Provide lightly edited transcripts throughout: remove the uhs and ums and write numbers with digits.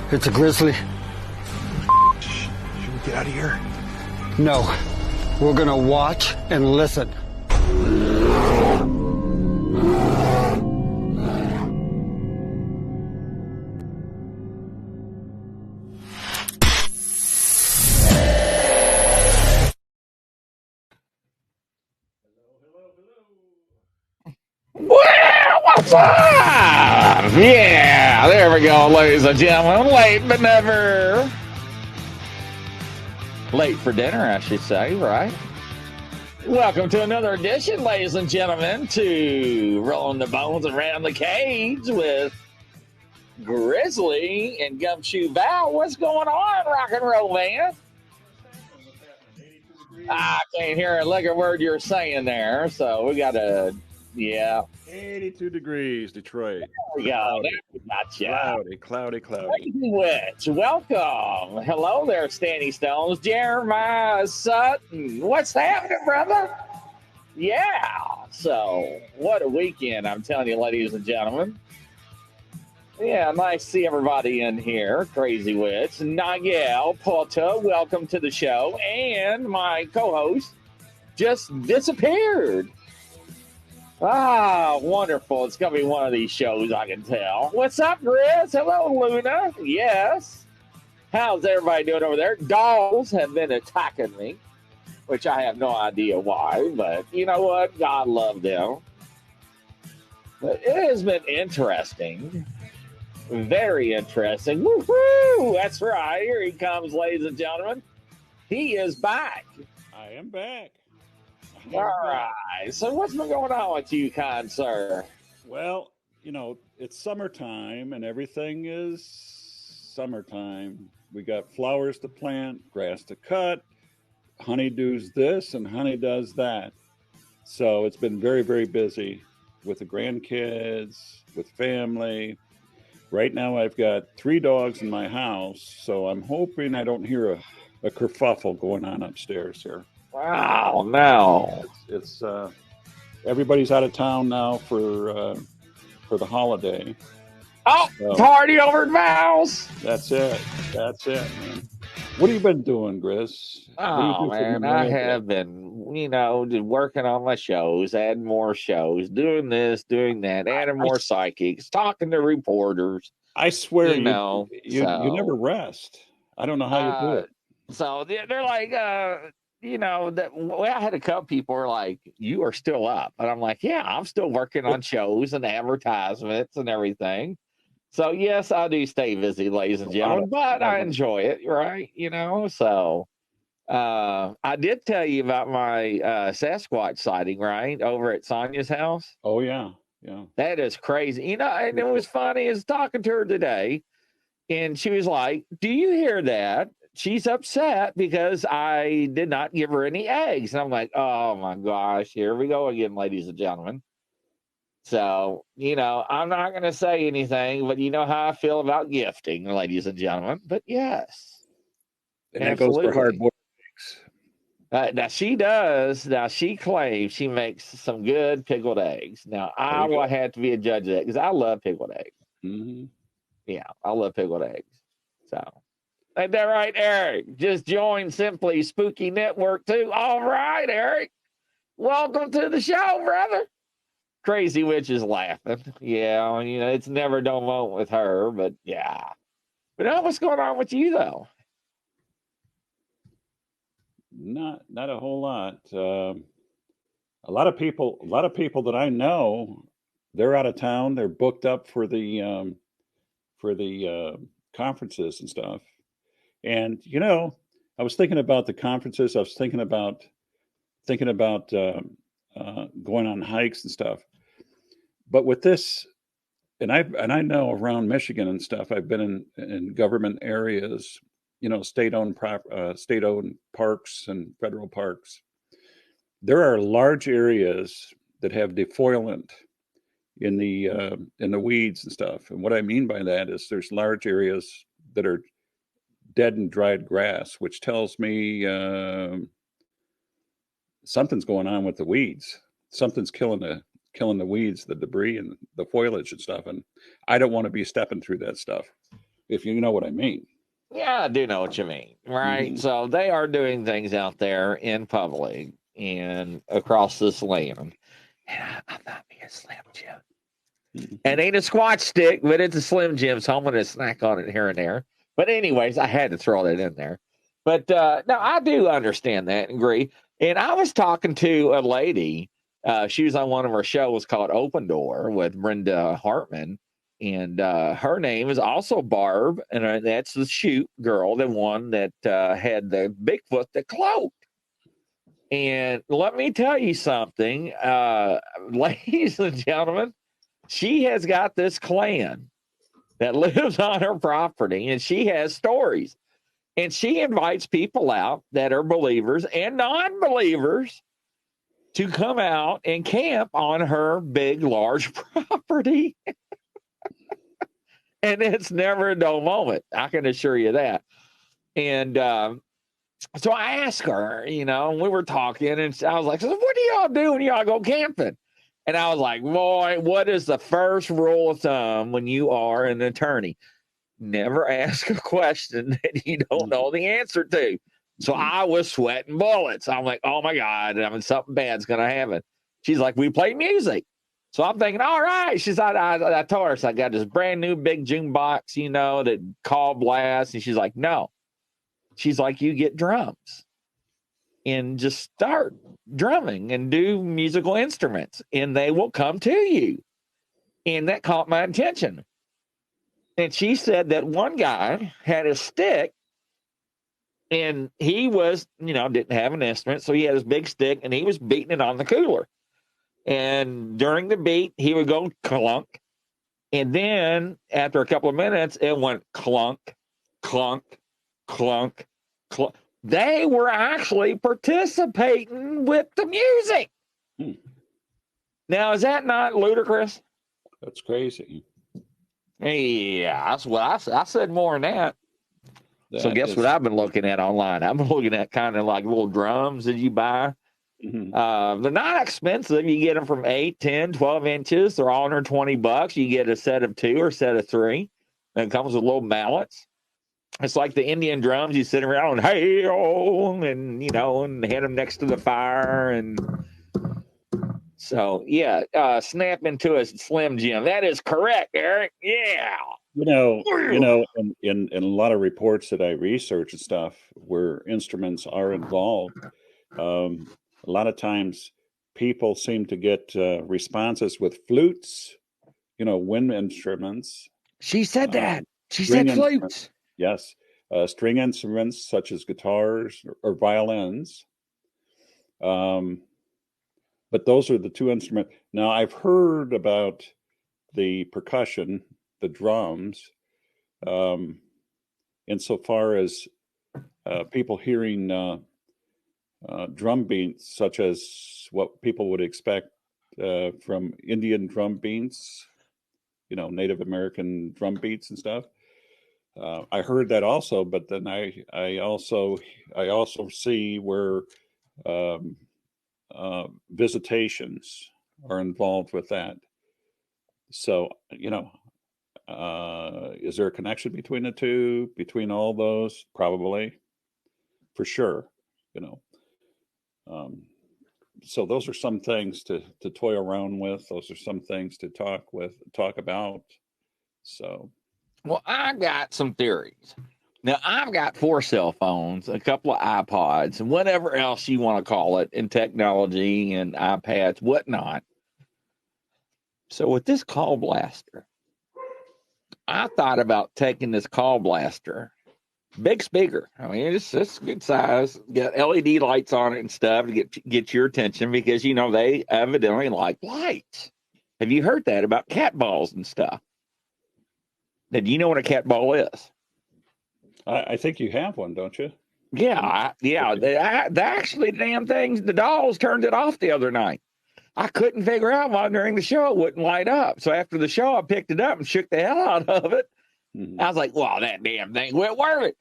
It's a grizzly. Should we get out of here? No. We're gonna watch and listen. Well, what's up? Yeah, there we go, ladies and gentlemen. Late but never late for dinner, I should say, right? Welcome to another edition, ladies and gentlemen, to Rolling the Bones Around the Cage with Grizzly and Gumshoe Val. What's going on, rock and roll man? I can't hear a lick of word you're saying there, so we got to... Yeah. 82 degrees, Detroit. There we go. There we got you. Cloudy. Crazy Witch, welcome. Hello there, Stanny Stones. Jeremiah Sutton. What's happening, brother? Yeah. So, what a weekend, I'm telling you, ladies and gentlemen. Yeah, nice to see everybody in here. Crazy Witch. Nigel Porta, welcome to the show. And my co-host just disappeared. Ah, wonderful. It's going to be one of these shows, I can tell. What's up, Grizz? Hello, Luna. Yes. How's everybody doing over there? Dolls have been attacking me, which I have no idea why, but you know what? God love them. But it has been interesting. Very interesting. Woo-hoo! That's right. Here he comes, ladies and gentlemen. He is back. I am back. All right. So what's been going on with you, kind sir? Well, you know, it's summertime and everything is summertime. We got flowers to plant, grass to cut, honeydews this and honey does that. So it's been very, very busy with the grandkids, with family. Right now I've got 3 dogs in my house, so I'm hoping I don't hear a kerfuffle going on upstairs here. Wow, no. It's everybody's out of town now for the holiday. Oh, so, party over at Val's. That's it, man. What have you been doing, Grizz? Oh, man, I have been, working on my shows, adding more shows, doing this, doing that, adding more psychics, talking to reporters. I swear, you never rest. I don't know how you do it. So they're like, I had a couple people were like, "You are still up," and I'm like, "Yeah, I'm still working on shows and advertisements and everything." So yes, I do stay busy, ladies and gentlemen, but I enjoy it, right? So I did tell you about my Sasquatch sighting, right, over at Sonia's house. Oh yeah. That is crazy, and it was funny. I was talking to her today, and she was like, "Do you hear that? She's upset because I did not give her any eggs." And I'm like, oh my gosh, here we go again, ladies and gentlemen. So, I'm not going to say anything, but you know how I feel about gifting, ladies and gentlemen. But yes. And that goes for hard-boiled eggs. Now she does. Now she claims she makes some good pickled eggs. Now I will have to be a judge of that because I love pickled eggs. Mm-hmm. Yeah, I love pickled eggs. So. Ain't that right, Eric? Just joined Simply Spooky Network, too. All right, Eric. Welcome to the show, brother. Crazy Witch is laughing. Yeah, it's never a dull moment with her, but yeah. But what's going on with you, though? Not a whole lot. A lot of people that I know, they're out of town. They're booked up for the conferences and stuff. And I was thinking about the conferences. I was thinking about going on hikes and stuff. But with this, and I know around Michigan and stuff, I've been in government areas, state-owned parks and federal parks. There are large areas that have defoliant in the weeds and stuff. And what I mean by that is there's large areas that are dead and dried grass, which tells me something's going on with the weeds. Something's killing the weeds, the debris, and the foliage and stuff. And I don't want to be stepping through that stuff. if you know what I mean. Yeah, I do know what you mean, right? Mhm. So they are doing things out there in public and across this land. And I'm not being Slim Jim. It ain't a squat stick, but it's a Slim Jim, so I'm going to snack on it here and there. But anyways, I had to throw that in there. But no, I do understand that and agree. And I was talking to a lady. She was on one of our shows called Open Door with Brenda Hartman. And her name is also Barb. And that's the shoot girl, the one that had the Bigfoot that cloaked. And let me tell you something, ladies and gentlemen, she has got this clan that lives on her property, and she has stories. And she invites people out that are believers and non-believers to come out and camp on her big, large property. And it's never a dull moment. I can assure you that. And so I asked her, we were talking, and I was like, so what do y'all do when y'all go camping? And I was like, boy, what is the first rule of thumb when you are an attorney? Never ask a question that you don't know the answer to. So I was sweating bullets. I'm like, oh my God, something bad's going to happen. She's like, we play music. So I'm thinking, all right. She's like, I told her, so I got this brand new big jukebox, box, that call blast. And she's like, no. She's like, you get drums and just start drumming and do musical instruments, and they will come to you. And that caught my attention. And she said that one guy had a stick, and he was, didn't have an instrument. So he had his big stick, and he was beating it on the cooler. And during the beat, he would go clunk. And then after a couple of minutes, it went clunk, clunk, clunk, clunk. They were actually participating with the music. Now, is that not ludicrous? That's crazy. Yeah, that's what I said more than that. So guess what I've been looking at online? I've been looking at kind of like little drums that you buy. Mm-hmm. They're not expensive. You get them from 8, 10, 12 inches. They're all under $20. You get a set of 2 or a set of 3. And it comes with little mallets. It's like the Indian drums. You sit around and hey-oh, and, and hit them next to the fire. And so, yeah, snap into a Slim Jim. That is correct, Eric. Yeah. In a lot of reports that I research and stuff where instruments are involved, a lot of times people seem to get responses with flutes, wind instruments. She said that. She said flutes. Yes. String instruments such as guitars or violins. But those are the 2 instruments. Now, I've heard about the percussion, the drums, insofar as people hearing drum beats, such as what people would expect from Indian drum beats, Native American drum beats and stuff. I heard that also, but then I also see where visitations are involved with that. So, is there a connection between the two, between all those? Probably, for sure, so those are some things to toy around with. Those are some things to talk about. So, well, I got some theories. Now, I've got 4 cell phones, a couple of iPods, and whatever else you want to call it in technology and iPads, whatnot. So with this call blaster, I thought about taking this call blaster, big speaker. I mean, it's good size, got LED lights on it and stuff to get your attention because, they evidently like lights. Have you heard that about cat balls and stuff? Now, do you know what a cat ball is? I think you have one, don't you? Yeah. They actually, damn things, the dolls turned it off the other night. I couldn't figure out why during the show it wouldn't light up. So after the show, I picked it up and shook the hell out of it. Mm-hmm. I was like, wow, that damn thing went working.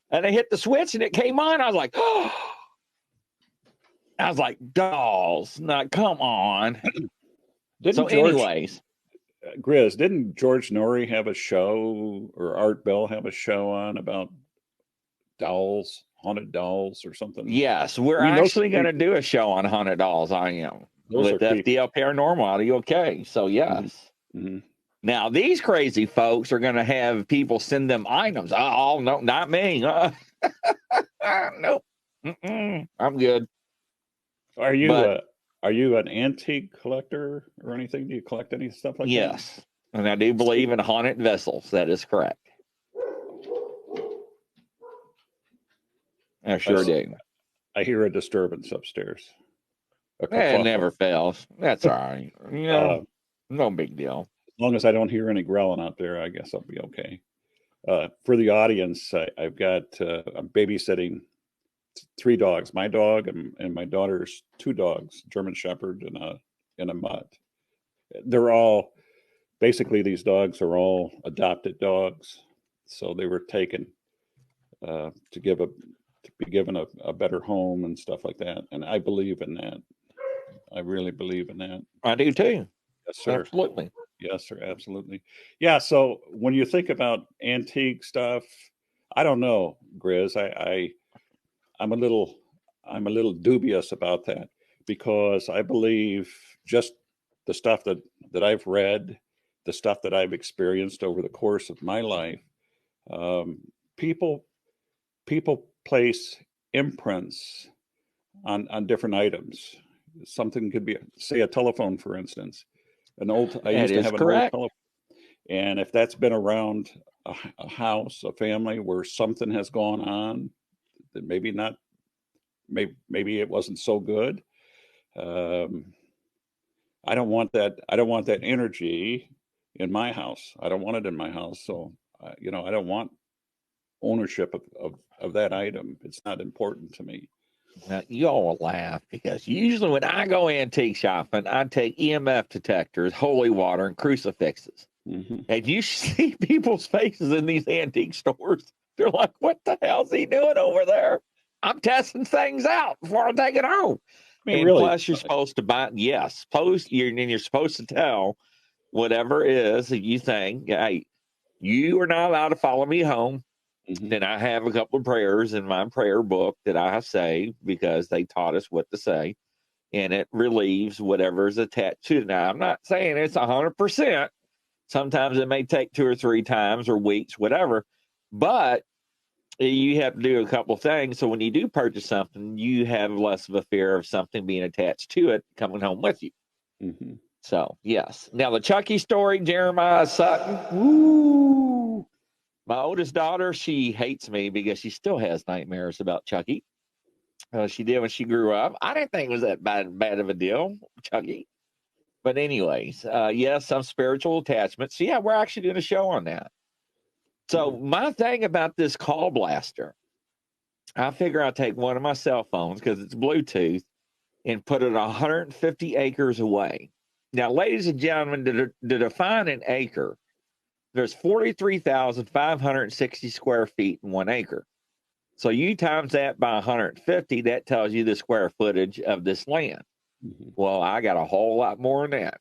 And I hit the switch and it came on. I was like, oh. I was like, dolls. Now, come on. Anyways. Grizz, didn't George Norrie have a show, or Art Bell have a show on about dolls, haunted dolls or something? Yes, we're I mean, those actually going to do a show on haunted dolls. I am Those with are creepy. FDL Paranormal Audio. Okay, so yes. Mm-hmm. Now these crazy folks are going to have people send them items. Oh no, not me. Nope. I'm good. Are you But are you an antique collector or anything? Do you collect any stuff like that? yes, and I do believe in haunted vessels. That is correct. I sure do. I hear a disturbance upstairs. It never fails. That's all right. You know, no big deal. As long as I don't hear any growling out there, I guess I'll be okay. For the audience, I'm babysitting 3 dogs. My dog and my daughter's 2 dogs, German Shepherd and a mutt. They're all basically, these dogs are all adopted dogs, so they were taken to be given a better home and stuff like that. And I believe in that. I really believe in that. I do too. Yes, sir. Absolutely. Yes, sir. Absolutely. Yeah. So when you think about antique stuff, I don't know, Grizz. I'm a little dubious about that, because I believe just the stuff that I've read, the stuff that I've experienced over the course of my life, people place imprints on different items. Something could be, say, a telephone, for instance. I used to have an old telephone, and if that's been around a house, a family where something has gone on, that maybe it wasn't so good. I don't want that. I don't want that energy in my house. I don't want it in my house. So, I don't want ownership of that item. It's not important to me. Now, you all will laugh, because usually when I go antique shopping, I take EMF detectors, holy water, and crucifixes. Mm-hmm. And you see people's faces in these antique stores. They're like, what the hell's he doing over there? I'm testing things out before I take it home. And really, plus, you're supposed to buy, yes, you're supposed to tell whatever it is that you think, hey, you are not allowed to follow me home. Mm-hmm. Then I have a couple of prayers in my prayer book that I have saved, because they taught us what to say, and it relieves whatever's attached to it. Now, I'm not saying it's 100%. Sometimes it may take 2 or 3 times or weeks, whatever, but you have to do a couple of things. So when you do purchase something, you have less of a fear of something being attached to it coming home with you. Mm-hmm. So, yes. Now, the Chucky story, Jeremiah Sutton. Woo! My oldest daughter, she hates me because she still has nightmares about Chucky. She did when she grew up. I didn't think it was that bad of a deal, Chucky. But anyways, yes, some spiritual attachments. So, yeah, we're actually doing a show on that. So my thing about this call blaster, I figure I'll take one of my cell phones, because it's Bluetooth, and put it 150 acres away. Now, ladies and gentlemen, to define an acre, there's 43,560 square feet in 1 acre. So you times that by 150, that tells you the square footage of this land. Mm-hmm. Well, I got a whole lot more than that.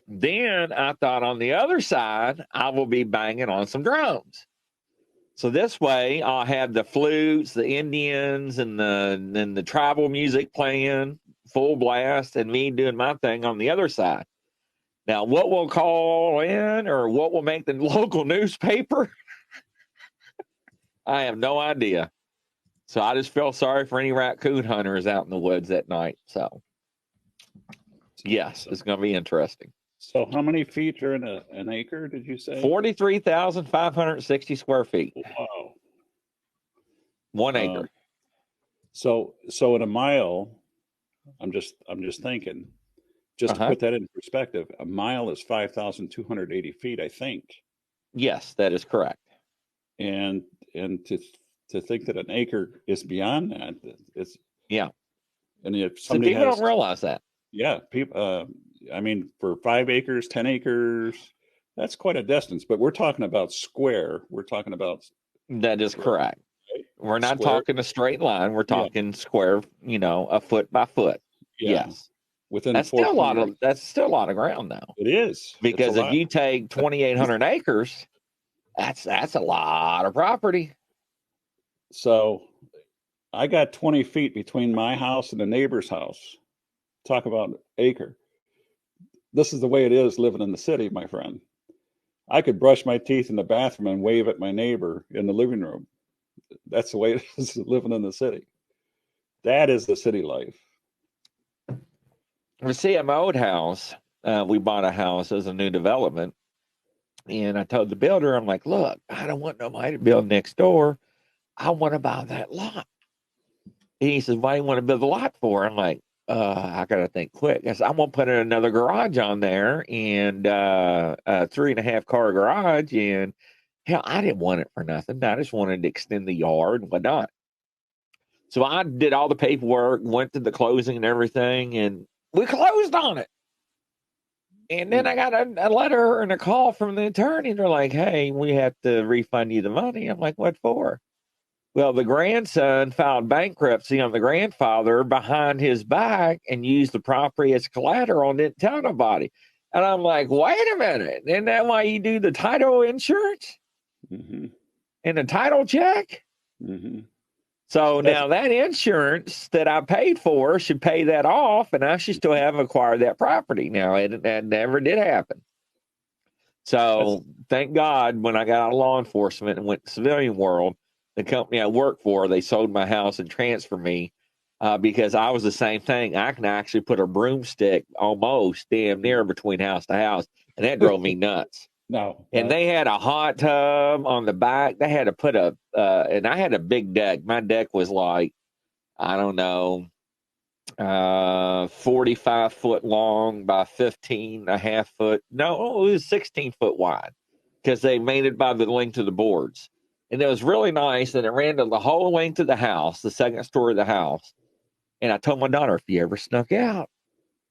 Then I thought, on the other side, I will be banging on some drums. So this way I'll have the flutes, the Indians, and the tribal music playing full blast, and me doing my thing on the other side. Now, what will call in, or what will make the local newspaper, I have no idea. So I just feel sorry for any raccoon hunters out in the woods at night. So, yes, it's going to be interesting. So how many feet are in an acre, did you say? 43,560 square feet. Wow. 1 acre. So in a mile, I'm just thinking, just to put that in perspective, a mile is 5,280 feet, I think. Yes, that is correct. And to think that an acre is beyond that, it's And if somebody people don't realize that. Yeah, people. I mean, for 5 acres, 10 acres, that's quite a distance. But we're talking about square. We're talking about. That is correct. Right? We're not talking a straight line. We're talking square. A foot by foot. Yeah. Yes. within That's still a 14 lot years. of that's still a lot of ground though. It is. Because if you take 2,800 acres, that's a lot of property. So I got 20 feet between my house and the neighbor's house. Talk about acre. This is the way it is living in the city, my friend. I could brush my teeth in the bathroom and wave at my neighbor in the living room. That's the way it is living in the city. That is the city life. You see, at my old house, we bought a house as a new development. And I told the builder, I'm like, look, I don't want nobody to build next door. I want to buy that lot. And he says, why do you want to build a lot for? I'm like, I got to think quick. I said, I'm going to put another garage on there and a 3.5 car garage. And hell, I didn't want it for nothing. I just wanted to extend the yard and whatnot. So I did all the paperwork, went to the closing and everything, and we closed on it. And then I got a letter and a call from the attorney. They're like, hey, we have to refund you the money. I'm like, what for? Well, the grandson filed bankruptcy on the grandfather behind his back and used the property as collateral and didn't tell nobody. And I'm like, wait a minute. Isn't that why you do the title insurance Mm-hmm. and the title check? Mm-hmm. So now that insurance that I paid for should pay that off, and I should still have acquired that property. Now, that never did happen. So thank God when I got out of law enforcement and went to civilian world, the company I worked for, they sold my house and transferred me because I was the same thing. I can actually put a broomstick almost damn near between house to house, and that drove me nuts. No. And they had a hot tub on the back. They had to put and I had a big deck. My deck was like, I don't know, 45 foot long by 15.5 foot. No, it was 16 foot wide because they made it by the length of the boards. And it was really nice. And it ran to the whole length of the house, the second story of the house. And I told my daughter, if you ever snuck out,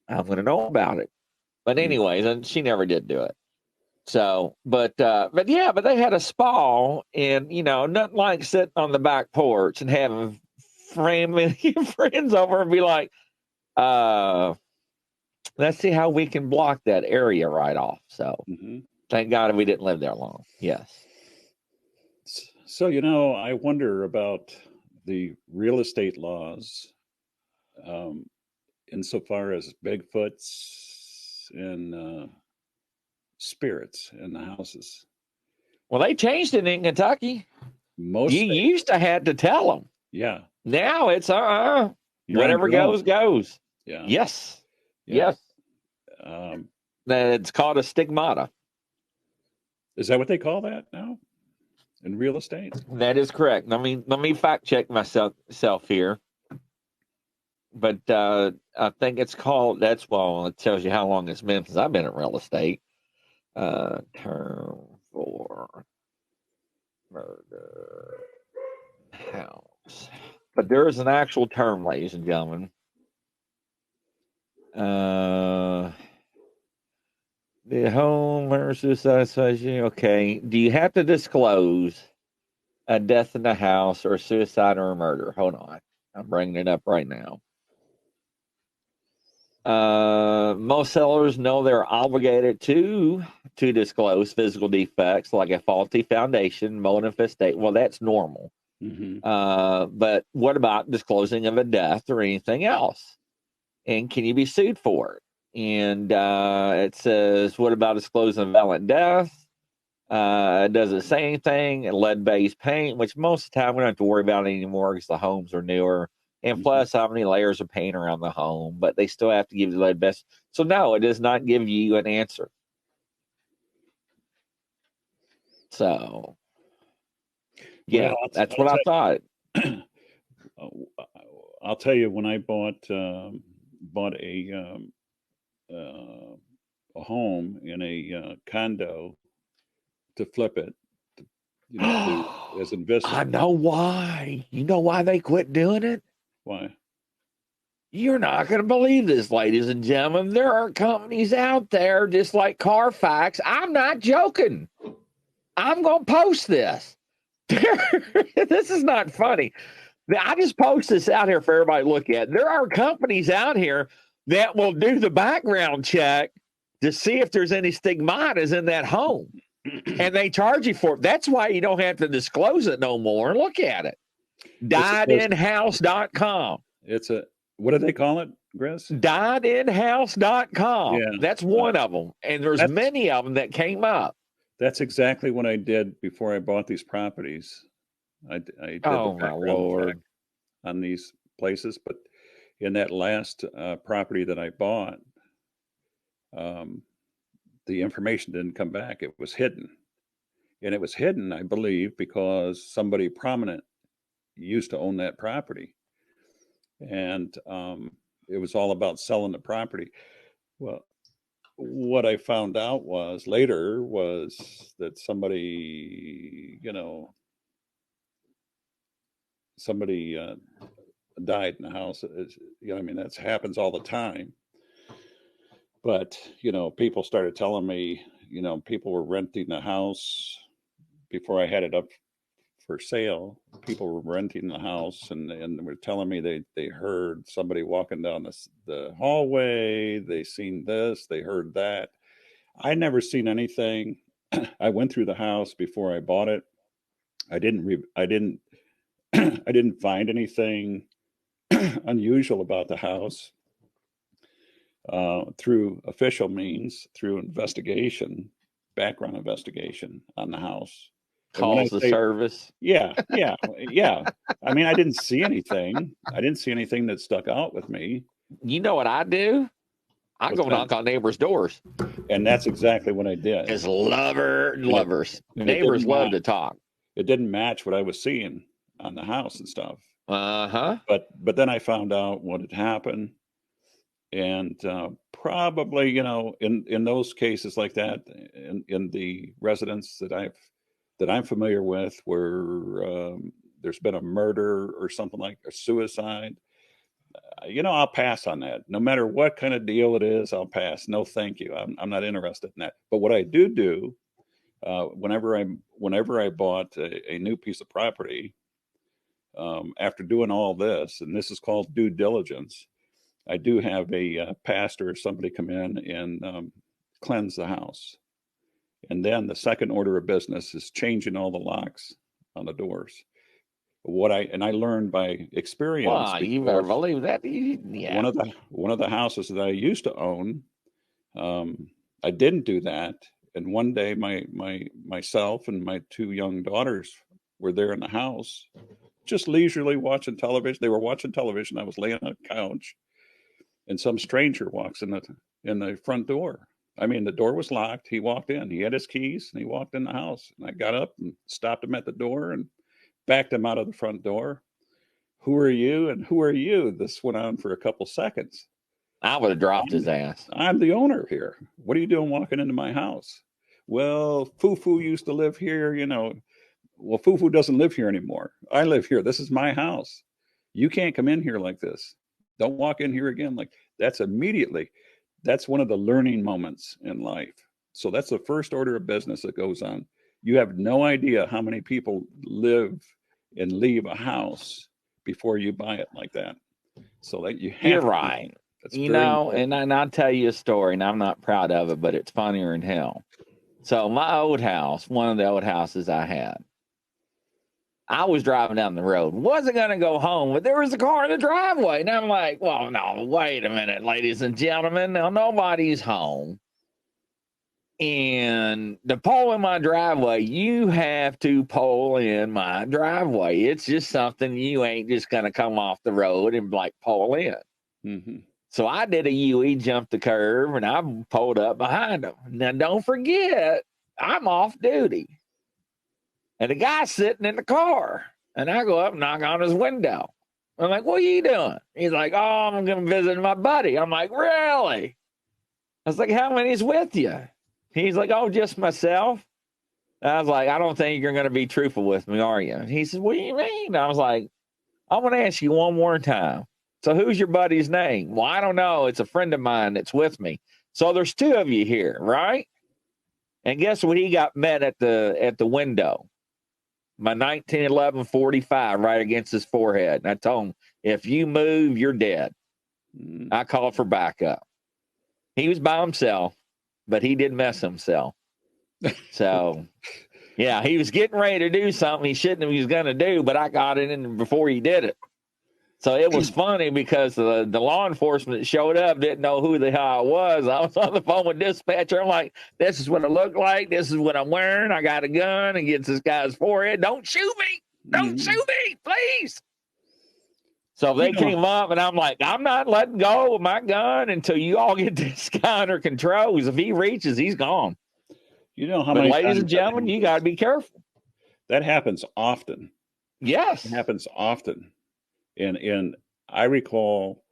I'm going to know about it. But anyways, and she never did do it. So, but they had a spa, and nothing like sitting on the back porch and having family friends over and be like, let's see how we can block that area right off. So, Thank God we didn't live there long. Yes. So, I wonder about the real estate laws insofar as Bigfoots and spirits in the houses. Well, they changed it in Kentucky. You used to have to tell them. Yeah. Now it's whatever goes. Yeah. Yes. Yeah. Yes. It's called a stigmata. Is that what they call that now in real estate? That is correct. Let me fact check myself here. But I think it's called. It tells you how long it's been since I've been in real estate. Term for murder house. But there is an actual term, ladies and gentlemen. The Homeowner Suicide Association. Okay. Do you have to disclose a death in the house or a suicide or a murder? Hold on. I'm bringing it up right now. Most sellers know they're obligated to disclose physical defects like a faulty foundation, mold infestation. Well, that's normal. Mm-hmm. But what about disclosing of a death or anything else? And can you be sued for it? And it says, what about disclosing a violent death? It doesn't say anything. Lead-based paint, which most of the time we don't have to worry about it anymore because the homes are newer. And plus, how many layers of paint around the home, but they still have to give you the lead-based. So no, it does not give you an answer. So, yeah, well, that's what I thought. I'll tell you, when I bought a home in a condo to flip it, as investment. I know why. You know why they quit doing it? Why? You're not going to believe this, ladies and gentlemen. There are companies out there just like Carfax. I'm not joking. I'm going to post this. This is not funny. I just post this out here for everybody to look at. There are companies out here that will do the background check to see if there's any stigmatas in that home. And they charge you for it. That's why you don't have to disclose it no more. Look at it. Diedinhouse.com. What do they call it, Chris? Diedinhouse.com. Yeah. That's one of them. And there's many of them that came up. That's exactly what I did before I bought these properties. I did the background check on these places, but in that last property that I bought, the information didn't come back. It was hidden. And it was hidden, I believe, because somebody prominent used to own that property. And it was all about selling the property. Well, what I found out later was that somebody died in the house. That happens all the time. But, people started telling me, people were renting the house before I had it up for sale. People were renting the house and were telling me they heard somebody walking down the hallway. They seen this, they heard that. I never seen anything. I went through the house before I bought it. I didn't find anything unusual about the house. Through official means, through background investigation on the house. Calls the service. Yeah. I mean, I didn't see anything. That stuck out with me. You know what I do? I go knock on neighbors' doors. And that's exactly what I did. It's lovers. Neighbors love to talk. It didn't match what I was seeing on the house and stuff. Uh-huh. But then I found out what had happened. And probably, in those cases like that, in the residents that I'm familiar with, where there's been a murder or something like a suicide, I'll pass on that. No matter what kind of deal it is, I'll pass. No, thank you. I'm not interested in that. But what I do, whenever I bought a new piece of property, after doing all this, and this is called due diligence, I do have a pastor or somebody come in and cleanse the house. And then the second order of business is changing all the locks on the doors. I learned by experience. Wow, you better believe that. Yeah. One of the houses that I used to own, I didn't do that. And one day myself and my two young daughters were there in the house, just leisurely watching television. They were watching television. I was laying on a couch. And some stranger walks in the front door. I mean, the door was locked. He walked in. He had his keys, and he walked in the house. And I got up and stopped him at the door and backed him out of the front door. Who are you? And who are you? This went on for a couple seconds. I would have dropped his ass. I'm the owner here. What are you doing walking into my house? Well, Foo-Foo used to live here, Well, Foo-Foo doesn't live here anymore. I live here. This is my house. You can't come in here like this. Don't walk in here again. Like that's one of the learning moments in life. So that's the first order of business that goes on. You have no idea how many people live and leave a house before you buy it like that. So that you're right. And I'll tell you a story, and I'm not proud of it, but it's funnier than hell. So my old house, one of the old houses I had, I was driving down the road, wasn't going to go home, but there was a car in the driveway. And I'm like, well, no, wait a minute, ladies and gentlemen. Now, nobody's home. And to pull in my driveway, you have to pull in my driveway. It's just something you ain't just going to come off the road and like pull in. Mm-hmm. So I did a UE, jumped the curve, and I pulled up behind him. Now, don't forget, I'm off duty. And the guy's sitting in the car. And I go up and knock on his window. I'm like, what are you doing? He's like, oh, I'm going to visit my buddy. I'm like, really? I was like, how many's with you? He's like, oh, just myself. I was like, I don't think you're going to be truthful with me, are you? And he says, what do you mean? I was like, I'm going to ask you one more time. So who's your buddy's name? Well, I don't know. It's a friend of mine that's with me. So there's two of you here, right? And guess what? He got met at the window. My 1911 45 right against his forehead. And I told him, if you move, you're dead. I called for backup. He was by himself, but he did mess himself. So, yeah, he was getting ready to do something he shouldn't have was going to do, but I got it in before he did it. So it was funny because the law enforcement that showed up didn't know who the hell I was. I was on the phone with dispatcher. I'm like, this is what I look like. This is what I'm wearing. I got a gun against this guy's forehead. Don't shoot me. Don't shoot me, please. So they came up, and I'm like, I'm not letting go of my gun until you all get this guy under control. Because if he reaches, he's gone. You know how but many ladies and gentlemen, you got to be careful. That happens often. Yes. It happens often. And I recall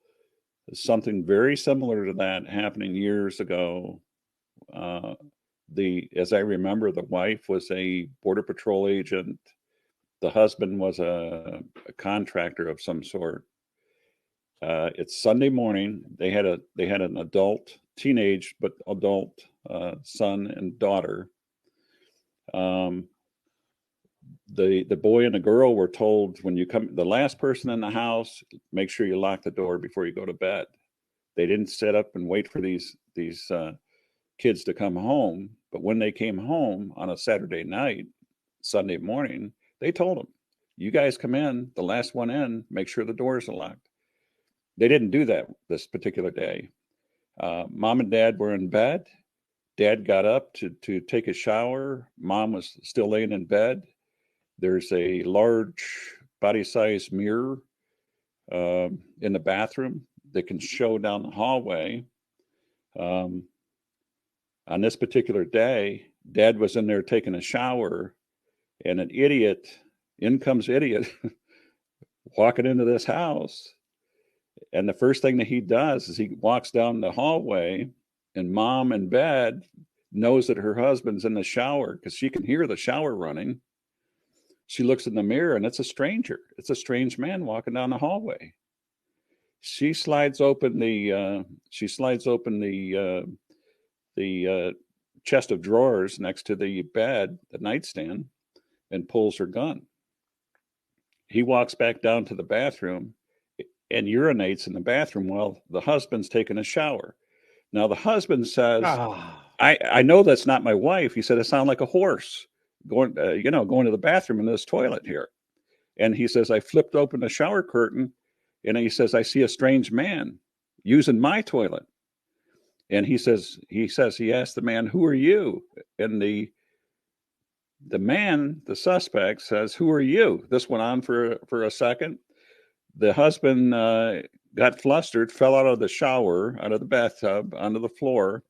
something very similar to that happening years ago. As I remember, the wife was a Border Patrol agent. The husband was a contractor of some sort. It's Sunday morning. They had an adult, teenage but adult son and daughter. The boy and the girl were told, when you come, the last person in the house, make sure you lock the door before you go to bed. They didn't sit up and wait for these kids to come home. But when they came home on a Saturday night, Sunday morning, they told them, you guys come in, the last one in, make sure the doors are locked. They didn't do that this particular day. Mom and dad were in bed. Dad got up to take a shower. Mom was still laying in bed. There's a large body-sized mirror in the bathroom that can show down the hallway. On this particular day, Dad was in there taking a shower, and in comes idiot, walking into this house. And the first thing that he does is he walks down the hallway, and Mom in bed knows that her husband's in the shower because she can hear the shower running. She looks in the mirror, and it's a stranger. It's a strange man walking down the hallway. She slides open the chest of drawers next to the bed, the nightstand, and pulls her gun. He walks back down to the bathroom and urinates in the bathroom while the husband's taking a shower. Now the husband says, I know that's not my wife. He said, it sounded like a horse going to the bathroom in this toilet here. And he says, I flipped open the shower curtain, and he says, I see a strange man using my toilet. And he asked the man, who are you? And the man, the suspect, says, who are you? This went on for a second. The husband got flustered, fell out of the shower, out of the bathtub, onto the floor,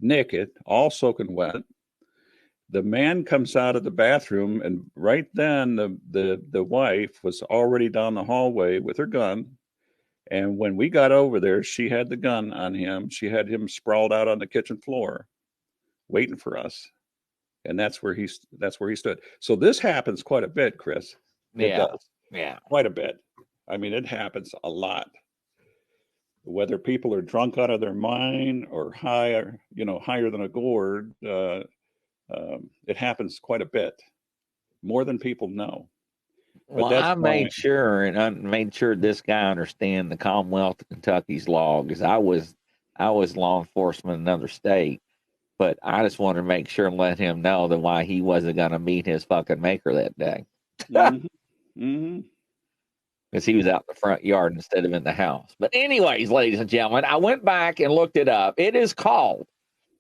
naked, all soaking wet. The man comes out of the bathroom, and right then the wife was already down the hallway with her gun. And when we got over there, she had the gun on him. She had him sprawled out on the kitchen floor, waiting for us. And that's where he stood. So this happens quite a bit, Chris. It does. Yeah. Quite a bit. I mean, it happens a lot. Whether people are drunk out of their mind or higher than a gourd, it happens quite a bit, more than people know. But well, I made sure this guy understand the Commonwealth of Kentucky's law, because I was law enforcement in another state, but I just wanted to make sure and let him know that why he wasn't going to meet his fucking maker that day. Because he was out in the front yard instead of in the house. But anyways, ladies and gentlemen, I went back and looked it up. It is called,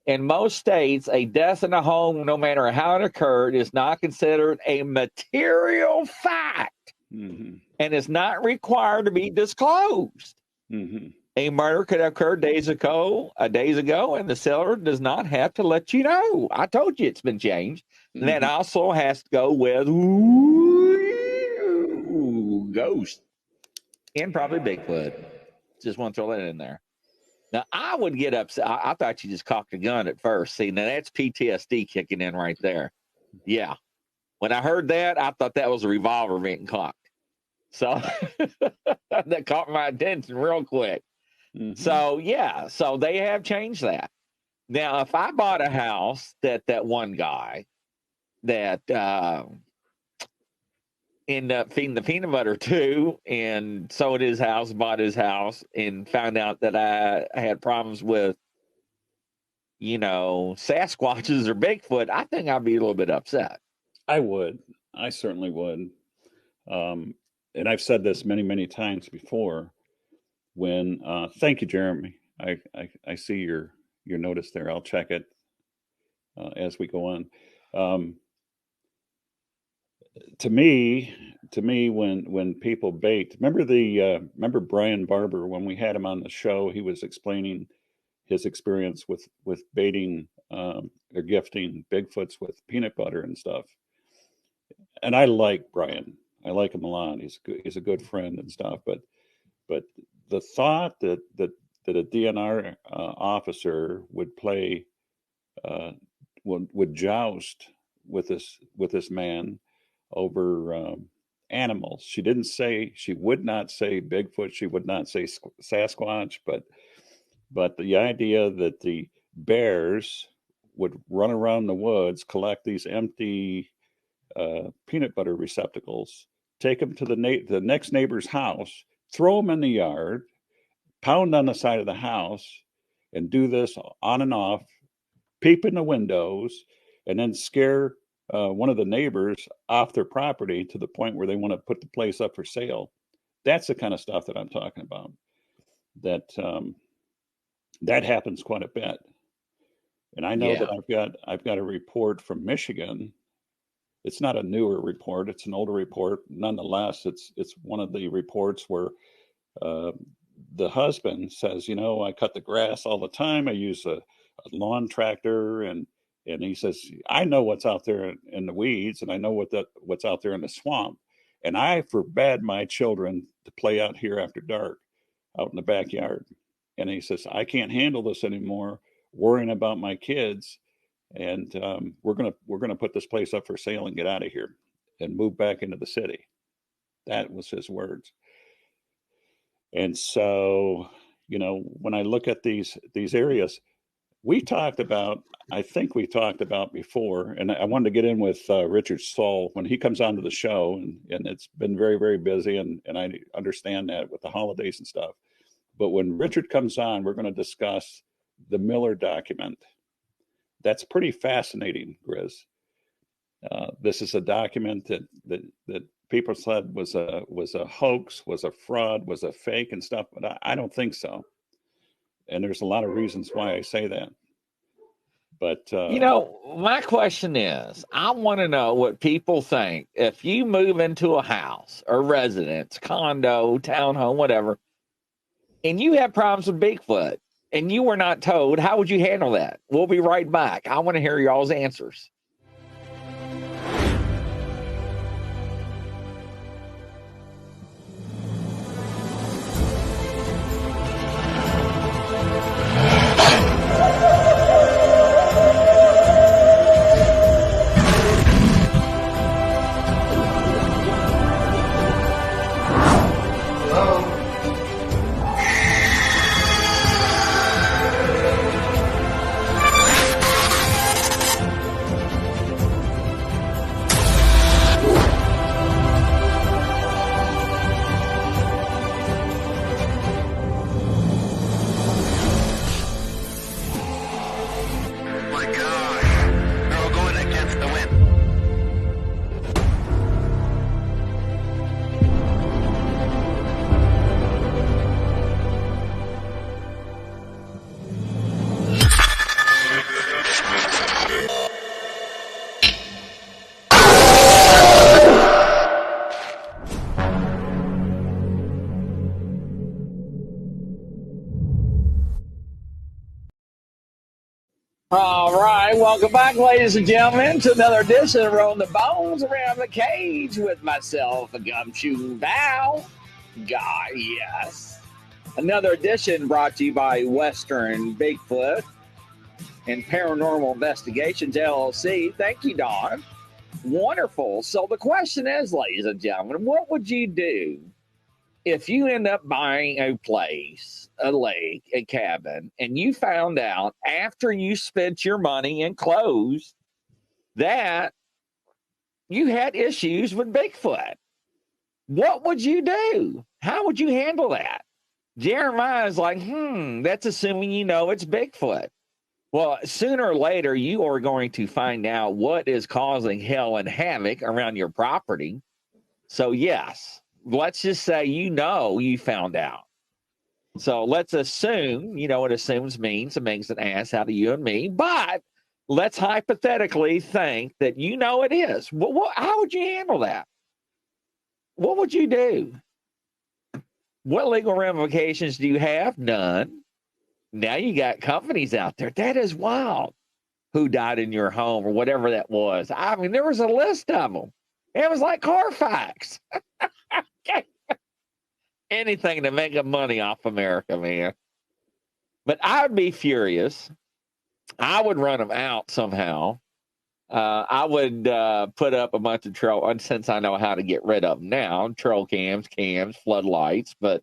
in most states, a death in a home, no matter how it occurred, is not considered a material fact and is not required to be disclosed. A murder could have occurred days ago, and the seller does not have to let you know. I told you it's been changed. And that also has to go with ghost and probably Bigfoot. Just want to throw that in there. Now, I would get upset. I thought you just cocked a gun at first. See, now that's PTSD kicking in right there. Yeah. When I heard that, I thought that was a revolver being cocked. So that caught my attention real quick. So, yeah. So they have changed that. Now, if I bought a house that one guy that ended up feeding the peanut butter to, and sold his house, bought his house, and found out that I had problems with, Sasquatches or Bigfoot, I think I'd be a little bit upset. I would. I certainly would. And I've said this many, many times before. When thank you, Jeremy. I see your notice there. I'll check it as we go on. To me, when people bait, remember Brian Barber when we had him on the show, he was explaining his experience with baiting or gifting Bigfoots with peanut butter and stuff. And I like Brian. I like him a lot. He's a good friend and stuff. But the thought that a DNR officer would play would joust with this man over animals. She would not say Bigfoot. She would not say Sasquatch. But the idea that the bears would run around the woods, collect these empty peanut butter receptacles, take them to the next neighbor's house, throw them in the yard, pound on the side of the house, and do this on and off, peep in the windows, and then scare one of the neighbors off their property to the point where they want to put the place up for sale. That's the kind of stuff that I'm talking about. That happens quite a bit. And I know that I've got a report from Michigan. It's not a newer report; it's an older report. Nonetheless, it's one of the reports where the husband says, I cut the grass all the time. I use a lawn tractor, and he says, I know what's out there in the weeds, and I know what's out there in the swamp, and I forbade my children to play out here after dark, out in the backyard. And he says, I can't handle this anymore, worrying about my kids. And we're gonna put this place up for sale and get out of here and move back into the city. That was his words. And so, when I look at these areas, I think we talked about before, and I wanted to get in with Richard Saul when he comes onto the show, and it's been very, very busy, and I understand that with the holidays and stuff. But when Richard comes on, we're going to discuss the Miller document. That's pretty fascinating, Grizz. This is a document that people said was a hoax, was a fraud, was a fake and stuff, but I don't think so. And there's a lot of reasons why I say that. But my question is, I want to know what people think. If you move into a house or residence, condo, townhome, whatever, and you have problems with Bigfoot and you were not told, how would you handle that? We'll be right back. I want to hear y'all's answers. All right, welcome back, ladies and gentlemen, to another edition of Rolling the Bones Around the Cage with myself, a gum-chewing Val guy, yes. Another edition brought to you by Western Bigfoot and Paranormal Investigations, LLC. Thank you, Don. Wonderful. So the question is, ladies and gentlemen, what would you do if you end up buying a place, a lake, a cabin, and you found out after you spent your money and clothes that you had issues with Bigfoot? What would you do? How would you handle that? Jeremiah is like, that's assuming you know it's Bigfoot. Well, sooner or later, you are going to find out what is causing hell and havoc around your property. So, yes, let's just say you found out. So let's assume, what assumes means it makes an ass out of you and me. But let's hypothetically think that it is. How would you handle that? What would you do? What legal ramifications do you have? None. Now you got companies out there. That is wild. Who died in your home or whatever that was. I mean, there was a list of them. It was like Carfax. Anything to make up money off America, man. But I would be furious. I would run them out somehow. I would put up a bunch of troll, since I know how to get rid of them now, troll cams, floodlights. But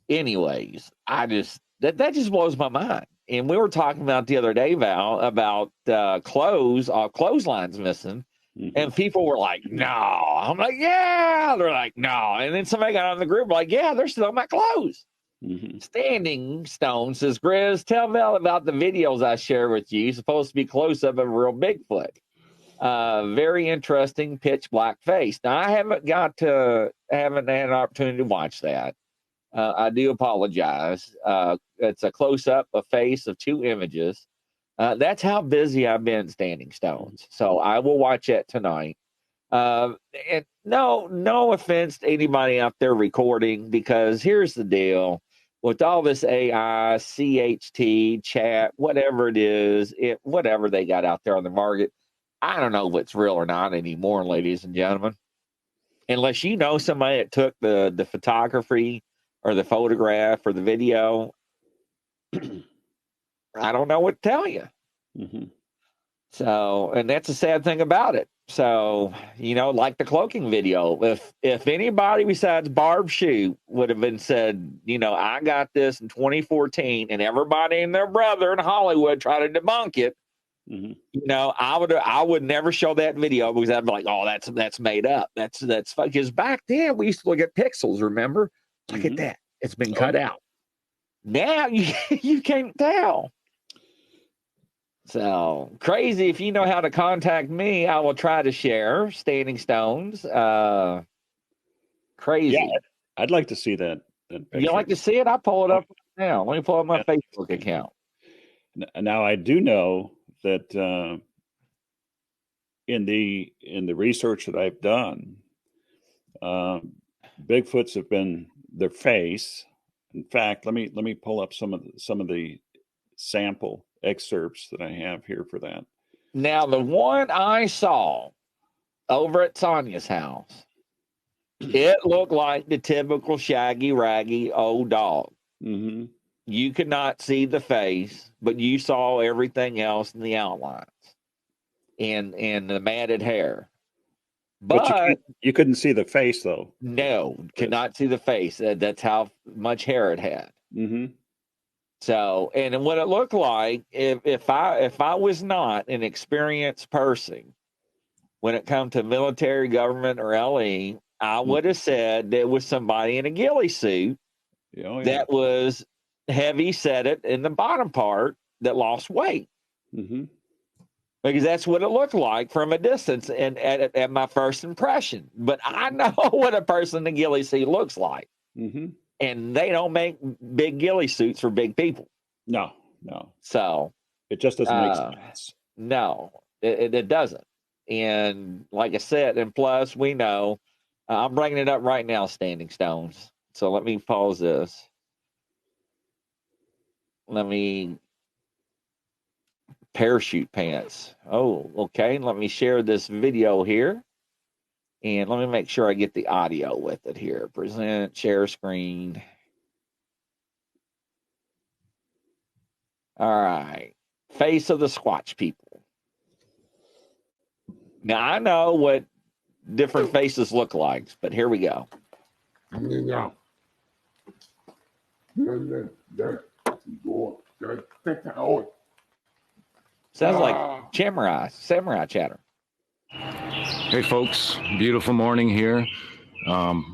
anyways, that just blows my mind. And we were talking about the other day, Val, about clotheslines missing. Mm-hmm. And people were like, no. I'm like, yeah. They're like, no. And then somebody got on the group like, yeah, they're still my clothes. Mm-hmm. Standing Stone says, Grizz, tell Val about the videos I share with you. Supposed to be close up of a real Bigfoot. Very interesting pitch black face. Now, I haven't had an opportunity to watch that. I do apologize. It's a close up, a face of two images. That's how busy I've been, Standing Stones. So I will watch it tonight. And no offense to anybody out there recording, because here's the deal. With all this AI, CHT, chat, whatever it is, whatever they got out there on the market, I don't know what's real or not anymore, ladies and gentlemen. Unless you know somebody that took the photography or the photograph or the video, I don't know what to tell you. Mm-hmm. So, and that's the sad thing about it. So, like the cloaking video, if anybody besides Barb Shoe would have been said, I got this in 2014, and everybody and their brother in Hollywood tried to debunk it, mm-hmm. I would never show that video, because I'd be like, oh, that's made up. That's because back then we used to look at pixels. Remember? Look mm-hmm. at that. It's been cut out. Now you can't tell. So crazy. If you know how to contact me, I will try to share Standing Stones. Crazy. Yeah, I'd like to see that picture. You like to see it? I'll pull it up now. Let me pull up my Facebook account. Now I do know that in the research that I've done, Bigfoots have been their face. In fact, let me pull up some of the sample excerpts that I have here for that. Now, the one I saw over at Sonia's house, it looked like the typical shaggy, raggy old dog. Mm-hmm. You could not see the face, but you saw everything else in the outlines and the matted hair. But you couldn't see the face, though. No, could not see the face. That's how much hair it had. Mm-hmm. So, and what it looked like, if I was not an experienced person when it comes to military, government, or LE, I would have said there was somebody in a ghillie suit that was heavy set it in the bottom part that lost weight. Mm-hmm. Because that's what it looked like from a distance and at my first impression. But I know what a person in a ghillie suit looks like. Mm-hmm. And they don't make big ghillie suits for big people. No. So it just doesn't make sense. No, it doesn't. And like I said, and plus we know, I'm bringing it up right now, Standing Stones. So let me pause this. Parachute pants. Oh, okay. Let me share this video here. And let me make sure I get the audio with it here. Present, share screen. All right. Face of the Squatch people. Now, I know what different faces look like, but here we go. Sounds like samurai chatter. Hey folks, beautiful morning here. I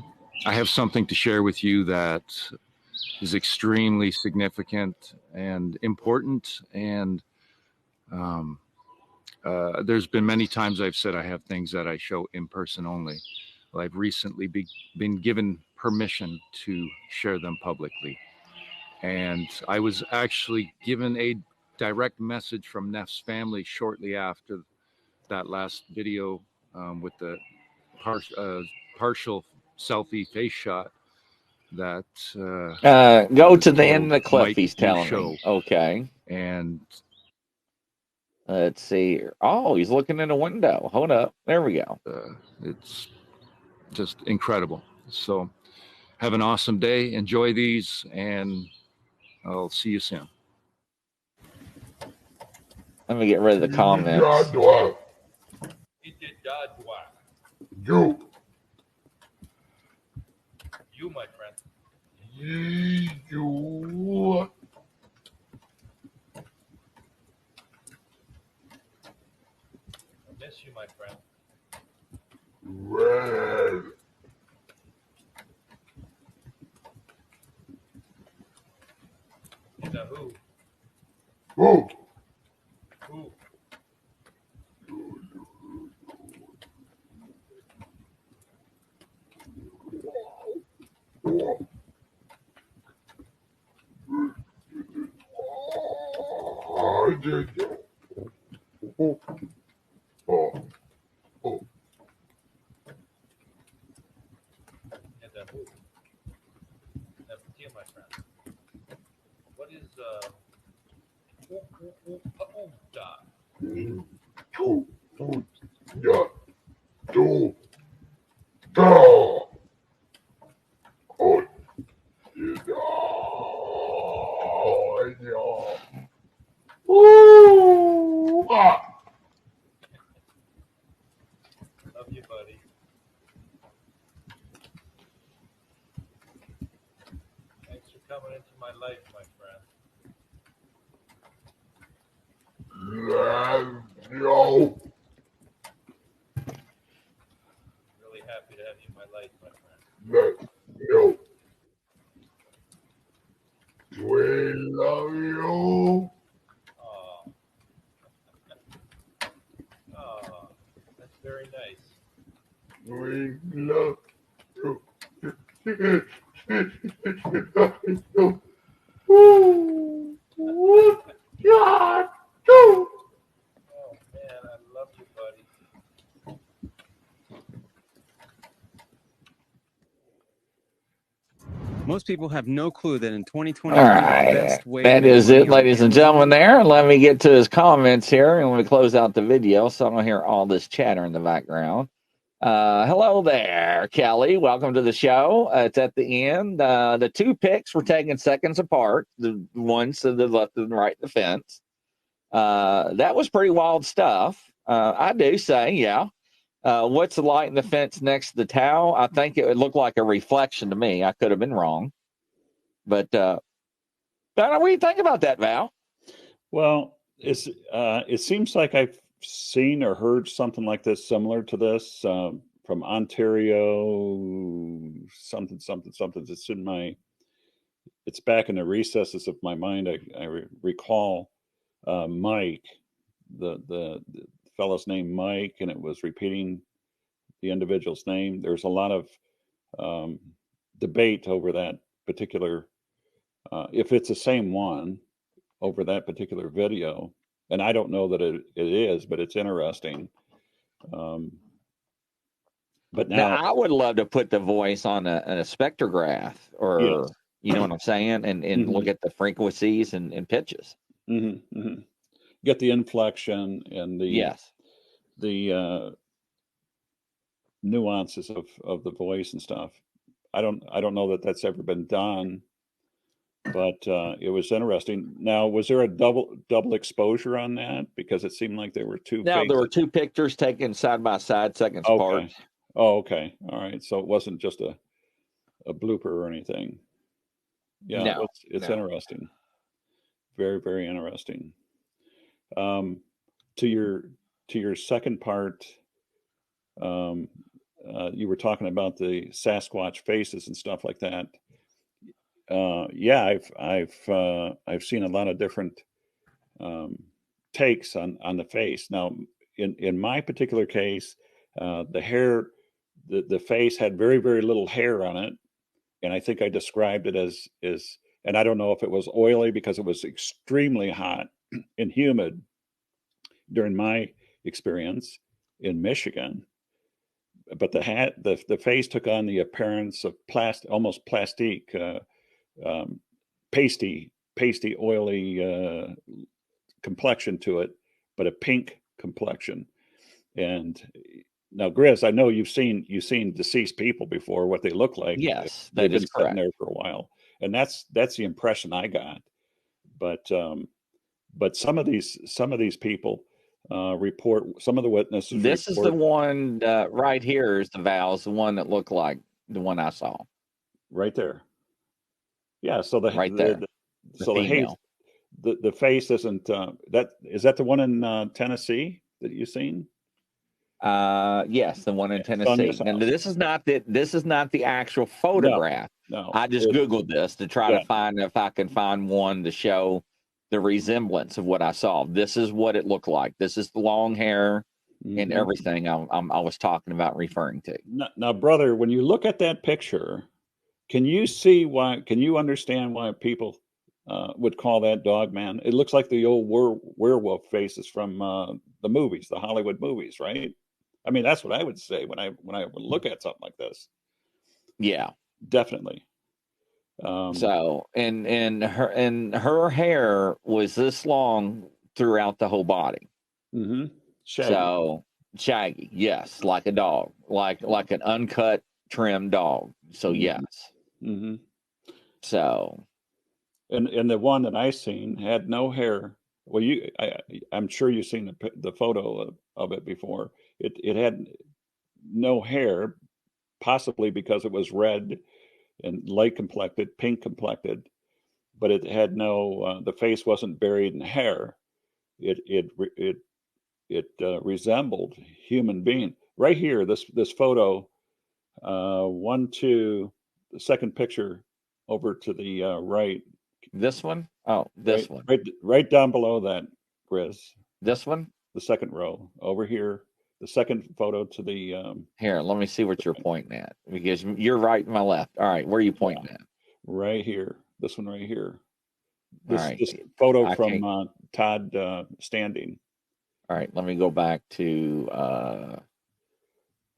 have something to share with you that is extremely significant and important. And there's been many times I've said I have things that I show in person only. Well, I've recently been given permission to share them publicly. And I was actually given a direct message from Neff's family shortly after that last video with the partial selfie face shot that go to the end of the cliff. Mike, He's telling me. Okay. And let's see. Oh, he's looking in a window. Hold up. There we go. It's just incredible. So have an awesome day. Enjoy these, and I'll see you soon. Let me get rid of the comments. You, my friend. You. I miss you, my friend. Red. You know who? Who? Who? My friend. What is Love you, buddy. Thanks for coming into my life, my friend. Love you. Really happy to have you in my life, my friend. Love you. We love you. Oh. Oh, that's very nice. We love you. God. Oh, man, I love you, buddy. Most people have no clue that in 2023, All right. the best way That to make is money it, on ladies and Amazon- gentlemen, there. Let me get to his comments here, and we close out the video so I don't hear all this chatter in the background. Hello there, Kelly. Welcome to the show. It's at the end. The two picks were taken seconds apart, the ones to the left and right of the fence. That was pretty wild stuff. I do say, yeah. What's the light in the fence next to the towel? I think it would look like a reflection to me. I could have been wrong. But what do you think about that, Val? Well, it seems like I've seen or heard something like this, similar to this, from Ontario, something. It's back in the recesses of my mind. I recall Mike, the fellow's name Mike, and it was repeating the individual's name. There's a lot of debate over that particular, if it's the same one, over that particular video. And I don't know that it is, but it's interesting. But now I would love to put the voice on a spectrograph, or yes. you know what I'm saying, and look at the frequencies and pitches. Get the inflection and the nuances of the voice and stuff. I don't know that that's ever been done, but it was interesting. Now, was there a double exposure on that? Because it seemed like there were two. Now, there were two pictures taken side by side, seconds apart. Oh, okay. All right. So it wasn't just a blooper or anything. Yeah, No, it's interesting. Very, very interesting. To your second part, you were talking about the Sasquatch faces and stuff like that. Yeah, I've seen a lot of different takes on the face. Now, in my particular case, the hair, the face had very, very little hair on it, and I think I described it as and I don't know if it was oily because it was extremely hot and humid during my experience in Michigan. But the face took on the appearance of almost plastic, pasty, oily complexion to it, but a pink complexion. And now, Grizz, I know you've seen deceased people before, what they look like. Yes, They've that been is sitting correct. there for a while, and that's the impression I got. But some of these people report, some of the witnesses This is the report one right here is the Val's, the one that looked like the one I saw right there. Yeah, so the right there, the so the haze, female. the face isn't that the one in Tennessee that you've seen? Yes, the one in It's on your Tennessee. And house. this is not the actual No, photograph. no. I just Googled this to try Yeah. to find if I can find one to show the resemblance of what I saw. This is what it looked like. This is the long hair and Mhm. everything I was talking about, referring to. Now, brother, when you look at that picture, can you see why? Can you understand why people would call that dog man? It looks like the old werewolf faces from the movies, the Hollywood movies, right? I mean, that's what I would say when I would look at something like this. Yeah. Definitely. So and her hair was this long throughout the whole body. Mm-hmm. Shaggy. So shaggy, yes, like a dog, like an uncut, trimmed dog. So Mhm. yes. Mm-hmm. So And the one that I seen had no hair. Well, I'm sure you've seen the photo of it before. It had no hair, possibly because it was red and light complected, pink complected, but it had no. The face wasn't buried in hair. It resembled human being. Right here, this photo, the second picture over to the right. this one? Oh, this one. Right down below that, Grizz. This one? The second row over here. The second photo to the Here, let me see what you're pointing at because you're right and my left. All right, where are you pointing at? right here. This one right here. All right. This photo I from can't- Todd Standing. All right, let me go back to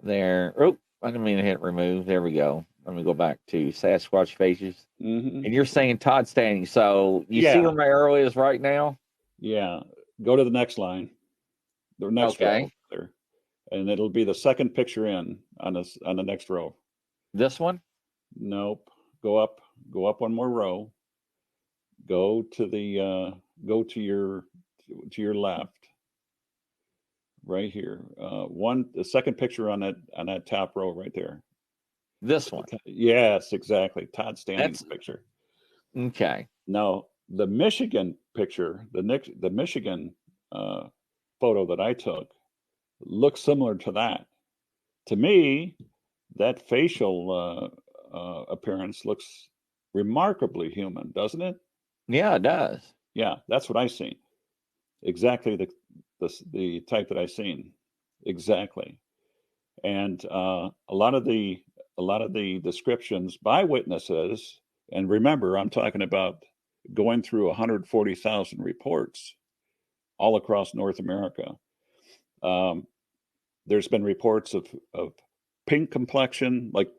there. Oh, I didn't mean to hit remove. There we go. Let me go back to Sasquatch faces. Mm-hmm. And you're saying Todd Standing. So you see Yeah. where my arrow is right now? Yeah. Go to the next line. The next row there. And it'll be the second picture in on the next row. This one? Nope. Go up one more row. Go to the go to your left. Right here. The second picture on that top row right there. This one. Yes, exactly. Todd Standing's picture. Okay. Now, the Michigan picture, the Michigan photo that I took looks similar to that. To me, that facial appearance looks remarkably human, doesn't it? Yeah, it does. Yeah, that's what I seen. Exactly the type that I seen. Exactly. And a lot of the descriptions by witnesses, and remember, I'm talking about going through 140,000 reports all across North America. There's been reports of pink complexion, like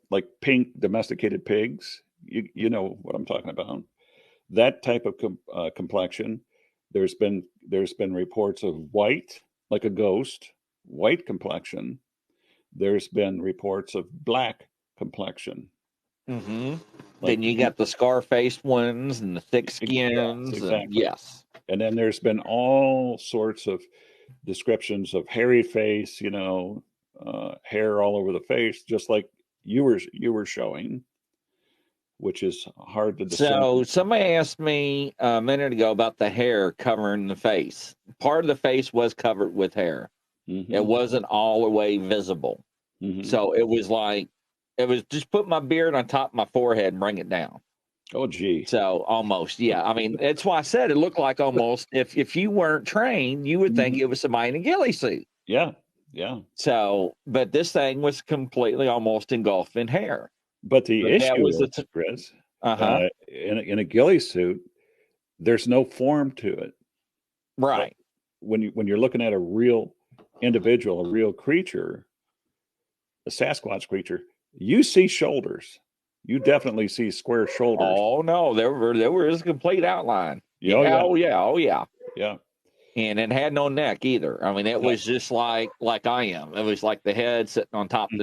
pink domesticated pigs. You know what I'm talking about. That type of complexion. There's been reports of white, like a ghost, white complexion. There's been reports of black complexion. Mm-hmm. Then you got the scar-faced ones and the thick skins. Yes, exactly. Yes. And then there's been all sorts of descriptions of hairy face, hair all over the face, just like you were showing, which is hard to discern. So somebody asked me a minute ago about the hair covering the face. Part of the face was covered with hair. Mm-hmm. It wasn't all the way visible. Mhm. So it was just put my beard on top of my forehead and bring it down. Oh, gee. So almost, yeah. I mean, that's why I said it looked like almost if you weren't trained, you would think Mhm. it was somebody in a ghillie suit. Yeah. Yeah. So, but this thing was completely almost engulfed in hair. But the But that issue was the is, Chris, uh-huh. in a ghillie suit, there's no form to it. Right. When you're looking at a real individual, a real creature, a Sasquatch creature, you see shoulders. You definitely see square shoulders. Oh no, there was a complete outline. Oh, yeah. Oh yeah, oh yeah. Yeah. And it had no neck either. I mean, it was just like I am. It was like the head sitting on top of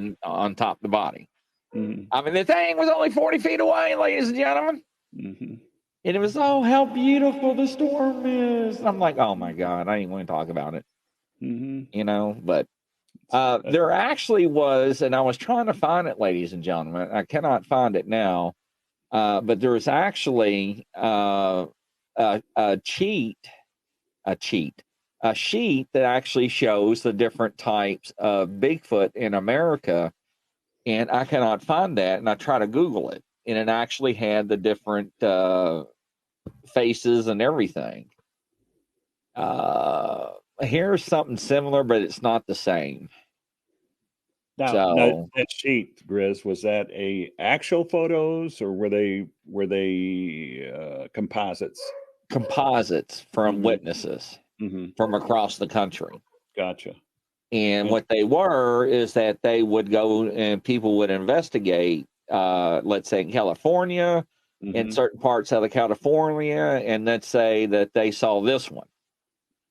the body. Mhm. I mean, the thing was only 40 feet away, ladies and gentlemen. Mhm. And it was, oh, how beautiful the storm is. I'm like, oh my God, I ain't going to talk about it. Mhm. You know, but there actually was, and I was trying to find it, ladies and gentlemen. I cannot find it now. But there was actually a sheet that actually shows the different types of Bigfoot in America. And I cannot find that. And I try to Google it. And it actually had the different faces and everything. Here's something similar, but it's not the same. Now, So that sheet, Grizz, was that a actual photos or were they composites? composites from Mhm. witnesses Mhm. from across the country. Gotcha. And Yeah. what they were is that they would go and people would investigate, let's say in California, in Mhm. certain parts of California, and let's say that they saw this one.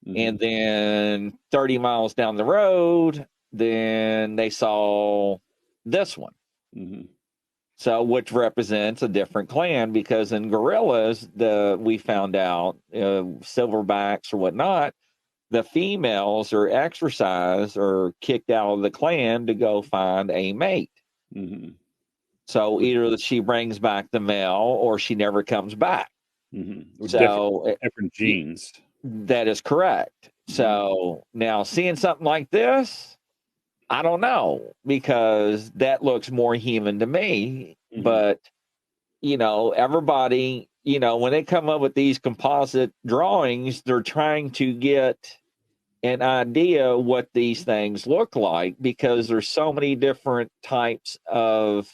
And Mhm. then 30 miles down the road, then they saw this one. Mhm. So, which represents a different clan because in gorillas, we found out silverbacks or whatnot, the females are exercised or kicked out of the clan to go find a mate. Mhm. So either that she brings back the male or she never comes back. Mhm. With So different genes. that is correct. So now seeing something like this, I don't know because that looks more human to me. Mhm. But, everybody, when they come up with these composite drawings, they're trying to get an idea what these things look like because there's so many different types of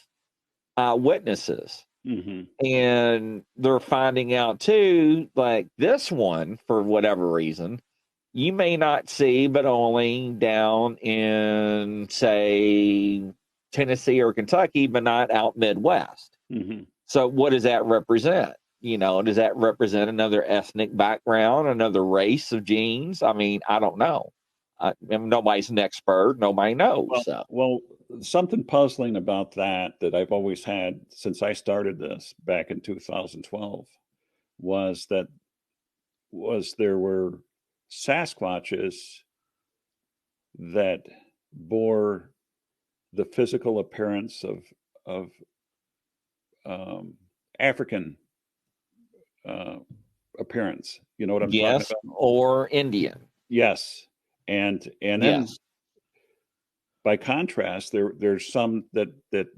witnesses. Mhm. And they're finding out too, like this one, for whatever reason, you may not see, but only down in, say, Tennessee or Kentucky, but not out Midwest. Mhm. So what does that represent? Does that represent another ethnic background, another race of genes? I mean, I don't know. Nobody's an expert. Nobody knows. So. Well, something puzzling about that I've always had since I started this back in 2012 was there were Sasquatches that bore the physical appearance of African uh, appearance. You know what I'm talking Yes, about? or Indian. Yes, and then Yes. by contrast, there's some that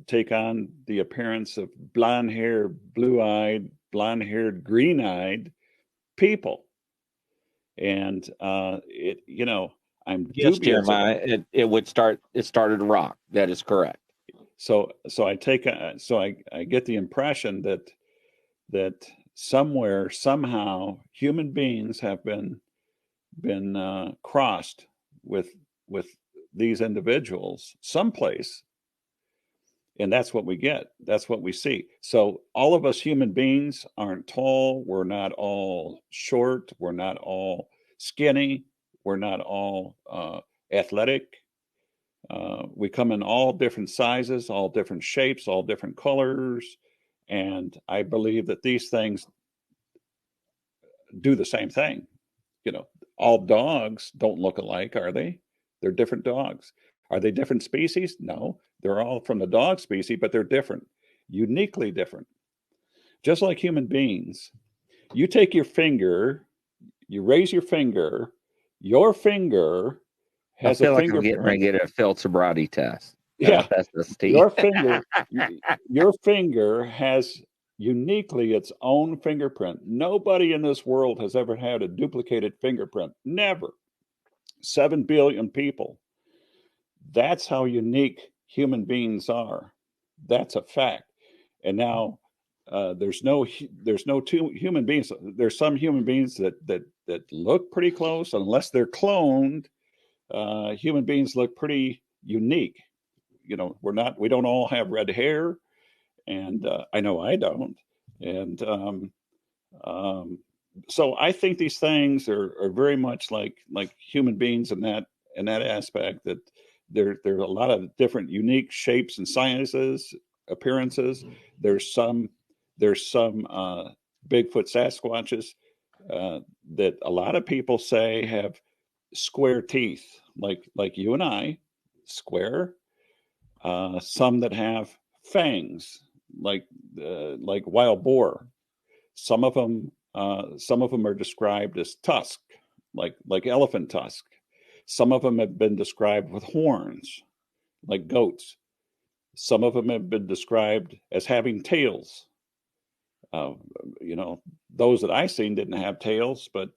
take on the appearance of blonde hair, blue eyed, blonde haired, green eyed people, and I'm Yes, dubious about. Jeremiah. It started to rock. That is correct. So I get the impression that somewhere somehow human beings have been crossed with these individuals someplace, and that's what we get. That's what we see. So all of us human beings aren't tall. We're not all short. We're not all skinny. We're not all athletic. We come in all different sizes, all different shapes, all different colors, and I believe that these things do the same thing. You know, all dogs don't look alike, are they? They're different dogs. Are they different species? No, they're all from the dog species, but they're different, uniquely different. Just like human beings, you take your finger, you raise your finger I has a feel like I'm getting fingerprint. ready to get a field sobriety test. Yeah, asbestos teeth. your finger has uniquely its own fingerprint. Nobody in this world has ever had a duplicated fingerprint. Never. 7 billion people. That's how unique human beings are. That's a fact. And now there's no two human beings. There's some human beings that look pretty close, unless they're cloned. Human beings look pretty unique. You know, we don't all have red hair, and I know I don't. And so I think these things are very much like human beings in that aspect, that there are a lot of different unique shapes and sizes, appearances. There's some Bigfoot Sasquatches that a lot of people say have square teeth, like you and I, square. Some that have fangs, like wild boar. Some of them are described as tusk, like elephant tusk. Some of them have been described with horns, like goats. Some of them have been described as having tails. You know, those that I seen didn't have tails, but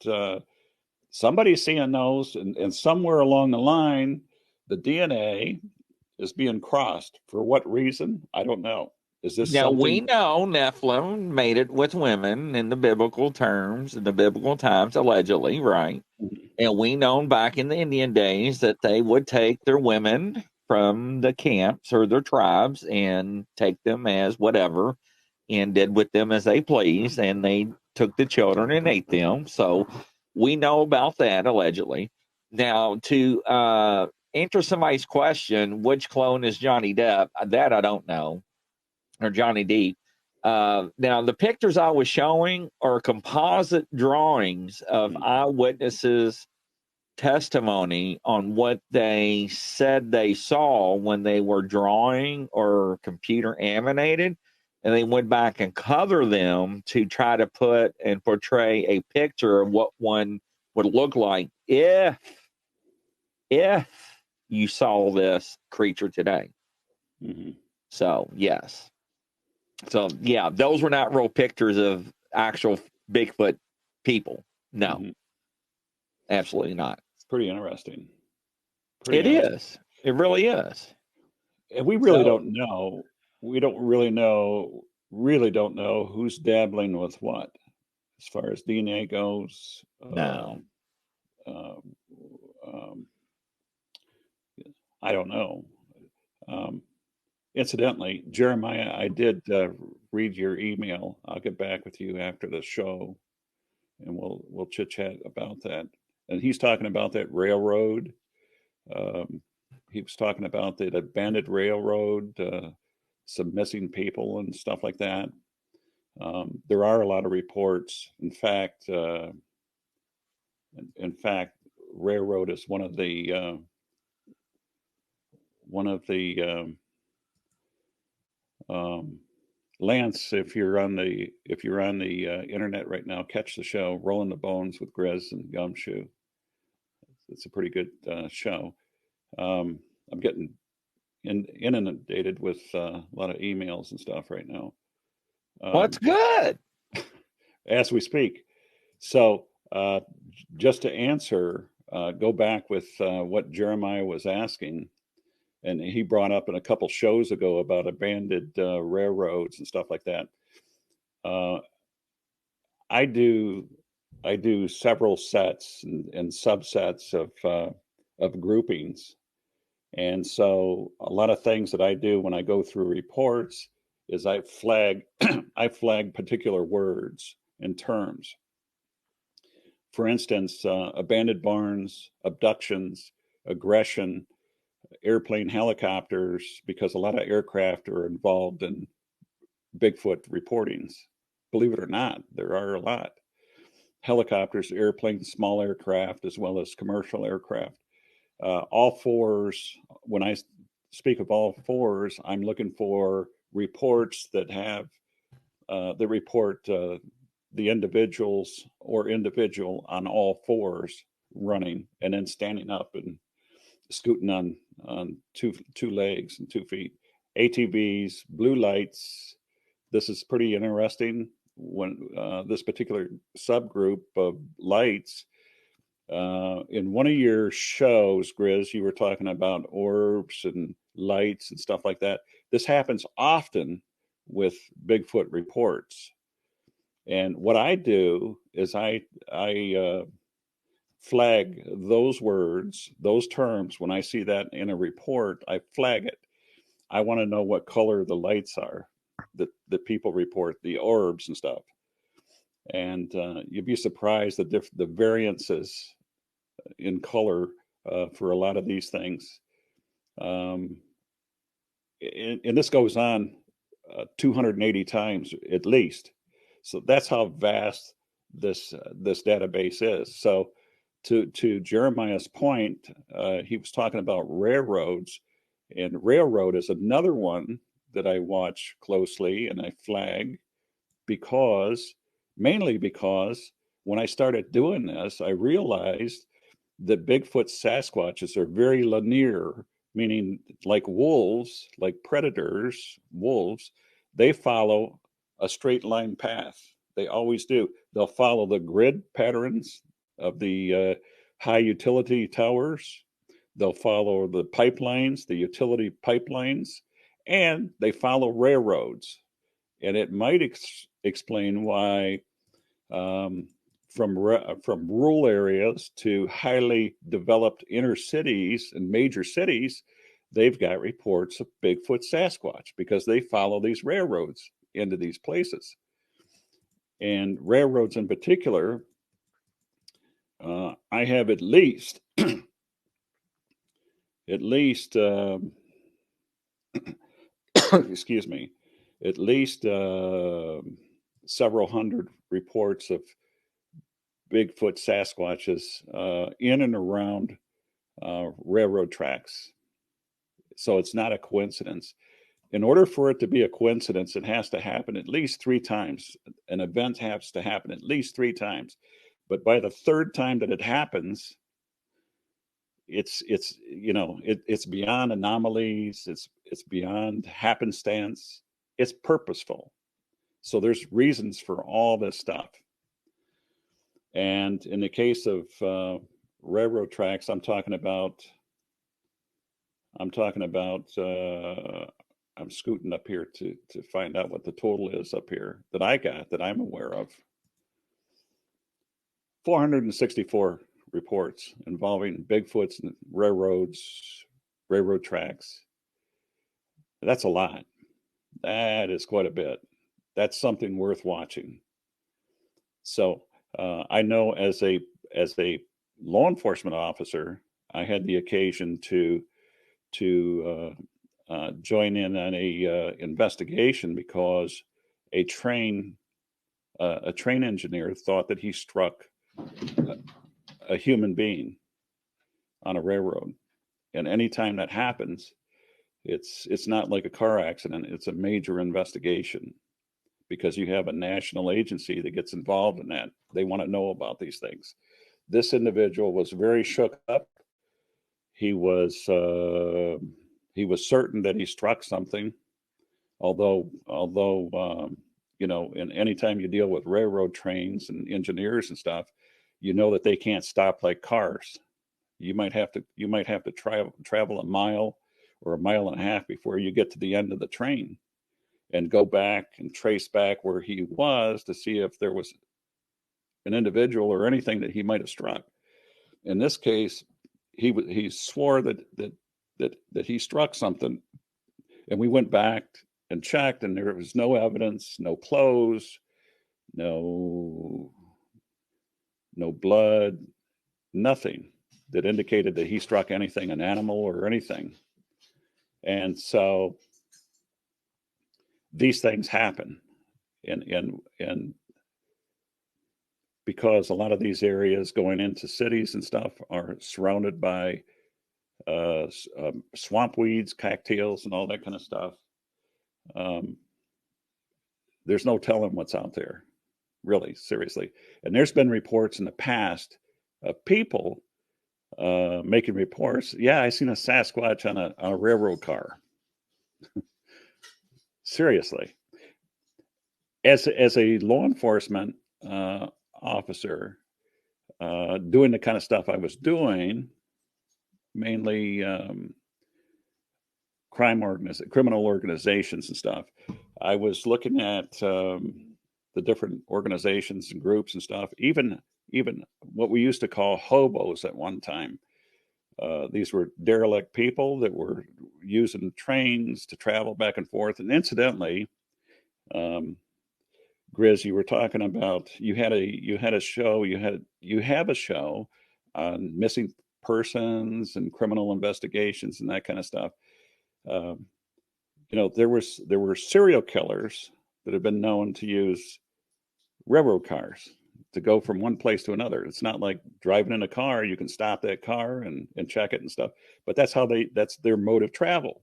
somebody's seeing those, and somewhere along the line, the DNA is being crossed. For what reason? I don't know. Is this Now, we something? know Nephilim made it with women in the biblical terms, in the biblical times, allegedly, right? And we know back in the Indian days that they would take their women from the camps or their tribes and take them as whatever and did with them as they pleased. And they took the children and ate them. So we know about that, allegedly. Now, to answer somebody's question, which clone is Johnny Depp? That I don't know, or Johnny Depp. Now, the pictures I was showing are composite drawings of eyewitnesses' testimony on what they said they saw when they were drawing or computer animated. And they went back and color them to try to put and portray a picture of what one would look like if you saw this creature today. Mm-hmm. So, yes. So, yeah, those were not real pictures of actual Bigfoot people. No, Mm-hmm. absolutely not. It's pretty interesting. It is. It really is. And we really don't know. We don't really know. Really don't know who's dabbling with what, as far as DNA goes. No. I don't know. Incidentally, Jeremiah, I did read your email. I'll get back with you after the show, and we'll chit chat about that. And he's talking about that railroad. He was talking about the abandoned railroad, some missing people and stuff like that. There are a lot of reports. In fact, railroad is one of the Lance, if you're on the internet right now, catch the show "Rolling the Bones" with Grizz and Gumshoe. It's a pretty good show. I'm getting inundated with a lot of emails and stuff right now. What's good? As we speak. So just to answer, go back with what Jeremiah was asking. And he brought up in a couple shows ago about abandoned railroads and stuff like that. I do several sets and subsets of groupings, and so a lot of things that I do when I go through reports is I flag I flag particular words and terms. For instance, abandoned barns, abductions, aggression, airplane, helicopters, because a lot of aircraft are involved in Bigfoot reportings. Believe it or not, there are a lot. Helicopters, airplanes, small aircraft, as well as commercial aircraft. All fours, when I speak of all fours, I'm looking for reports that have, that report the individuals or individual on all fours running and then standing up scooting on two legs and 2 feet. ATVs, blue lights. This is pretty interesting. When this particular subgroup of lights, in one of your shows, Grizz, you were talking about orbs and lights and stuff like that. This happens often with Bigfoot reports. And what I do is I flag those words, those terms. When I see that in a report, I flag it. I want to know what color the lights are that people report, the orbs and stuff. And you'd be surprised the variances in color for a lot of these things. And this goes on 280 times at least. So that's how vast this database is. So to Jeremiah's point, he was talking about railroads, and railroad is another one that I watch closely and I flag mainly because when I started doing this, I realized that Bigfoot Sasquatches are very linear, meaning like wolves, like predators, wolves, they follow a straight line path. They always do. They'll follow the grid patterns of the high utility towers. They'll follow the pipelines, the utility pipelines, and they follow railroads. And it might explain why from rural areas to highly developed inner cities and major cities, they've got reports of Bigfoot Sasquatch because they follow these railroads into these places. And railroads in particular, I have at least excuse me, at least several hundred reports of Bigfoot Sasquatches in and around railroad tracks. So it's not a coincidence. In order for it to be a coincidence, it has to happen at least 3 times. An event has to happen at least 3 times. But by the 3rd time that it happens, it's beyond anomalies. It's beyond happenstance. It's purposeful. So there's reasons for all this stuff. And in the case of railroad tracks, I'm scooting up here to find out what the total is up here that I'm aware of. 464 reports involving Bigfoots and railroads, railroad tracks. That's a lot. That is quite a bit. That's something worth watching. So I know as a law enforcement officer, I had the occasion to join in on a investigation because a train engineer thought that he struck a human being on a railroad. And anytime that happens, it's not like a car accident. It's a major investigation because you have a national agency that gets involved in that. They want to know about these things. This individual was very shook up. He was certain that he struck something, although and anytime you deal with railroad trains and engineers and stuff, you know that they can't stop like cars. You might have to travel a mile or a mile and a half before you get to the end of the train and go back and trace back where he was to see if there was an individual or anything that he might have struck. In this case, he swore that he struck something, and we went back and checked, and there was no evidence, no clothes, no blood, nothing that indicated that he struck anything, an animal or anything. And so these things happen, and because a lot of these areas going into cities and stuff are surrounded by swamp weeds, cattails, and all that kind of stuff. There's no telling what's out there, really, seriously. And there's been reports in the past of people making reports. Yeah, I seen a Sasquatch on a railroad car. Seriously, as a law enforcement officer, doing the kind of stuff I was doing, mainly criminal organizations and stuff. I was looking at the different organizations and groups and stuff. Even what we used to call hobos at one time. These were derelict people that were using trains to travel back and forth. And incidentally, Grizz, you were talking about you had a show you have a show on missing persons and criminal investigations and that kind of stuff. There were serial killers that have been known to use railroad cars to go from one place to another. It's not like driving in a car; you can stop that car and check it and stuff. But that's their mode of travel.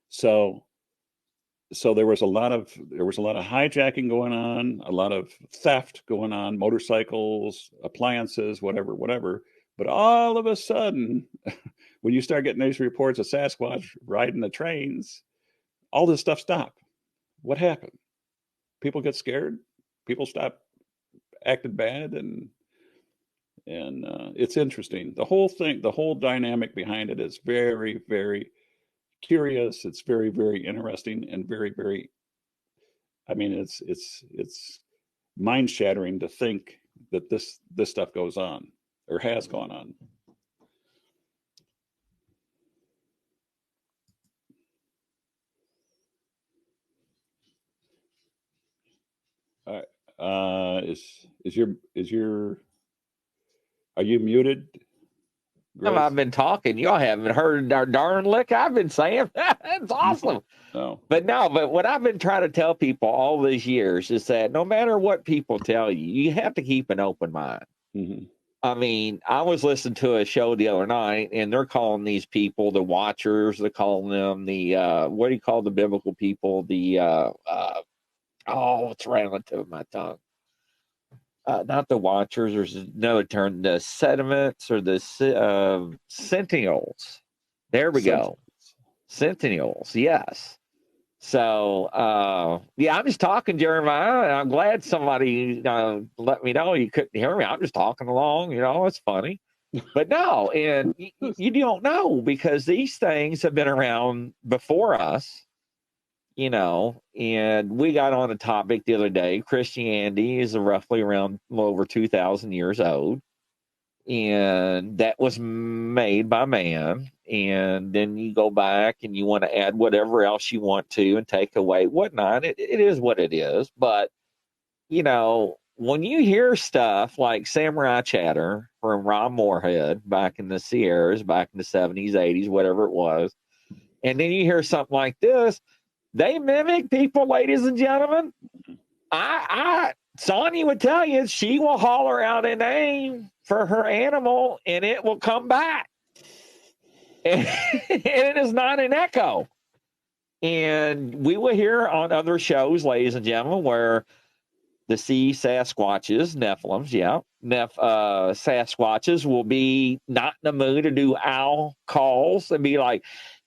So there was a lot of hijacking going on, a lot of theft going on, motorcycles, appliances, whatever. But all of a sudden, when you start getting these reports of Sasquatch riding the trains, all this stuff stopped. What happened? People get scared. People stop acting bad, and it's interesting. The whole dynamic behind it is very, very curious. It's very, very interesting, and very, very. I mean, it's mind shattering to think that this stuff goes on or has gone on. Is your are you muted? I've been talking. Y'all haven't heard our darn lick I've been saying. It's awesome. No. But what I've been trying to tell people all these years is that no matter what people tell you, you have to keep an open mind. Mm-hmm. I mean, I was listening to a show the other night, and they're calling these people the Watchers. They're calling them the what do you call the biblical people? The what's right on the tip of my tongue? Not the Watchers. There's another term: the sediments or the Sentinels. There we go. Sentinels. Yes. So, I'm just talking, Jeremiah, and I'm glad somebody let me know you couldn't hear me. I'm just talking along, it's funny. But no, and you don't know because these things have been around before us, and we got on a topic the other day. Christianity is roughly around over 2,000 years old. And that was made by man. And then you go back and you want to add whatever else you want to and take away whatnot. It is what it is. But, when you hear stuff like Samurai Chatter from Ron Moorhead back in the Sierras, back in the 70s, 80s, whatever it was, and then you hear something like this, they mimic people, ladies and gentlemen. Sonia would tell you she will holler out a name for her animal and it will come back. And it is not an echo. And we will hear on other shows, ladies and gentlemen, where the sea Sasquatches, Nephilims, Sasquatches will be not in the mood to do owl calls and be like,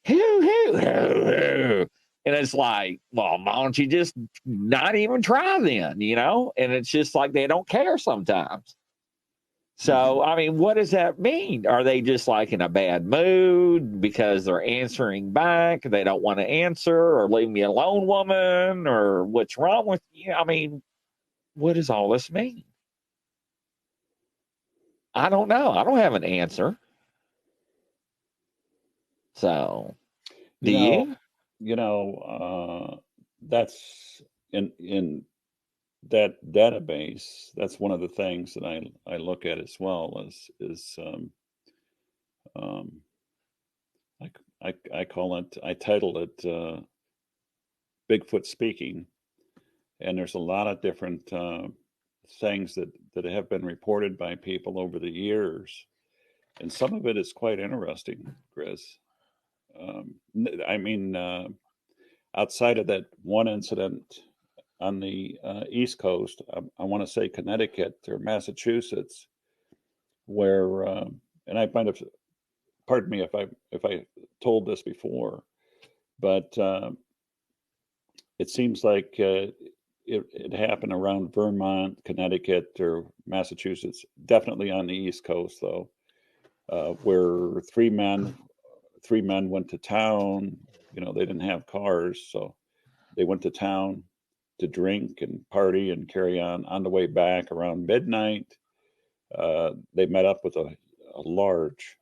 hoo, hoo, hoo, hoo. And it's like, well, why don't you just not even try then, And it's just like they don't care sometimes. So, I mean, what does that mean? Are they just like in a bad mood because they're answering back? They don't want to answer, or leave me alone, woman, or what's wrong with you? I mean, what does all this mean? I don't know. I don't have an answer. So, do you? That's in that database. That's one of the things that I look at as well. I call it. I titled it Bigfoot Speaking, and there's a lot of different things that have been reported by people over the years, and some of it is quite interesting, Chris. Outside of that one incident on the East Coast, I want to say Connecticut or Massachusetts, where and I might have, pardon me if I told this before, but it seems like it happened around Vermont, Connecticut, or Massachusetts. Definitely on the East Coast, though, where three men went to town. You know, they didn't have cars, so they went to town to drink and party and carry on. On the way back around midnight, they met up with a large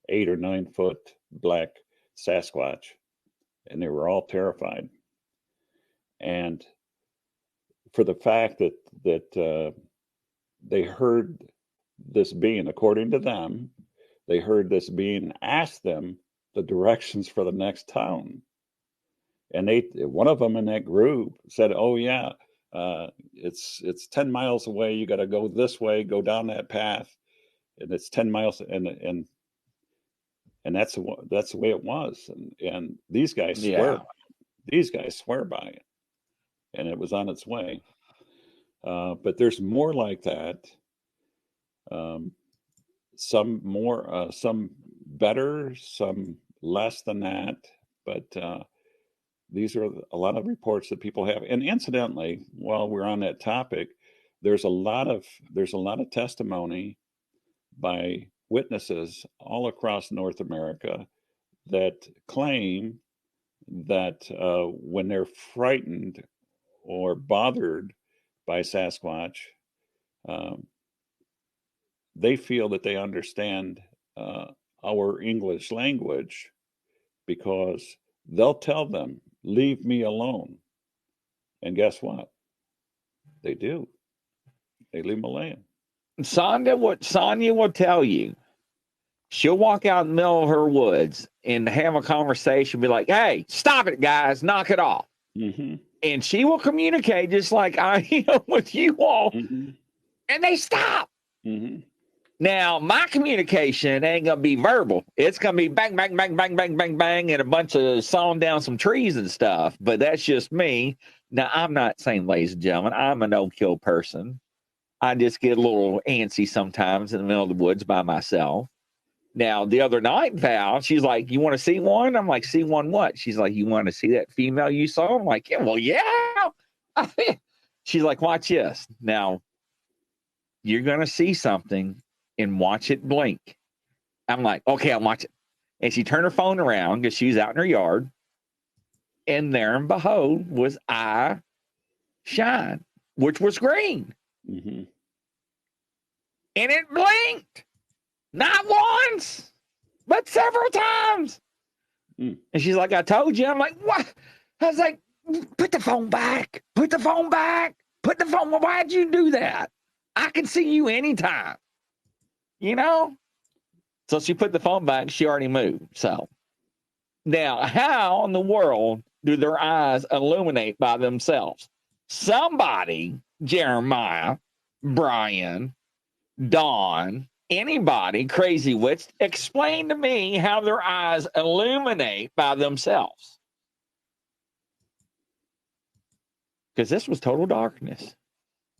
8 or 9 foot black Sasquatch, and they were all terrified. And for the fact that they heard this being, according to them, they heard this being ask them the directions for the next town. And one of them in that group said, "Oh yeah, it's 10 miles away. You got to go this way, go down that path, and it's 10 miles." And that's the way it was. And these guys swear, by it, and it was on its way. But there's more like that. Some more, some better, some less than that. But these are a lot of reports that people have. And incidentally, while we're on that topic, there's a lot of testimony by witnesses all across North America that claim that when they're frightened or bothered by Sasquatch, they feel that they understand our English language, because they'll tell them, "Leave me alone." And guess what? They do. They leave them alone. Sonia will tell you. She'll walk out in the middle of her woods and have a conversation, be like, "Hey, stop it, guys. Knock it off." Mm-hmm. And she will communicate just like I am with you all. Mm-hmm. And they stop. Mm-hmm. Now, my communication ain't going to be verbal. It's going to be bang, bang, bang, bang, bang, bang, bang, and a bunch of sawing down some trees and stuff. But that's just me. Now, I'm not saying, ladies and gentlemen, I'm a no-kill person. I just get a little antsy sometimes in the middle of the woods by myself. Now, the other night, Val, she's like, "You want to see one?" I'm like, "See one what?" She's like, "You want to see that female you saw?" I'm like, "Yeah, well, yeah." She's like, "Watch this. Now, you're going to see something and watch it blink." I'm like, "Okay, I'll watch it." And she turned her phone around because she's out in her yard. And there and behold was eye shine, which was green. Mm-hmm. And it blinked. Not once, but several times. Mm. And she's like, "I told you." I'm like, "What?" I was like, "Put the phone back. Put the phone back. Put the phone. Why'd you do that? I can see you anytime." You know? So she put the phone back. She already moved. So now, how in the world do their eyes illuminate by themselves? Somebody, Jeremiah, Brian, Don, anybody, crazy wits, explain to me how their eyes illuminate by themselves. Because this was total darkness.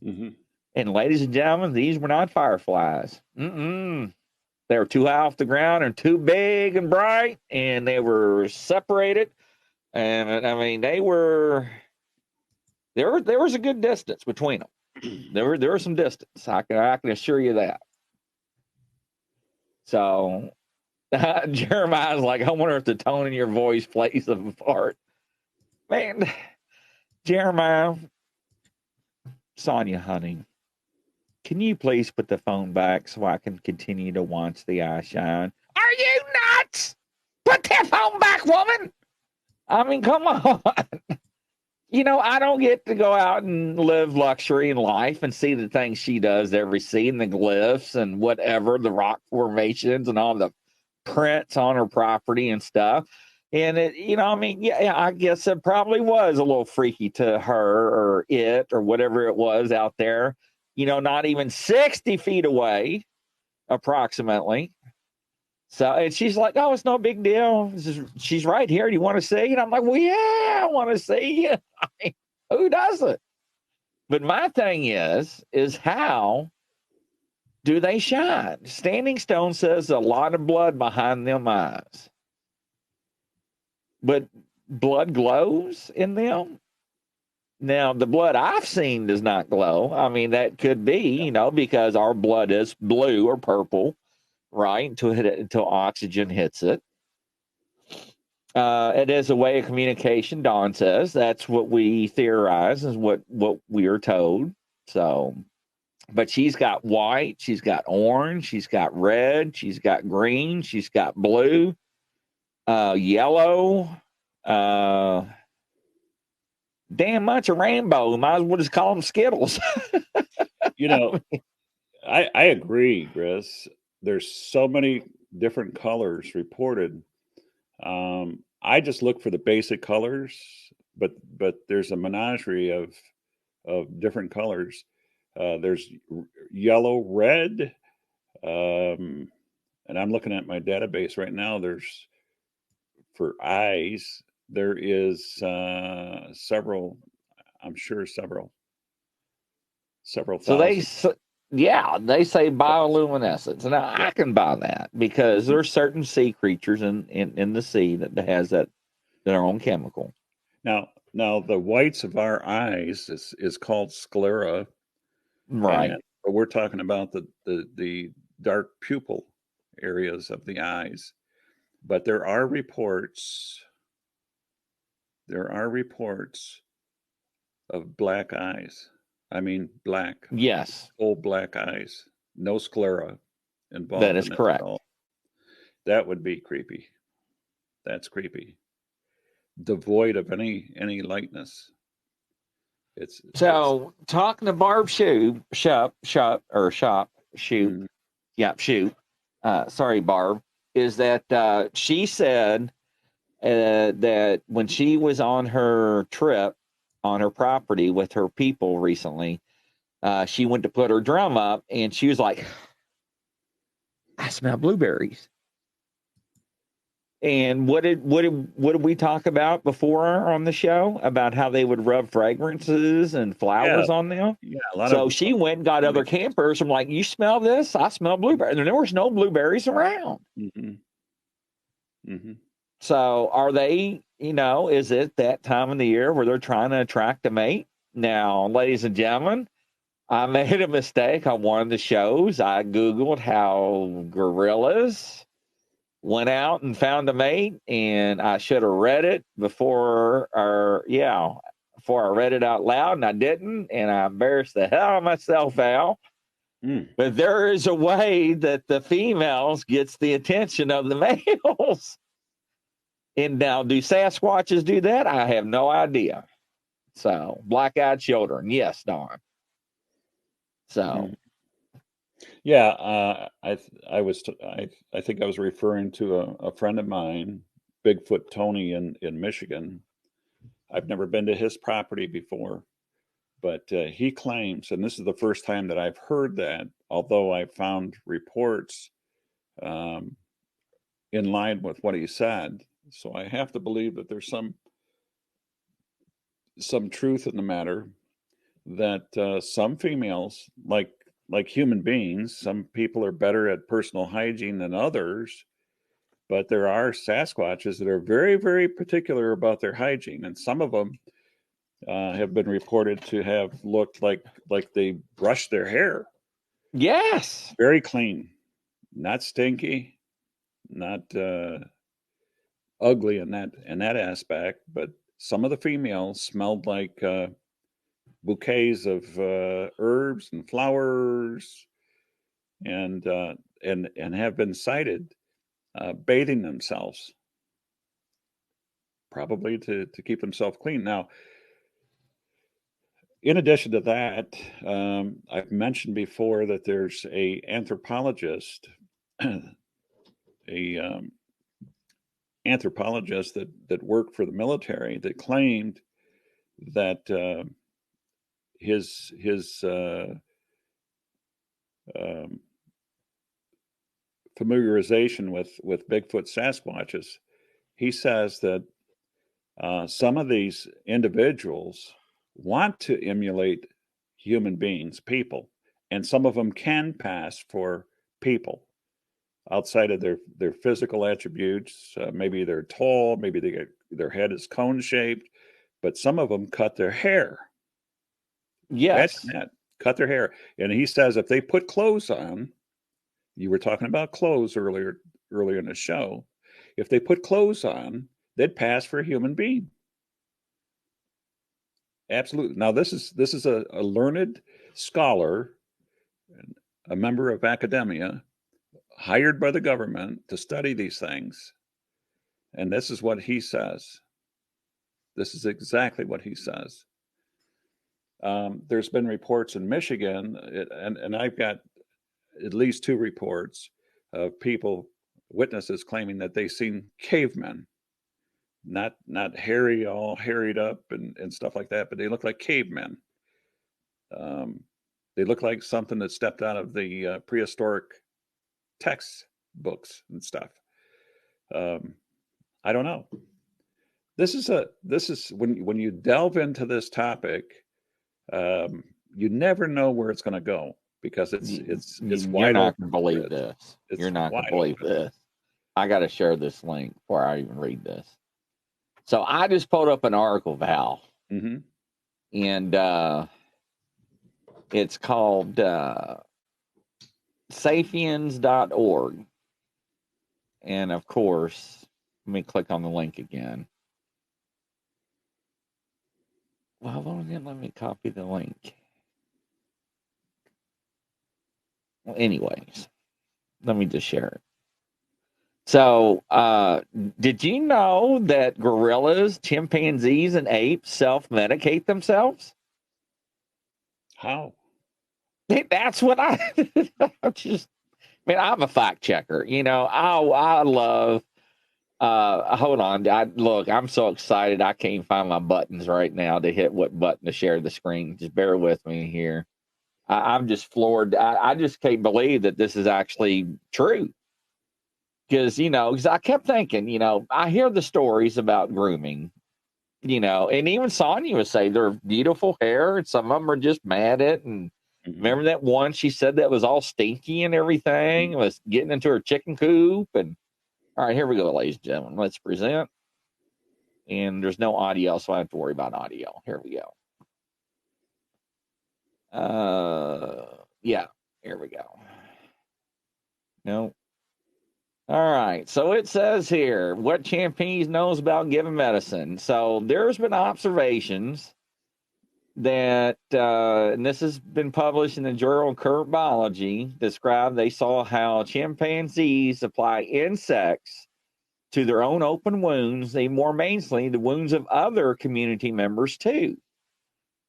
Mm-hmm. And ladies and gentlemen, these were not fireflies. They were too high off the ground and too big and bright, and they were separated. And I mean, there was a good distance between them. There was some distance. I can assure you that. So Jeremiah's like, "I wonder if the tone in your voice plays them apart." Man, Jeremiah, Sonia, honey, can you please put the phone back so I can continue to watch the eye shine? Are you nuts? Put that phone back, woman. I mean, come on. You know, I don't get to go out and live luxury in life and see the things she does every scene, the glyphs and whatever, the rock formations and all the prints on her property and stuff. And it, you know, I mean, yeah, I guess it probably was a little freaky to her or it or whatever it was out there, you know, not even 60 feet away, approximately. So, and she's like, "Oh, it's no big deal. She's right here. Do you want to see?" And I'm like, "Well, yeah, I want to see." I mean, who doesn't? But my thing is how do they shine? Standing Stone says a lot of blood behind them eyes. But blood glows in them? Now, the blood I've seen does not glow. I mean, that could be, because our blood is blue or purple, right? Until oxygen hits it. It is a way of communication, Don says. That's what we theorize, is what we are told. So, but she's got white, she's got orange, she's got red, she's got green, she's got blue, yellow, damn much a rainbow. Might as well just call them Skittles. I agree, Chris. There's so many different colors reported. I just look for the basic colors, but there's a menagerie of different colors. There's yellow, red, and I'm looking at my database right now. There's, for eyes, there is several. I'm sure several So thousand. they say bioluminescence. Now I can buy that because there's certain sea creatures in the sea that has that their own chemical. Now the whites of our eyes is called sclera, right? But we're talking about the dark pupil areas of the eyes. But there are reports of black eyes. I mean, black. Yes. Full black eyes. No sclera involved. That is correct. At all. That would be creepy. That's creepy. Devoid of any lightness. Talking to Barb Shoop. Mm-hmm. Yep, Shoop. Sorry, Barb. Is that she said that when she was on her trip on her property with her people recently, she went to put her drum up and she was like, I smell blueberries. And what did we talk about before on the show about how they would rub fragrances and flowers on them? Yeah, she went and got other campers. I'm like, you smell this? I smell blueberries. And there was no blueberries around. Mm-hmm. Mm-hmm. So are they, is it that time of the year where they're trying to attract a mate? Now, ladies and gentlemen, I made a mistake on one of the shows. I Googled how gorillas went out and found a mate, and I should have read it before I read it out loud, and I didn't, and I embarrassed the hell out of myself, Al. But there is a way that the females gets the attention of the males. And now, do Sasquatches do that? I have no idea. So, black-eyed children, yes, Don. So, yeah, I think I was referring to a friend of mine, Bigfoot Tony in Michigan. I've never been to his property before, but he claims, and this is the first time that I've heard that, although I found reports in line with what he said. So I have to believe that there's some truth in the matter, that some females, like human beings, some people are better at personal hygiene than others, but there are Sasquatches that are very, very particular about their hygiene, and some of them have been reported to have looked like they brushed their hair. Yes, very clean, not stinky, not ugly in that aspect, but some of the females smelled like bouquets of herbs and flowers, and have been sighted bathing themselves, probably to keep themselves clean. Now, in addition to that, I've mentioned before that there's a anthropologist, anthropologist that worked for the military, that claimed that his familiarization with Bigfoot Sasquatches, he says that some of these individuals want to emulate human beings, people, and some of them can pass for people outside of their physical attributes. Maybe they're tall, maybe their head is cone shaped, but some of them cut their hair. Yes. Imagine that, cut their hair. And he says if they put clothes on, you were talking about clothes earlier in the show. If they put clothes on, they'd pass for a human being. Absolutely. Now this is a learned scholar, a member of academia, hired by the government to study these things. And this is what he says. This is exactly what he says. There's been reports in Michigan, and I've got at least 2 reports of witnesses claiming that they've seen cavemen, not hairy, all harried up and stuff like that, but they look like cavemen. They look like something that stepped out of the prehistoric textbooks and stuff. I don't know. This is when you delve into this topic, you never know where it's going to go because it's You're wide not open. going to believe this. It's You're not going wide to believe open. this. I got to share this link before I even read this. So I just pulled up an article, Val, Mm-hmm. and it's called sapiens.org. And of course, let me click on the link again. Well, let me copy the link. Well, anyways, let me just share it. So, did you know that gorillas, chimpanzees, and apes self-medicate themselves? How? That's what I'm just, man, I'm a fact checker. You know, I love, hold on. Look, I'm so excited. I can't find my buttons right now to hit what button to share the screen. Just bear with me here. I'm just floored. I just can't believe that this is actually true. Because, I kept thinking, I hear the stories about grooming, and even Sonya would say they're beautiful hair, and some of them are just mad at it. And remember that one she said that was all stinky and everything, was getting into her chicken coop. And all right, here we go, ladies and gentlemen. Let's present. And there's no audio, so I don't have to worry about audio. Here we go. Yeah, here we go. No. All right, so it says here what chimpanzees knows about giving medicine. So there's been observations that, and this has been published in the journal Current Biology, described they saw how chimpanzees apply insects to their own open wounds, and more mainly the wounds of other community members too.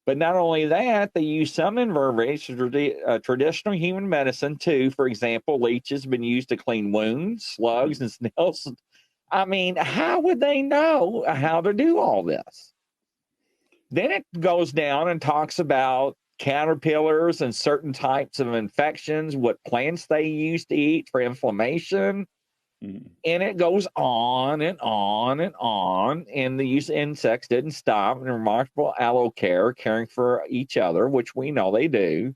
But not only that, they use some invertebrates to traditional human medicine too. For example, leeches have been used to clean wounds, slugs, and snails. I mean, how would they know how to do all this? Then it goes down and talks about caterpillars and certain types of infections, what plants they use to eat for inflammation. And it goes on and on and on. And the use of insects didn't stop. And remarkable allo care, caring for each other, which we know they do.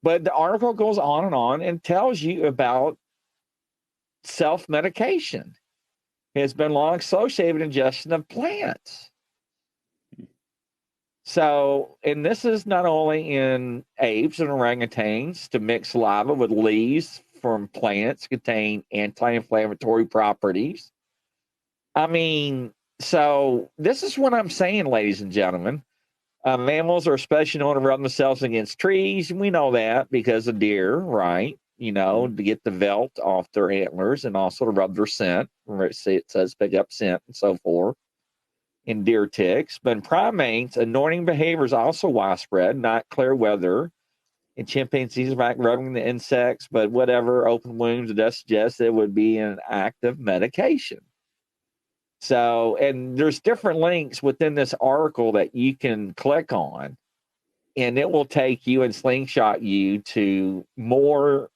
But the article goes on and tells you about self-medication. It has been long associated with ingestion of plants. So, and this is not only in apes and orangutans to mix saliva with leaves from plants contain anti-inflammatory properties. I mean, so this is what I'm saying, ladies and gentlemen. Mammals are especially known to rub themselves against trees. We know that because of deer, right? To get the velt off their antlers and also to rub their scent. It says pick up scent and so forth. In deer ticks. But in primates, anointing behavior is also widespread, not clear whether in chimpanzees like rubbing the insects, but whatever, open wounds, it does suggest it would be an act of medication. So, and there's different links within this article that you can click on, and it will take you and slingshot you to more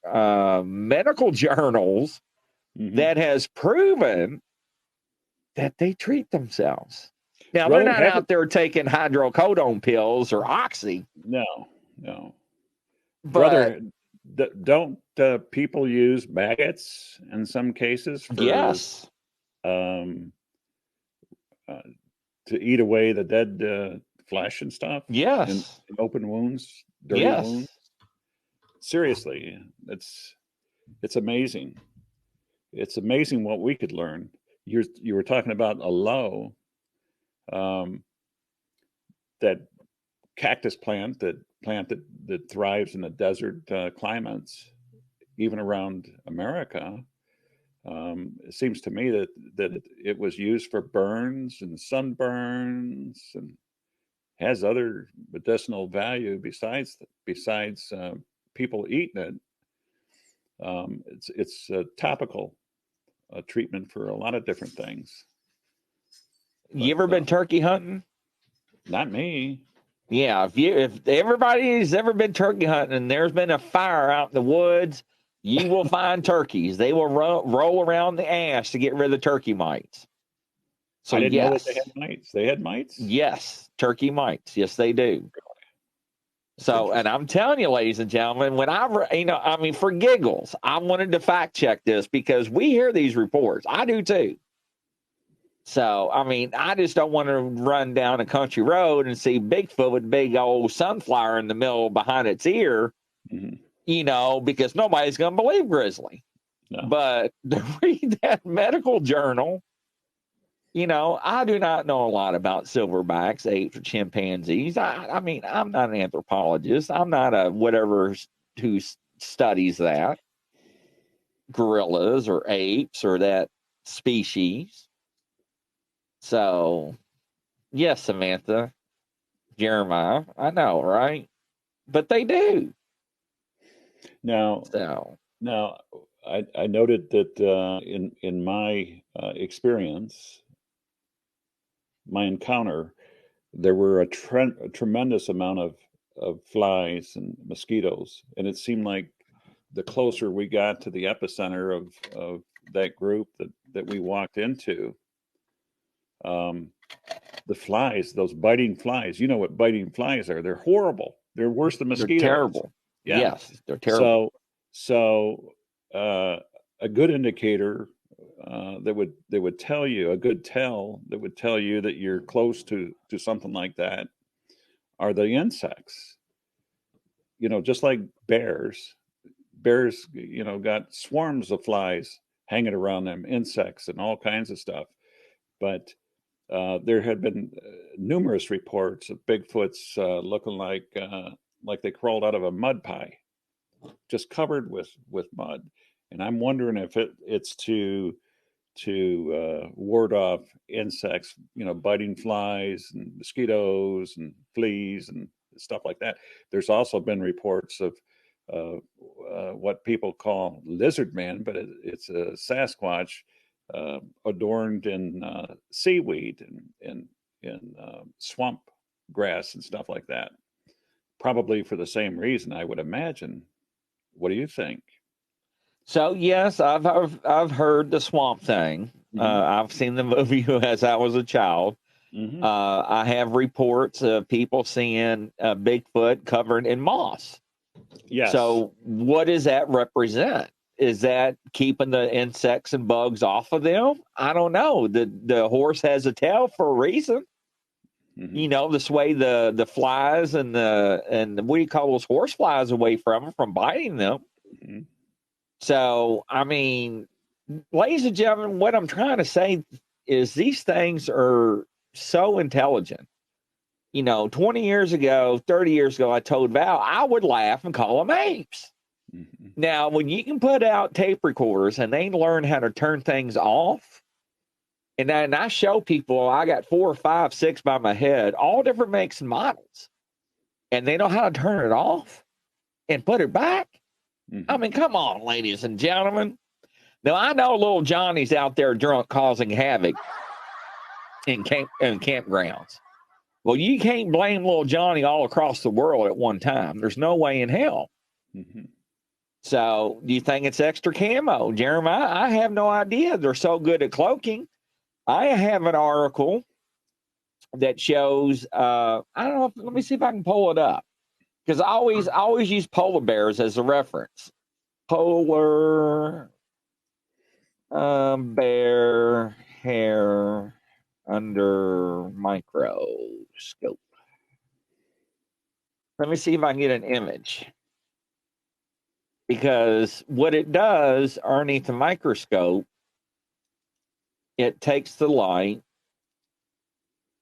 medical journals that has proven that they treat themselves. Now, they're not out there taking hydrocodone pills or oxy. No. Brother, don't people use maggots in some cases for yes, um, to eat away the dead flesh and stuff in yes, open wounds, dirty wounds? yes. Seriously, it's amazing. It's amazing what we could learn. You were talking about aloe, um, that cactus that thrives in the desert climates, even around America. It seems to me that it was used for burns and sunburns and has other medicinal value besides people eating it. It's a topical treatment for a lot of different things. You But ever been turkey hunting? not me. Yeah, if everybody's ever been turkey hunting and there's been a fire out in the woods, you will find turkeys. They will roll around the ash to get rid of the turkey mites. So I didn't know that yes, they had mites. They had mites? yes, turkey mites. Yes, they do. So, and I'm telling you, ladies and gentlemen, when I mean, for giggles, I wanted to fact check this because we hear these reports. I do too. So, I mean, I just don't want to run down a country road and see Bigfoot with a big old sunflower in the middle behind its ear, because nobody's going to believe Grizzly. No. But to read that medical journal, I do not know a lot about silverbacks, apes, or chimpanzees. I mean, I'm not an anthropologist. I'm not a whatever who studies that, gorillas or apes or that species. So, yes, Samantha, Jeremiah, I know, right? But they do. Now, I noted that in my experience, my encounter, there were a tremendous amount of flies and mosquitoes, and it seemed like the closer we got to the epicenter of that group that we walked into, the flies, those biting flies, you know what biting flies are? They're horrible. They're worse than mosquitoes. They're terrible. Yeah. Yes, they're terrible. So a good indicator that would tell you, a good tell that would tell you that you're close to something like that are the insects. Just like bears, got swarms of flies hanging around them, insects and all kinds of stuff. But there had been numerous reports of Bigfoots looking like they crawled out of a mud pie, just covered with mud. And I'm wondering if it's to ward off insects, biting flies and mosquitoes and fleas and stuff like that. There's also been reports of what people call lizard man, but it's a Sasquatch adorned in seaweed and swamp grass and stuff like that. Probably for the same reason, I would imagine. What do you think? So yes, I've heard the swamp thing. I've seen the movie as I was a child. I have reports of people seeing Bigfoot covered in moss. Yes. So what does that represent? Is that keeping the insects and bugs off of them? I don't know. The horse has a tail for a reason. This way the flies and what do you call those horse flies away from biting them. So, I mean, ladies and gentlemen, what I'm trying to say is these things are so intelligent. 20 years ago, 30 years ago, I told Val I would laugh and call them apes. Now, when you can put out tape recorders and they learn how to turn things off, and I show people, I got 4, 5, 6 by my head, all different makes and models, and they know how to turn it off and put it back. I mean, come on, ladies and gentlemen. Now, I know little Johnny's out there drunk causing havoc in campgrounds. Well, you can't blame little Johnny all across the world at one time. There's no way in hell. So, do you think it's extra camo? Jeremiah, I have no idea. They're so good at cloaking. I have an article that shows, I don't know, let me see if I can pull it up. because I always use polar bears as a reference. Polar bear hair under microscope. Let me see if I can get an image. Because what it does underneath the microscope, it takes the light,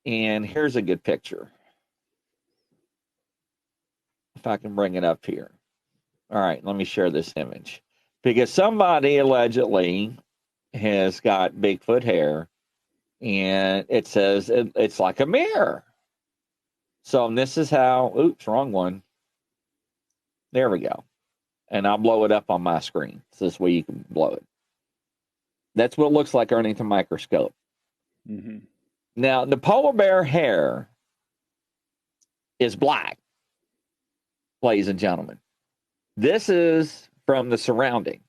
and here's a good picture. If I can bring it up here. All right, let me share this image. Because somebody allegedly has got Bigfoot hair, and it says it's like a mirror. So this is how, oops, wrong one. There we go. And I'll blow it up on my screen. So this way you can blow it. That's what it looks like underneath a microscope. Mm-hmm. Now, the polar bear hair is black, ladies and gentlemen. This is from the surrounding.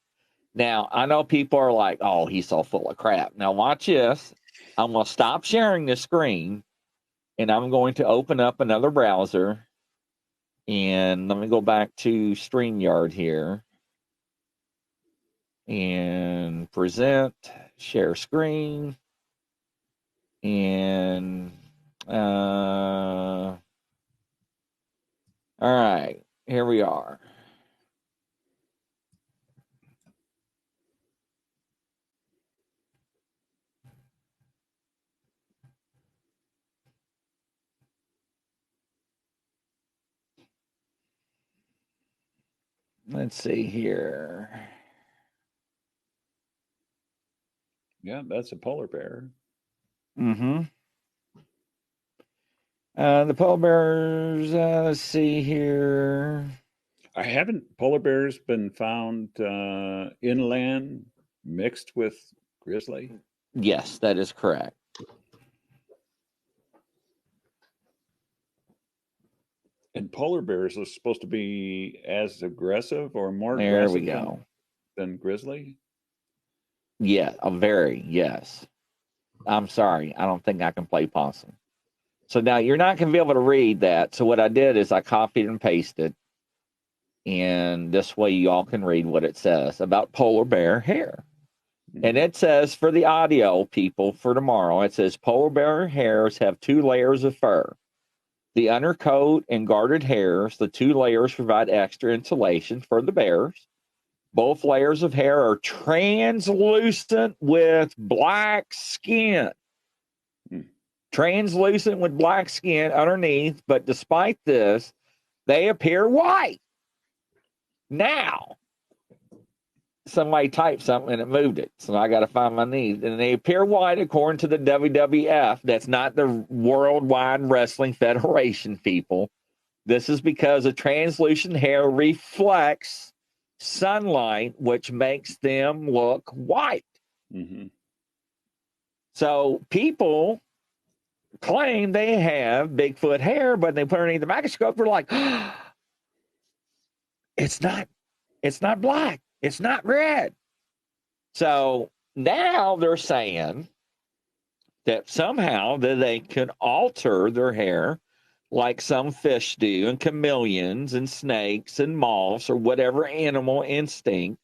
Now, I know people are like, oh, he's so full of crap. Now, watch this. I'm going to stop sharing the screen, and I'm going to open up another browser. And let me go back to StreamYard here. And present, share screen. And, all right, here we are. Let's see here. Yeah, that's a polar bear. Mm-hmm. The polar bears, let's see here. Polar bears been found inland mixed with grizzly? Yes, that is correct. And polar bears are supposed to be as aggressive or more There we aggressive go. than grizzly? Yeah, yes. I'm sorry. I don't think I can play possum. So now you're not going to be able to read that. So what I did is I copied and pasted. And this way you all can read what it says about polar bear hair. Mm-hmm. And it says for the audio people for tomorrow, it says polar bear hairs have 2 layers of fur. The undercoat and guarded hairs, the 2 layers provide extra insulation for the bears. Both layers of hair are translucent with black skin. Translucent with black skin underneath, but despite this, they appear white. Now, somebody typed something and it moved it, so I got to find my need. And they appear white according to the WWF. That's not the Worldwide Wrestling Federation, people. This is because the translucent hair reflects sunlight, which makes them look white. Mm-hmm. So people claim they have Bigfoot hair, but they put it underneath the microscope. They're like, oh, it's not black. It's not red. So now they're saying that somehow that they can alter their hair like some fish do, and chameleons and snakes and moths or whatever animal instinct,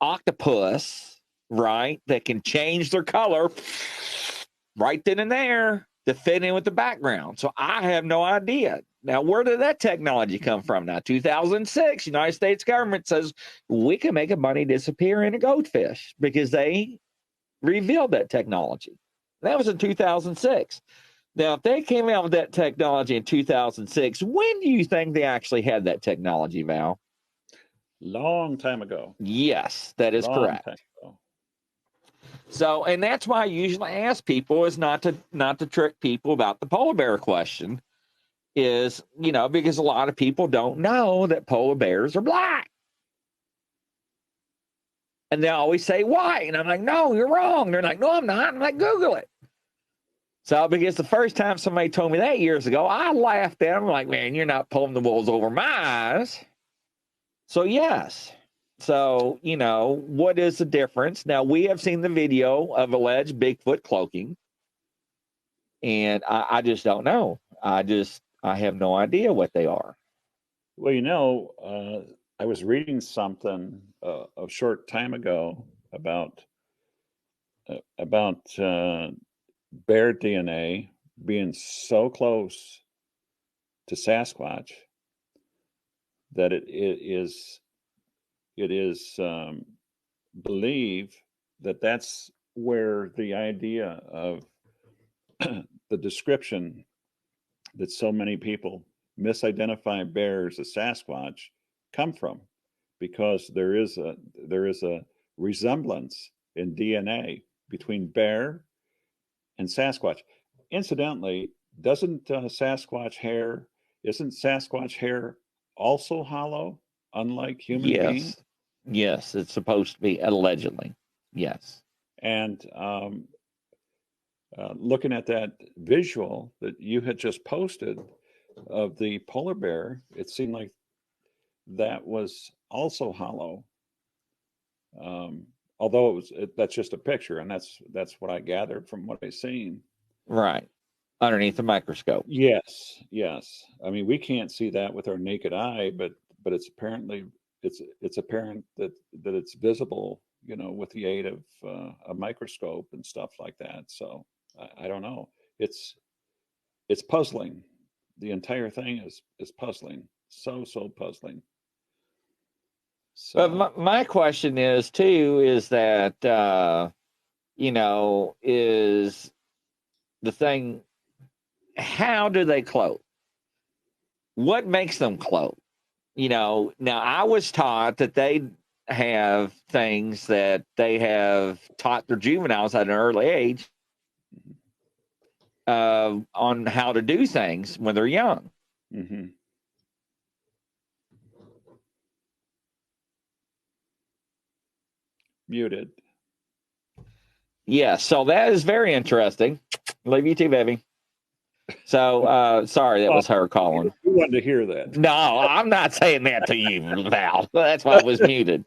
octopus, right, that can change their color right then and there to fit in with the background. So I have no idea. Now, where did that technology come from? Now, 2006, United States government says we can make a bunny disappear in a goldfish because they revealed that technology. That was in 2006. Now, if they came out with that technology in 2006, when do you think they actually had that technology, Val? Long time ago. Yes, that is correct. Time ago. So, and that's why I usually ask people is not to trick people about the polar bear question is, because a lot of people don't know that polar bears are black. And they always say white. And I'm like, no, you're wrong. They're like, no, I'm not. I'm like, Google it. So, because the first time somebody told me that years ago, I laughed at them. I'm like, man, you're not pulling the wool over my eyes. So, yes. So, what is the difference? Now, we have seen the video of alleged Bigfoot cloaking. And I just don't know. I have no idea what they are. Well, I was reading something a short time ago about bear DNA being so close to Sasquatch that it is believed that that's where the idea of the description that so many people misidentify bears as Sasquatch come from, because there is a resemblance in DNA between bear and Sasquatch. Incidentally, doesn't isn't Sasquatch hair also hollow, unlike human being? Yes. Yes, it's supposed to be, allegedly. Yes. And looking at that visual that you had just posted of the polar bear, it seemed like that was also hollow. Although that's just a picture, and that's what I gathered from what I seen. Right. Underneath the microscope. Yes, yes. I mean, we can't see that with our naked eye, but it's apparent that it's visible, with the aid of a microscope and stuff like that. So I don't know. It's puzzling. The entire thing is puzzling. So puzzling. So But my question is too, is that is the thing, how do they cloak? What makes them cloak? Now I was taught that they have things that they have taught their juveniles at an early age on how to do things when they're young. mm-hmm. Muted. Yeah, so that is very interesting. Love you too, baby. So sorry, that was her calling. You wanted to hear that. No, I'm not saying that to you, Val. That's why I was muted.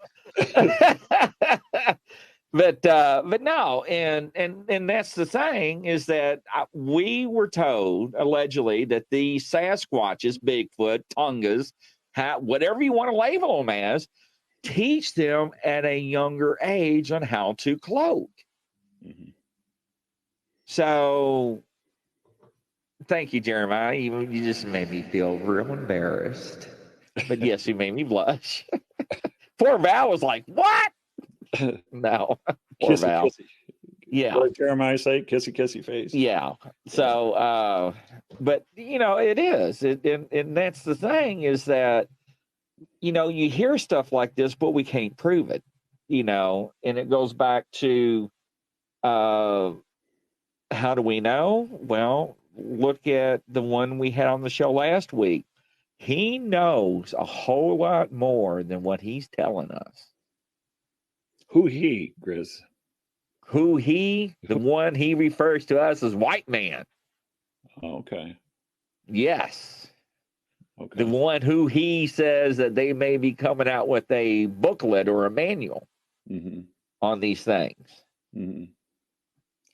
But no, and that's the thing, is that we were told allegedly that the Sasquatches, Bigfoot, Tungas, whatever you want to label them as, teach them at a younger age on how to cloak. Mm-hmm. So, thank you, Jeremiah. You just made me feel real embarrassed. But yes, you made me blush. Poor Val was like, "What?" No, poor Kissy, Val. kissy. Yeah. What did Jeremiah say? Kissy, kissy face. Yeah. So, but it is, and that's the thing, is that you hear stuff like this, but we can't prove it. And it goes back to how do we know? Well, look at the one we had on the show last week. He knows a whole lot more than what he's telling us. Who he, Grizz? Who he? The one he refers to us as white man. Oh, okay. Yes. Okay. The one who he says that they may be coming out with a booklet or a manual mm-hmm. on these things. Mm-hmm.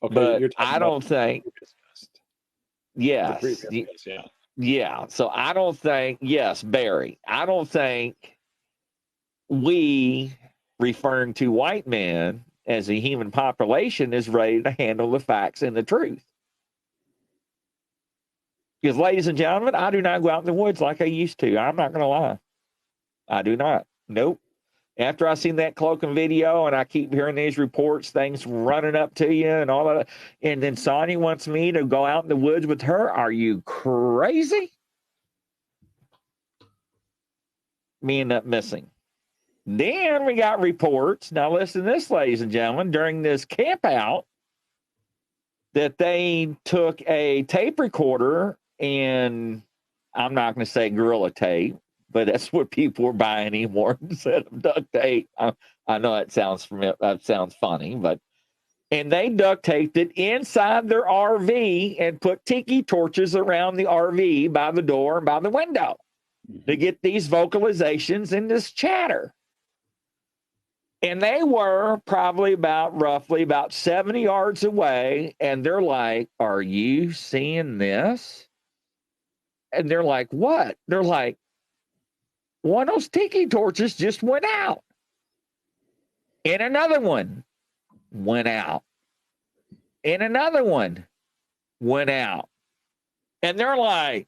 Okay, but you're talking I don't think. Yes. Yeah. Yeah. So I don't think. Yes, Barry. I don't think we, referring to white men as a human population, is ready to handle the facts and the truth. Because, ladies and gentlemen, I do not go out in the woods like I used to. I'm not going to lie. I do not. Nope. After I seen that cloaking video, and I keep hearing these reports, things running up to you and all that, and then Sonia wants me to go out in the woods with her. Are you crazy? Me end up missing. Then we got reports. Now listen to this, ladies and gentlemen. During this camp out, that they took a tape recorder, and I'm not going to say gorilla tape, but that's what people were buying anymore instead of duct tape. I know that sounds funny, and they duct taped it inside their RV and put tiki torches around the RV by the door and by the window to get these vocalizations and this chatter. And they were probably roughly about 70 yards away, and they're like, "Are you seeing this?" And they're like, "What?" They're like, one of those tiki torches just went out. And another one went out. And another one went out. And they're like,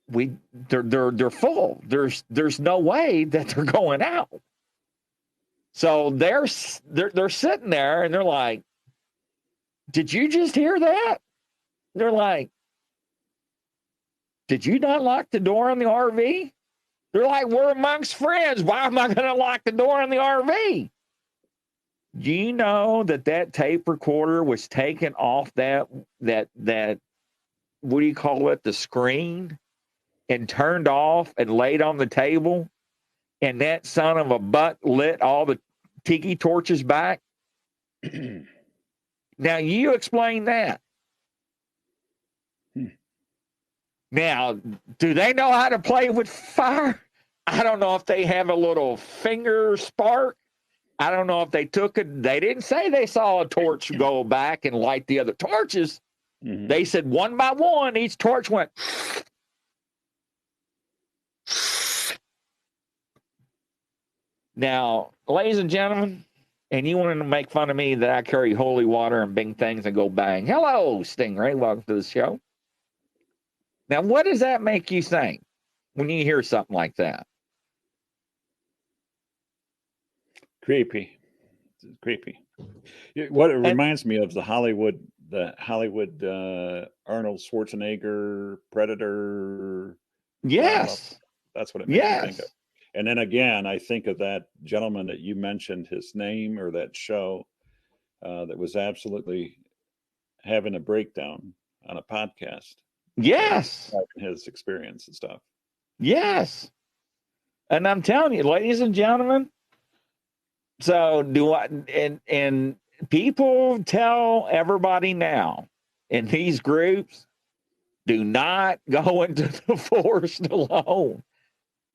they're full. There's no way that they're going out. So they're sitting there and they're like, did you just hear that? They're like, did you not lock the door on the RV? They're like, we're amongst friends. Why am I going to lock the door on the RV? Do you know that tape recorder was taken off that what do you call it, the screen, and turned off and laid on the table, and that son of a butt lit all the tiki torches back? Now, you explain that. Now, do they know how to play with fire? I don't know if they have a little finger spark. I don't know if they took it. They didn't say they saw a torch go back and light the other torches. Mm-hmm. They said one by one, each torch went. Now, ladies and gentlemen, and you wanted to make fun of me that I carry holy water and bing things and go bang. Hello, Stingray. Welcome to the show. Now, what does that make you think when you hear something like that? Creepy. Creepy. What it reminds me of the Hollywood Arnold Schwarzenegger Predator. Yes. That's what it makes me think of. And then again, I think of that gentleman that you mentioned, his name, or that show that was absolutely having a breakdown on a podcast. Yes. His experience and stuff. Yes. And I'm telling you, ladies and gentlemen, so and people tell everybody now in these groups, do not go into the forest alone.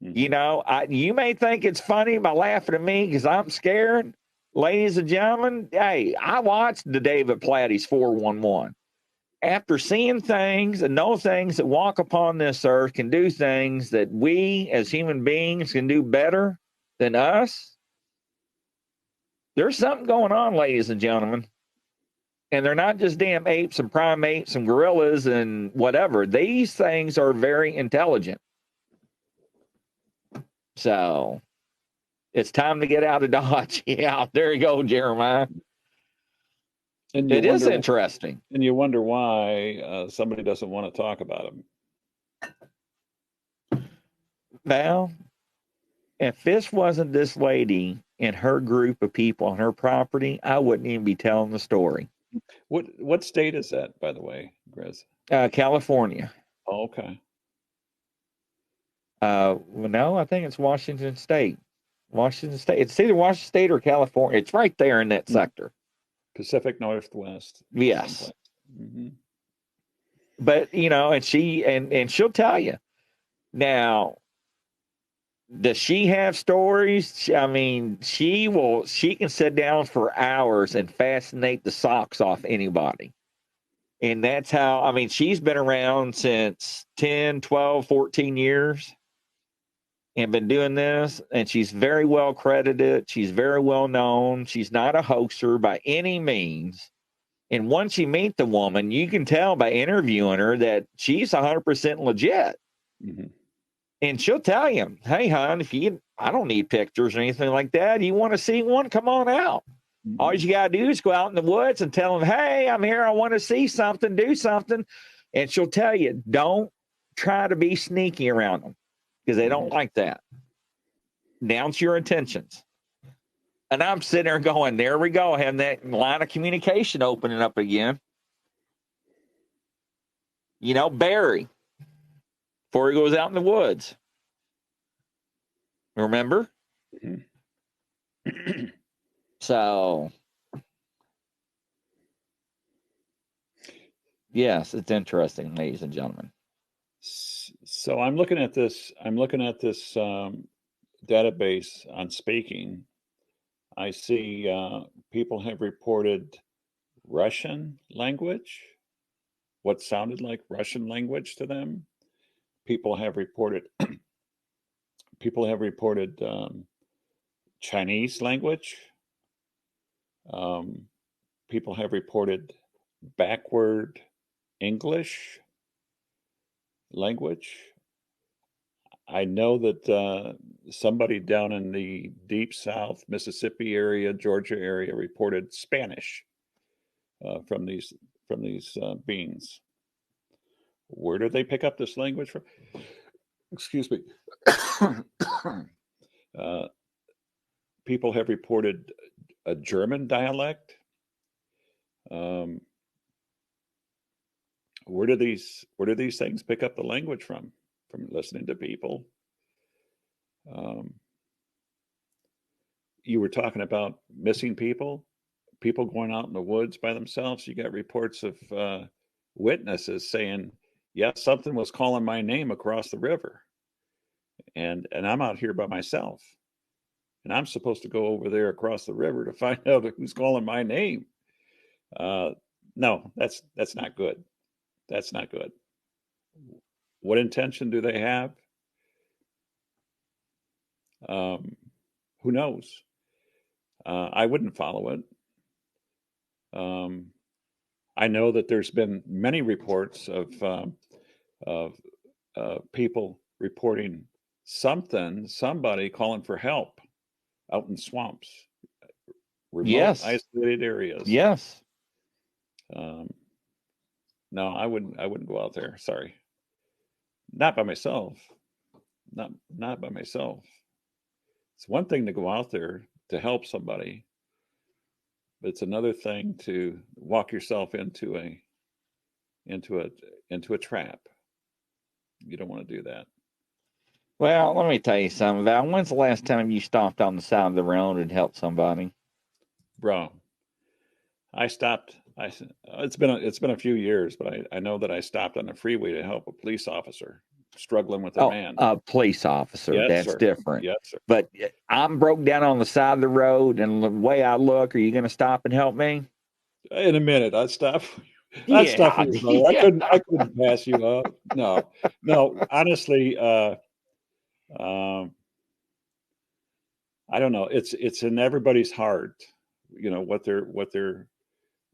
Mm-hmm. You know, you may think it's funny by laughing at me because I'm scared. Ladies and gentlemen, hey, I watched the David Platty's 411. After seeing things and know things that walk upon this earth can do things that we as human beings can do better than us, there's something going on, ladies and gentlemen. And they're not just damn apes and primates and gorillas and whatever. These things are very intelligent. So it's time to get out of Dodge. Yeah, there you go, Jeremiah. And it is interesting. And you wonder why somebody doesn't want to talk about them. Well, if this wasn't this lady and her group of people on her property, I wouldn't even be telling the story. What state is that, by the way, Grizz? California. Oh, okay. Well, no, I think it's Washington State. Washington State. It's either Washington State or California. It's right there in that sector. Pacific Northwest. Yes. Mm-hmm. But, you know, and she'll tell you. Now, does she have stories? I mean, she can sit down for hours and fascinate the socks off anybody. And that's how, I mean, she's been around since 10, 12, 14 years and been doing this. And she's very well credited. She's very well known. She's not a hoaxer by any means. And once you meet the woman, you can tell by interviewing her that she's 100% legit. Mm-hmm. And she'll tell you, hey, hon, I don't need pictures or anything like that. You want to see one? Come on out. Mm-hmm. All you got to do is go out in the woods and tell them, hey, I'm here. I want to see something, do something. And she'll tell you, don't try to be sneaky around them because they don't like that. Announce your intentions. And I'm sitting there going, there we go. Having that line of communication opening up again. You know, Barry, before he goes out in the woods. Remember? Mm-hmm. So, yes, it's interesting, ladies and gentlemen. So I'm looking at this database on speaking. I see people have reported Russian language, what sounded like Russian language to them. People have reported People have reported Chinese language. People have reported backward English language. I know that somebody down in the deep South, Mississippi area, Georgia area, reported Spanish from these beings. Where did they pick up this language from? Excuse me. People have reported a German dialect. Where do these things pick up the language from? From listening to people. You were talking about missing people going out in the woods by themselves. You got reports of witnesses saying, "Yeah, something was calling my name across the river, and I'm out here by myself, and I'm supposed to go over there across the river to find out who's calling my name." No, that's not good. That's not good. What intention do they have? Who knows? I wouldn't follow it. I know that there's been many reports of people reporting somebody calling for help out in swamps, remote, isolated areas. Yes. No, I wouldn't go out there. Sorry, not by myself. Not by myself. It's one thing to go out there to help somebody, but it's another thing to walk yourself into a trap. You don't want to do that. Well, let me tell you something, Val. When's the last time you stopped on the side of the road and helped somebody? Bro, I stopped. It's been a few years, but I know that I stopped on the freeway to help a police officer struggling with a man. A police officer. Yes, that's sir. different. Yes, sir. But I'm broke down on the side of the road, and the way I look, are you going to stop and help me? In a minute, I'd stop. I'd stop for you, brother. I couldn't pass you up. No. Honestly, I don't know. It's in everybody's heart. You know what they're.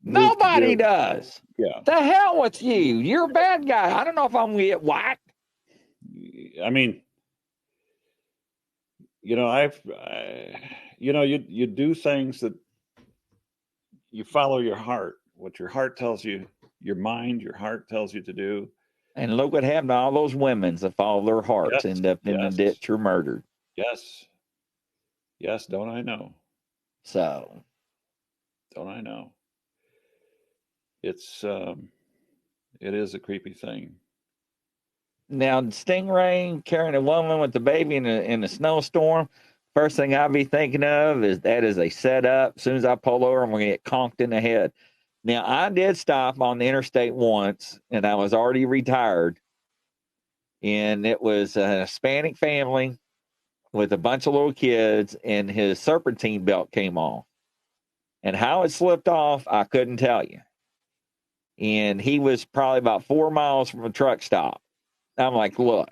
Nobody does. Yeah. The hell with you. You're a bad guy. I don't know if I'm going to get whacked. I mean, you know, you do things that you follow your heart. What your heart tells you, your heart tells you to do. And look what happened to all those women that follow their hearts, end up in the ditch or murdered. Yes, don't I know? So. Don't I know? It is a creepy thing. Now, Stingray carrying a woman with the baby in a snowstorm, first thing I'd be thinking of is that is a setup. As soon as I pull over, I'm going to get conked in the head. Now, I did stop on the interstate once, and I was already retired, and it was a Hispanic family with a bunch of little kids, and his serpentine belt came off. And how it slipped off, I couldn't tell you. And he was probably about 4 miles from a truck stop. I'm like, look,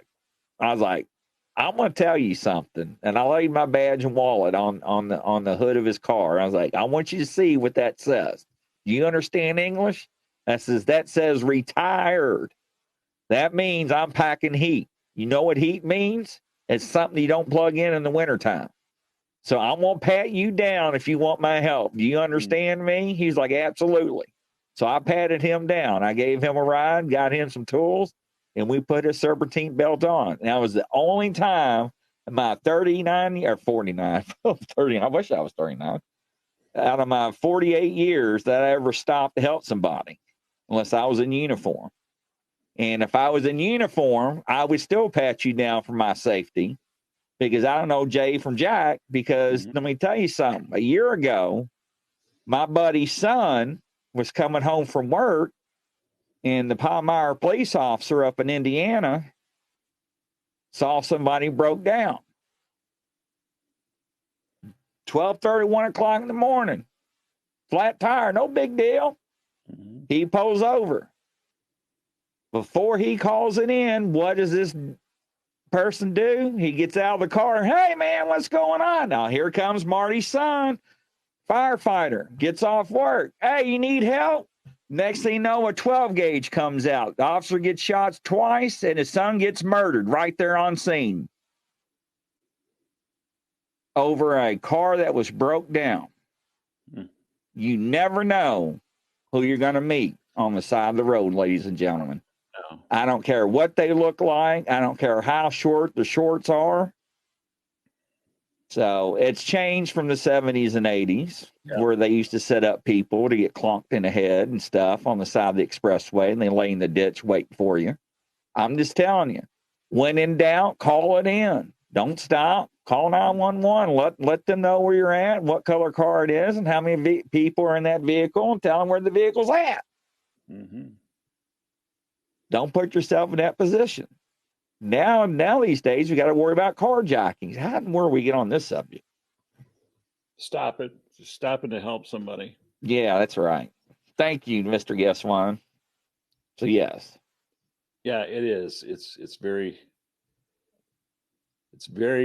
I was like, I'm going to tell you something. And I laid my badge and wallet on the hood of his car. I was like, I want you to see what that says. Do you understand English? That says retired. That means I'm packing heat. You know what heat means? It's something you don't plug in the wintertime. So I'm going to pat you down if you want my help. Do you understand me? He's like, absolutely. So I patted him down. I gave him a ride, got him some tools, and we put his serpentine belt on. And that was the only time in my 39 or 49, 30, I wish I was 39, out of my 48 years that I ever stopped to help somebody, unless I was in uniform. And if I was in uniform, I would still pat you down for my safety, because I don't know Jay from Jack, because let me tell you something. A year ago, my buddy's son was coming home from work, and the Palmyra police officer up in Indiana saw somebody broke down. 12:30, 1 o'clock in the morning. Flat tire, no big deal. He pulls over. Before he calls it in, what does this person do? He gets out of the car. Hey, man, what's going on? Now, here comes Marty's son, firefighter, gets off work. Hey, you need help? Next thing you know, a 12 gauge comes out. The officer gets shot twice, and his son gets murdered right there on scene over a car that was broke down. You never know who you're going to meet on the side of the road, ladies and gentlemen. No. I don't care what they look like. I don't care how short the shorts are. So it's changed from the 70s and 80s, where they used to set up people to get clonked in the head and stuff on the side of the expressway, and they lay in the ditch waiting for you. I'm just telling you, when in doubt, call it in. Don't stop. Call 911. Let them know where you're at, what color car it is, and how many people are in that vehicle, and tell them where the vehicle's at. Mm-hmm. Don't put yourself in that position. Now these days, we got to worry about carjacking. How and where we get on this subject? Stop it. Just stop it to help somebody. Yeah, that's right. Thank you, Mr. Guest One. So yes. Yeah, it is. It's very,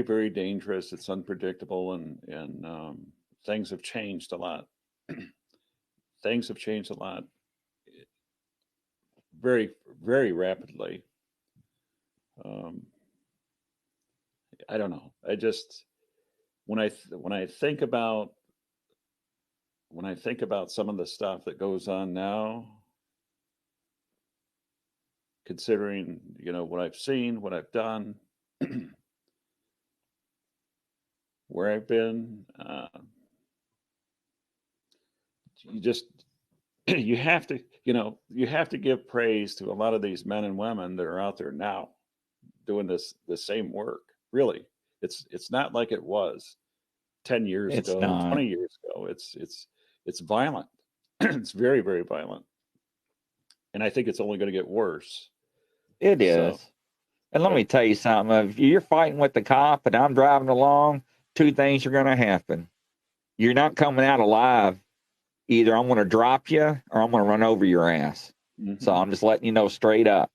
very dangerous. It's unpredictable, and things have changed a lot. Things have changed a lot, very, very rapidly. I don't know. I just when I think about some of the stuff that goes on now, considering what I've seen, what I've done, where I've been, you have to give praise to a lot of these men and women that are out there now doing the same work. Really, it's not like it was 10 years It's ago, not. 20 years ago. It's violent. It's very, very violent, and I think it's only going to get worse. It is. So, And let me tell you something. If you're fighting with the cop and I'm driving along, two things are going to happen. You're not coming out alive. Either I'm going to drop you or I'm going to run over your ass. mm-hmm. So I'm just letting you know straight up.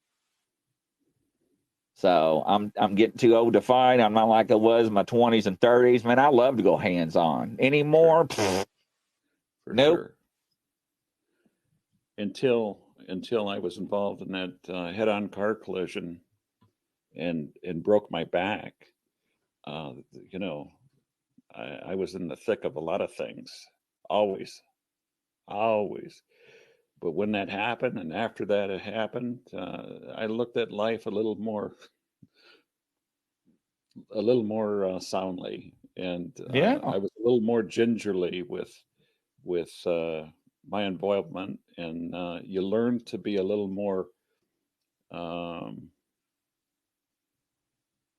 So I'm getting too old to fight. I'm not like I was in my 20s and 30s. Man, I love to go hands-on. Anymore, For nope. sure. Until I was involved in that head-on car collision and broke my back, I was in the thick of a lot of things, always. But when that happened, and after that it happened, I looked at life a little more soundly, and I was a little more gingerly with my involvement, and you learn to be a little more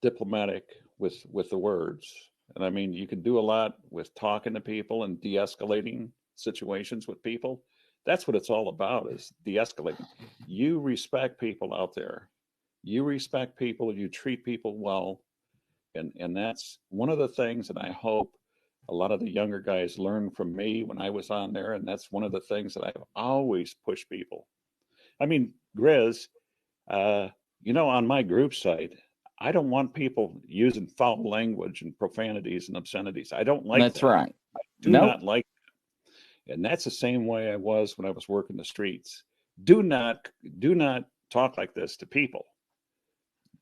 diplomatic with the words. And I mean, you can do a lot with talking to people and de-escalating situations with people. That's what it's all about, is de-escalating. You respect people out there. You respect people, you treat people well. And that's one of the things that I hope a lot of the younger guys learned from me when I was on there. And that's one of the things that I've always pushed people. I mean, Grizz, on my group site, I don't want people using foul language and profanities and obscenities. I don't like That's that. right. I do not like that. And that's the same way I was when I was working the streets. Do not talk like this to people.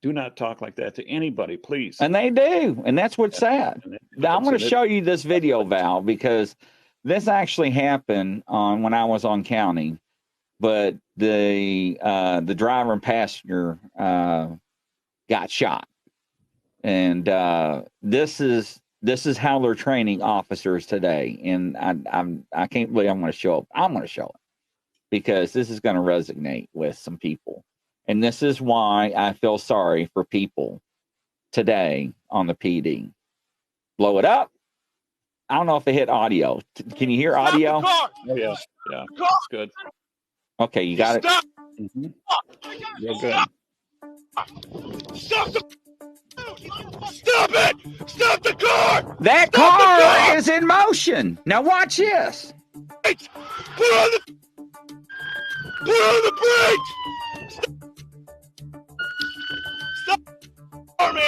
Do not talk like that to anybody, please. And they do. And that's what's sad. Now, I'm going to show you this video, Val, because this actually happened when I was on county. But the driver and passenger got shot. And this is how they're training officers today. And I can't believe I'm going to show it. I'm going to show it because this is going to resonate with some people. And this is why I feel sorry for people today on the PD. Blow it up. I don't know if it hit audio. Can you hear audio? Oh, yeah. Yeah. That's good. Okay, you got it? Mm-hmm. Real good. Stop it! Stop the car! That car is in motion. Now watch this. Put on the brakes! Stop, me!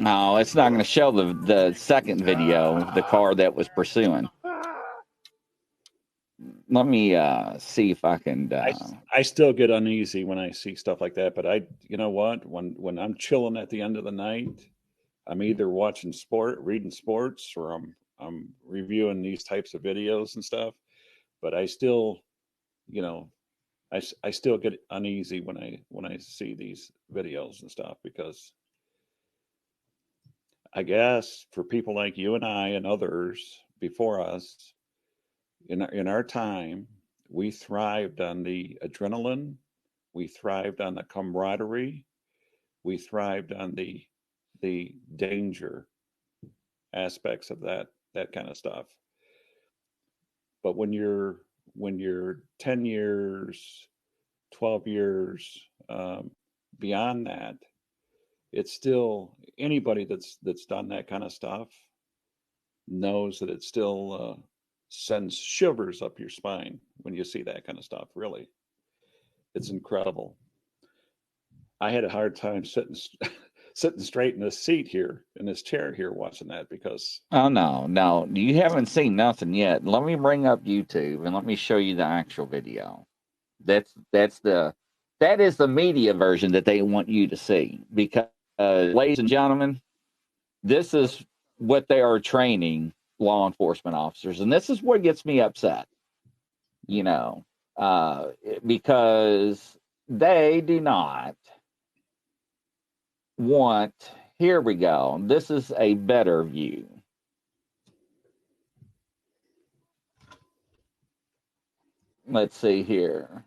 No, it's not going to show the second video, the car that was pursuing. Let me see if I can. I still get uneasy when I see stuff like that. But you know what? When I'm chilling at the end of the night, I'm either watching reading sports, or I'm reviewing these types of videos and stuff. But I still, you know, I still get uneasy when I see these videos and stuff, because I guess for people like you and I and others before us, in our time, we thrived on the adrenaline, we thrived on the camaraderie, we thrived on the danger aspects of that kind of stuff. But when you're 10 years, 12 years beyond that, it's still, anybody that's done that kind of stuff knows that it still sends shivers up your spine when you see that kind of stuff. Really, it's incredible. I had a hard time sitting straight in this seat here, in this chair here, watching that, because Oh no, you haven't seen nothing yet. Let me bring up YouTube and let me show you the actual video. That is the media version that they want you to see, because, ladies and gentlemen, this is what they are training law enforcement officers, and this is what gets me upset. You know, because they do not want. Here we go. This is a better view. Let's see here.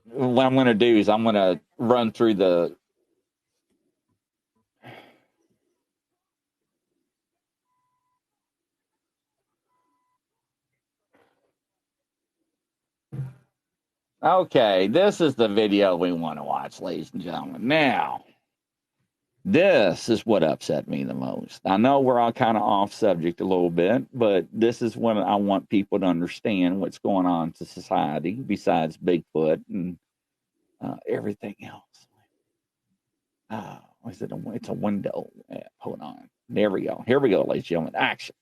What I'm going to do is I'm going to run through the. Okay, this is the video we want to watch, ladies and gentlemen. Now, this is what upset me the most. I know we're all kind of off subject a little bit, but this is what I want people to understand what's going on to society besides Bigfoot and everything else. It's a window. Hold on. There we go. Here we go, ladies and gentlemen. Action.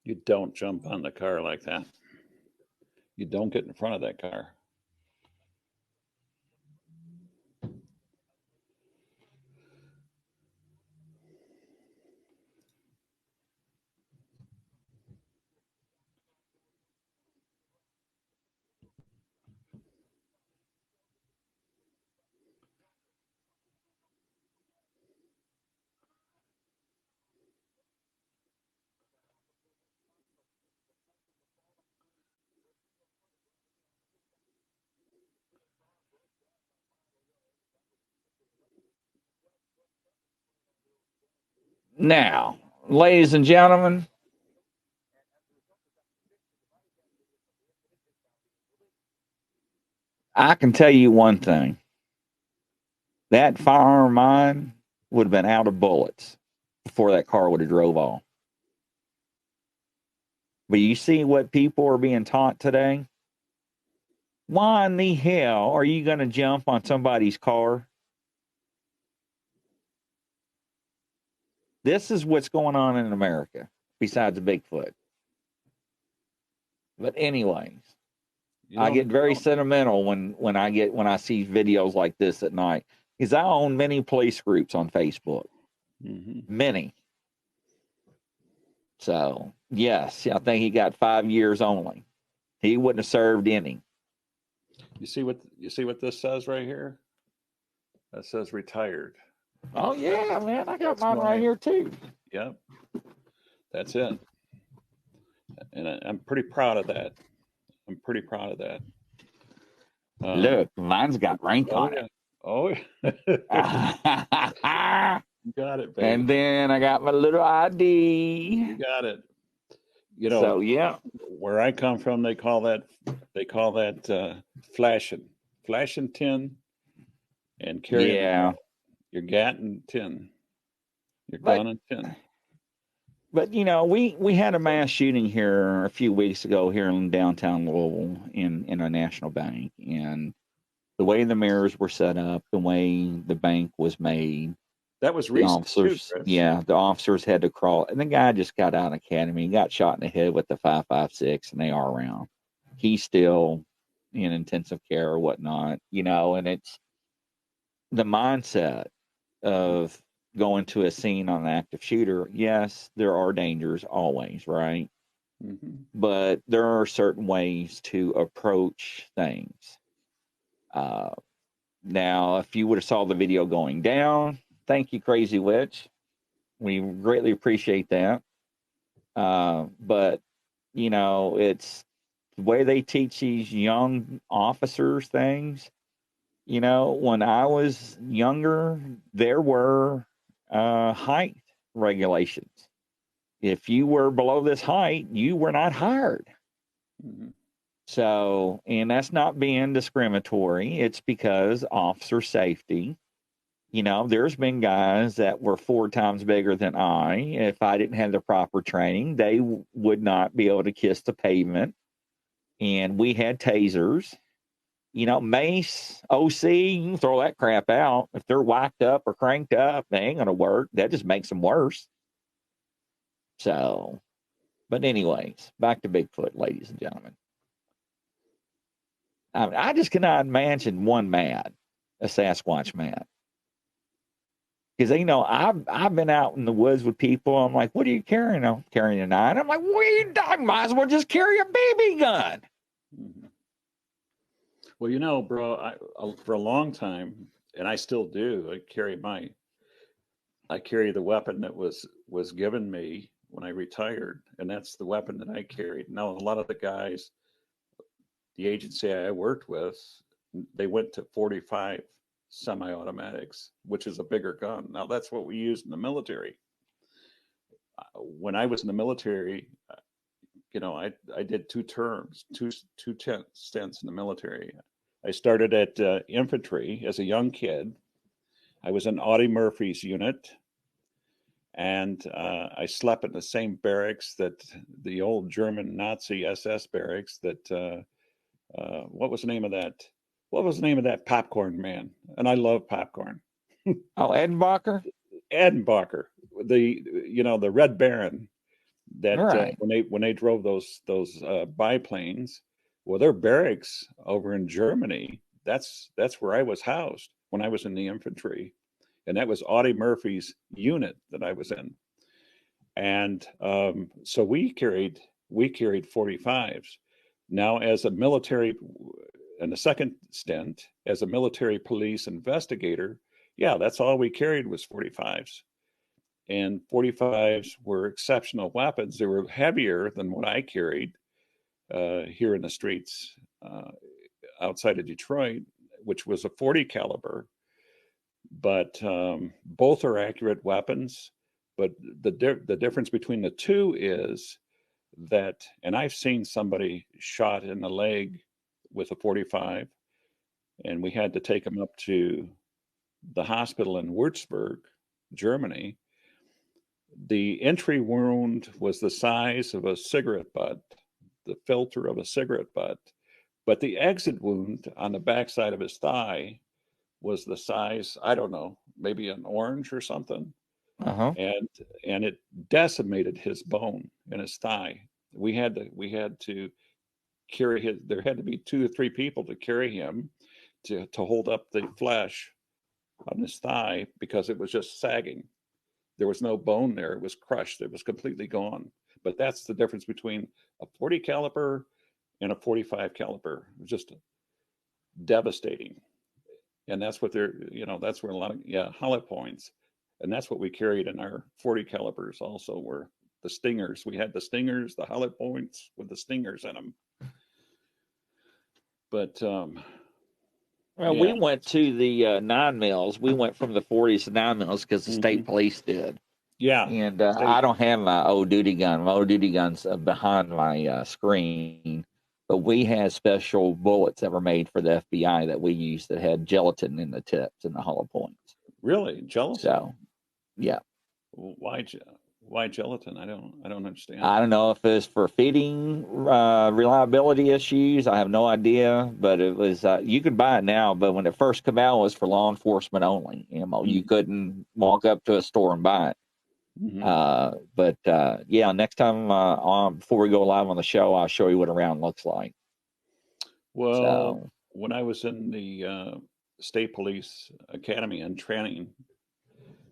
you don't jump on the car like that. You don't get in front of that car. Now, ladies and gentlemen, I can tell you one thing. That firearm of mine would have been out of bullets before that car would have drove off. But you see what people are being taught today? Why in the hell are you going to jump on somebody's car? This is what's going on in America, besides Bigfoot. But anyways, I get very sentimental when I see videos like this at night, because I own many police groups on Facebook. Mm-hmm. Many. So yes, I think he got 5 years only. He wouldn't have served any. You see what this says right here? That says retired. Oh yeah, man, I got That's mine right my- here too. Yep, that's it. And I'm pretty proud of that. I'm pretty proud of that. Look, mine's got rank Oh on yeah. Oh yeah. it. You got it, baby. And then I got my little ID. You got it. You know, So yeah, where I come from, they call that flashing tin, and carrying yeah. your gat and tin, your But gun and tin. but you know, we had a mass shooting here a few weeks ago here in downtown Louisville in a national bank, and the way the mirrors were set up, the way the bank was made, That was the recent too, officers, Chris. yeah, the officers had to crawl, and the guy just got out of academy, he got shot in the head with the 5.56 and AR round. He's still in intensive care or whatnot, you know, and it's the mindset of going to a scene on an active shooter. Yes, there are dangers always, right? Mm-hmm. But there are certain ways to approach things. Now, if you would have saw the video going down, thank you, Crazy Witch. We greatly appreciate that. But you know, it's the way they teach these young officers things. You know, when I was younger, there were height regulations. If you were below this height, you were not hired. Mm-hmm. So, and that's not being discriminatory. It's because officer safety. You know, there's been guys that were 4 times bigger than I. If I didn't have the proper training, they would not be able to kiss the pavement. And we had tasers. You know, mace, OC, you can throw that crap out. If they're whacked up or cranked up, they ain't going to work. That just makes them worse. So, but anyways, back to Bigfoot, ladies and gentlemen. I mean, I just cannot imagine one mad, a Sasquatch mad. Because, you know, I've been out in the woods with people. I'm like, what are you carrying? I'm carrying a 9. I'm like, I might as well just carry a BB gun. Mm-hmm. Well, you know, bro, for a long time, and I still do, I carry the weapon that was given me when I retired, and that's the weapon that I carried. Now, a lot of the guys, the agency I worked with, they went to 45 semi-automatics, which is a bigger gun. Now, that's what we used in the military. When I was in the military, you know, I did 2 terms, two stints in the military. I started at infantry as a young kid. I was in Audie Murphy's unit, and I slept in the same barracks that the old German Nazi SS barracks that what was the name of that? What was the name of that popcorn man? And I love popcorn. Oh, Edenbacher? Edenbacher, the Red Baron. That All right. when they drove those biplanes, well, their barracks over in Germany. That's where I was housed when I was in the infantry, and that was Audie Murphy's unit that I was in. And so we carried 45s. Now, as a military, in the second stint, as a military police investigator, yeah, that's all we carried was 45s. And 45s were exceptional weapons. They were heavier than what I carried here in the streets outside of Detroit, which was a 40 caliber. But both are accurate weapons. But the difference between the two is that, and I've seen somebody shot in the leg with a 45, and we had to take him up to the hospital in Würzburg, Germany. The entry wound was the size of a cigarette butt, the filter of a cigarette butt, but the exit wound on the backside of his thigh was the size, I don't know, maybe an orange or something. Uh-huh. And it decimated his bone in his thigh. We had to carry his, there had to be 2 or 3 people to carry him to hold up the flesh on his thigh because it was just sagging. There was no bone there. It was crushed. It was completely gone. But that's the difference between a 40 caliber and a 45 caliber. It was just devastating. and that's what they're, that's where a lot of, hollow points, and that's what we carried in our 40 calibers also, were the stingers. We had the stingers, the hollow points with the stingers in them. But Well, we went to the 9 mils. We went from the 40s to 9 mils because the state police did. Yeah. And I don't have my old duty gun. My old duty gun's behind my screen. But we had special bullets that were made for the FBI that we used that had gelatin in the tips and the hollow points. Really? Gelatin? So, yeah. Why gelatin? I don't understand. I don't know if it's for feeding reliability issues. I have no idea. But it was, you could buy it now. But when it first came out, it was for law enforcement only ammo. Mm-hmm. You couldn't walk up to a store and buy it. Mm-hmm. But next time before we go live on the show, I'll show you what a round looks like. Well, when I was in the State Police Academy and training,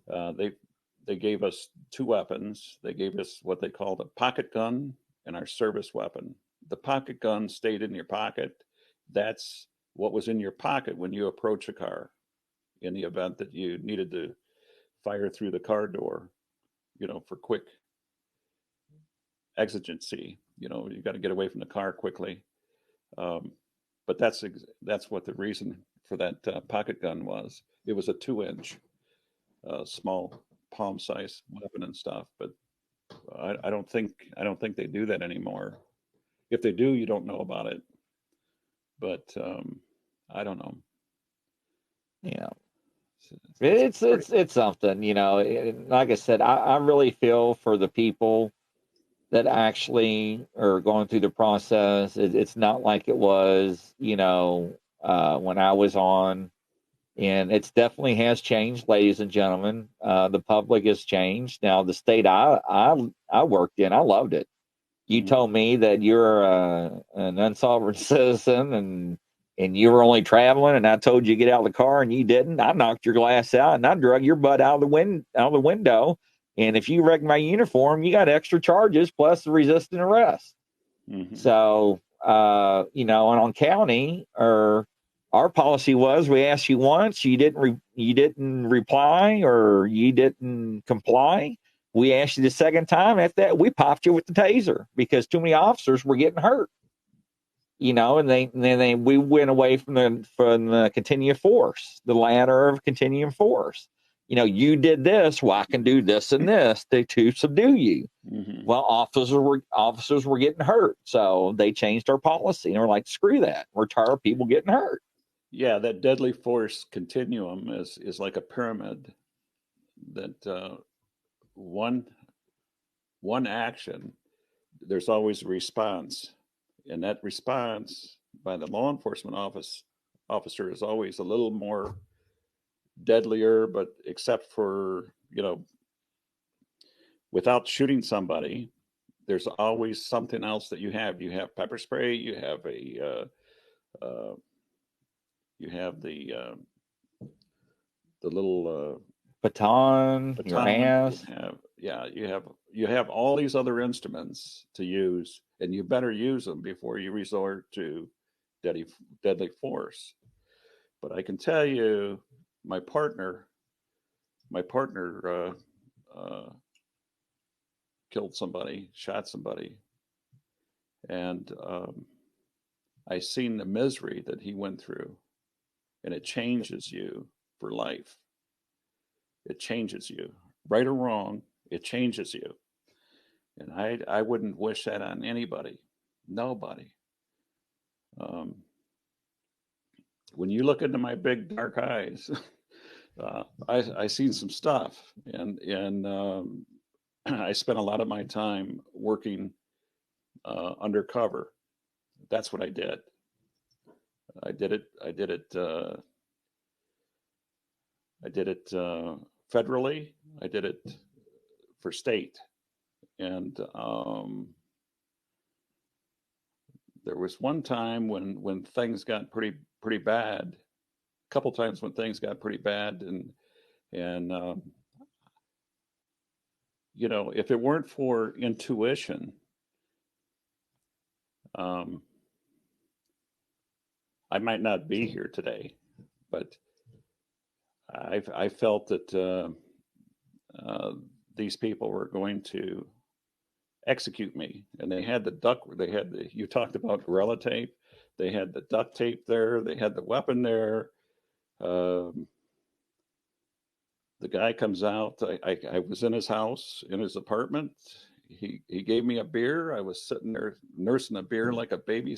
they gave us two weapons. They gave us what they called a pocket gun and our service weapon. The pocket gun stayed in your pocket. That's what was in your pocket when you approach a car in the event that you needed to fire through the car door. For quick exigency, you got to get away from the car quickly. But that's what the reason for that pocket gun was. It was a 2-inch, small palm-sized weapon and stuff. But I don't think they do that anymore. If they do, you don't know about it. But I don't know. Yeah. It's something, like I said, I really feel for the people that actually are going through the process. It's not like it was, when I was on, and it's definitely has changed, ladies and gentlemen. The public has changed. Now, the state I worked in, I loved it. You told me that you're an unsovereign citizen and you were only traveling, and I told you to get out of the car and you didn't. I knocked your glass out and I drug your butt out of the window. And if you wrecked my uniform, you got extra charges plus the resisting arrest. Mm-hmm. So, and on county, our policy was we asked you once, you didn't reply or you didn't comply. We asked you the second time. After that, we popped you with the taser because too many officers were getting hurt. And then we went away from the continuum force, the ladder of continuum force. You did this, well, I can do this and this to subdue you. Mm-hmm. Well, officers were getting hurt, so they changed our policy, and we're like, screw that. We're tired of people getting hurt. Yeah, that deadly force continuum is like a pyramid. That one action, there's always a response. And that response by the law enforcement officer is always a little more deadlier, but except for, without shooting somebody, there's always something else that you have. You have pepper spray, you have the little baton, your ass. You have all these other instruments to use, and you better use them before you resort to deadly force. But I can tell you, my partner killed somebody, shot somebody, and I seen the misery that he went through, and it changes you for life. It changes you, right or wrong. It changes you. And I wouldn't wish that on anybody, nobody. When you look into my big dark eyes, I seen some stuff, and I spent a lot of my time working undercover. That's what I did. I did it federally. I did it for state. And there was one time when things got pretty bad. A couple times when things got pretty bad, and if it weren't for intuition, I might not be here today. But I felt that these people were going to execute me, and they had you talked about gorilla tape. They had the duct tape there. They had the weapon there. Um, the guy comes out. I was in his house, in his apartment. He gave me a beer. I was sitting there nursing a beer like a baby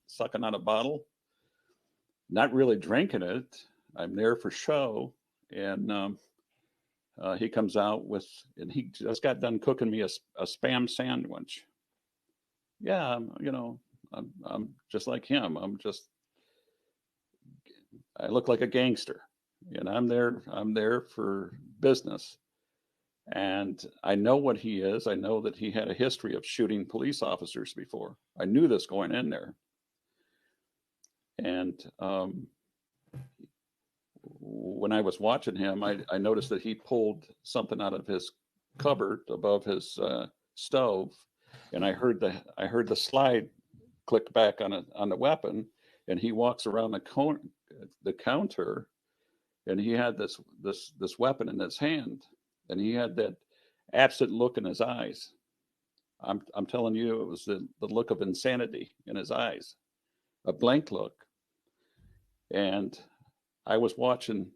sucking on a bottle, not really drinking it. I'm there for show, and he comes out with, and he just got done cooking me a spam sandwich. Yeah, I'm just like him. I look like a gangster, and I'm there for business. And I know what he is. I know that he had a history of shooting police officers before. I knew this going in there. And when I was watching him, I noticed that he pulled something out of his cupboard above his stove, and I heard the slide click back on the weapon, and he walks around the counter, and he had this weapon in his hand, and he had that absent look in his eyes. I'm telling you, it was the look of insanity in his eyes, a blank look. And I was watching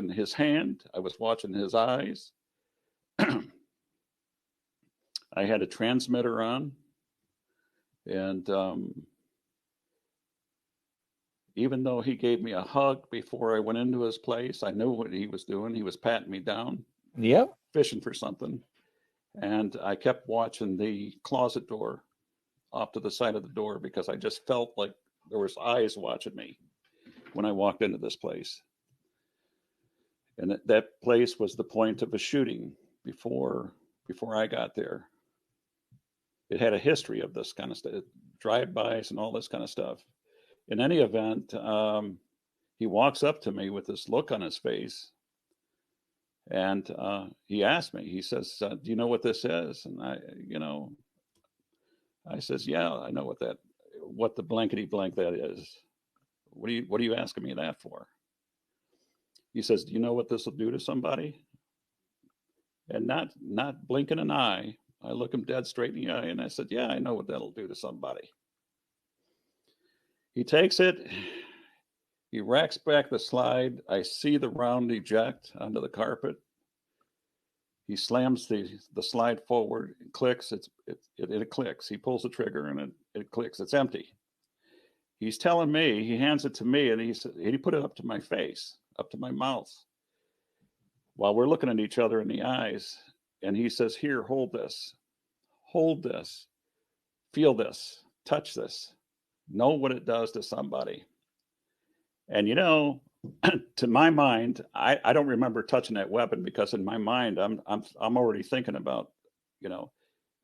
his hand. I was watching his eyes. I had a transmitter on, and even though he gave me a hug before I went into his place, I knew what he was doing. He was patting me down, Yep. fishing for something. And I kept watching the closet door off to the side of the door because I just felt like there was eyes watching me when I walked into this place. And that place was the point of a shooting before I got there. It had a history of this kind of stuff, drive-bys and all this kind of stuff. In any event, he walks up to me with this look on his face, and he asked me. He says, "Do you know what this is?" And I says, "Yeah, I know what the blankety blank that is. What are you asking me that for?" He says, "Do you know what this will do to somebody?" And not blinking an eye, I look him dead straight in the eye, and I said, "Yeah, I know what that'll do to somebody." He takes it. He racks back the slide. I see the round eject onto the carpet. He slams the slide forward. It clicks. It clicks. He pulls the trigger, and it clicks. It's empty. He's telling me. He hands it to me, and he put it up to my face, up to my mouth, while we're looking at each other in the eyes. And he says, "Here, hold this, feel this, touch this, know what it does to somebody." And to my mind, I don't remember touching that weapon because in my mind I'm already thinking about,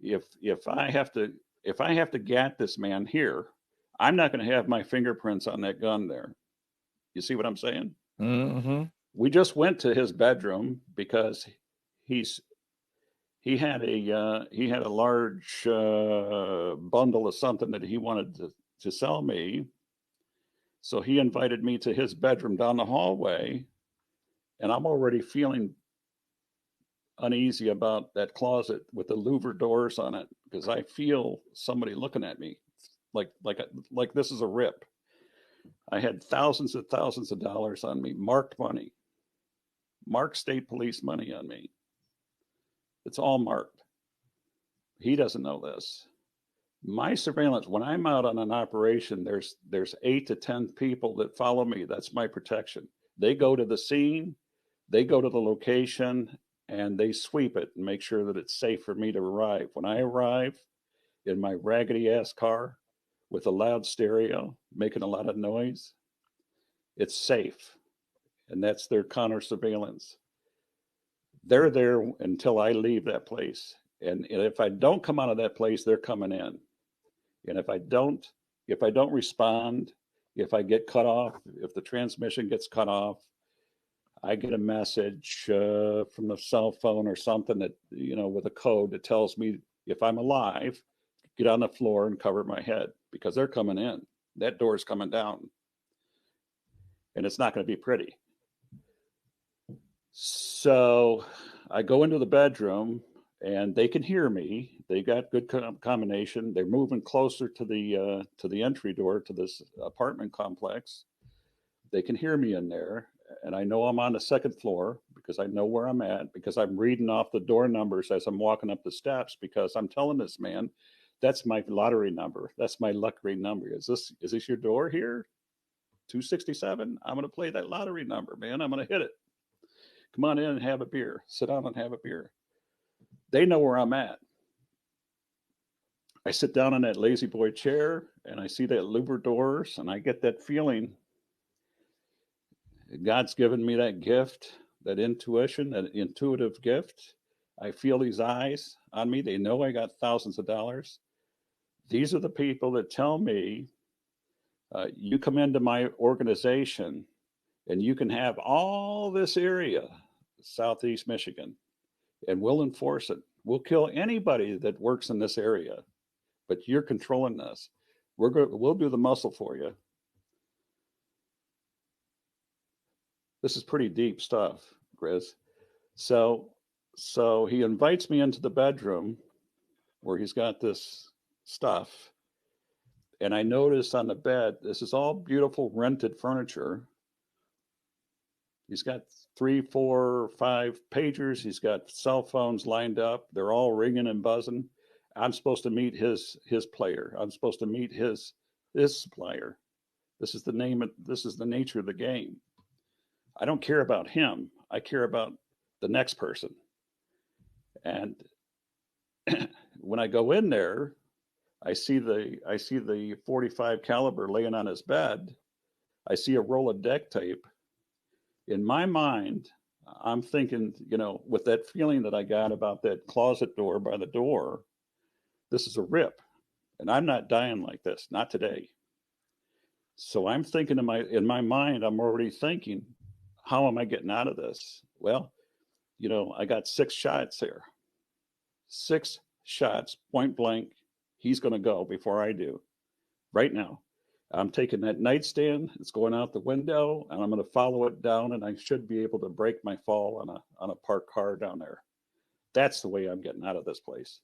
if I have to get this man here, I'm not going to have my fingerprints on that gun there. You see what I'm saying? Mm-hmm. We just went to his bedroom because he had a large bundle of something that he wanted to sell me. So he invited me to his bedroom down the hallway, and I'm already feeling uneasy about that closet with the louver doors on it because I feel somebody looking at me like this is a rip. I had thousands of dollars on me, marked money, marked state police money on me. It's all marked. He doesn't know this. My surveillance, when I'm out on an operation, there's 8 to 10 people that follow me. That's my protection. They go to the scene, they go to the location, and they sweep it and make sure that it's safe for me to arrive. When I arrive in my raggedy ass car with a loud stereo making a lot of noise, it's safe. And that's their counter surveillance. They're there until I leave that place. And if I don't come out of that place, they're coming in. And if I don't respond, if I get cut off, if the transmission gets cut off, I get a message from the cell phone or something that, with a code that tells me if I'm alive, get on the floor and cover my head because they're coming in. That door's coming down. And it's not going to be pretty. So I go into the bedroom and they can hear me. They got good combination. They're moving closer to the entry door to this apartment complex. They can hear me in there, and I know I'm on the second floor because I know where I'm at because I'm reading off the door numbers as I'm walking up the steps because I'm telling this man, that's my lottery number. That's my lottery number. Is this your door here? 267? I'm going to play that lottery number, man. I'm going to hit it. Come on in and have a beer. Sit down and have a beer. They know where I'm at. I sit down in that lazy boy chair and I see that louver doors and I get that feeling God's given me that gift, that intuition, that intuitive gift. I feel these eyes on me. They know I got thousands of dollars. These are the people that tell me, you come into my organization and you can have all this area, Southeast Michigan, and we'll enforce it. We'll kill anybody that works in this area, but you're controlling this. We'll do the muscle for you. This is pretty deep stuff, Grizz. So he invites me into the bedroom where he's got this stuff. And I notice on the bed, this is all beautiful rented furniture. He's got 3, 4, 5 pagers. He's got cell phones lined up. They're all ringing and buzzing. I'm supposed to meet his player. I'm supposed to meet his supplier. This is the nature of the game. I don't care about him. I care about the next person. And when I go in there, I see the 45 caliber laying on his bed. I see a roll of deck tape. In my mind, I'm thinking, with that feeling that I got about that closet door by the door, this is a rip. And I'm not dying like this, not today. So I'm thinking in my mind, I'm already thinking, how am I getting out of this? Well, I got 6 shots here. 6 shots, point blank. He's going to go before I do. Right now. I'm taking that nightstand. It's going out the window, and I'm going to follow it down, and I should be able to break my fall on a parked car down there. That's the way I'm getting out of this place.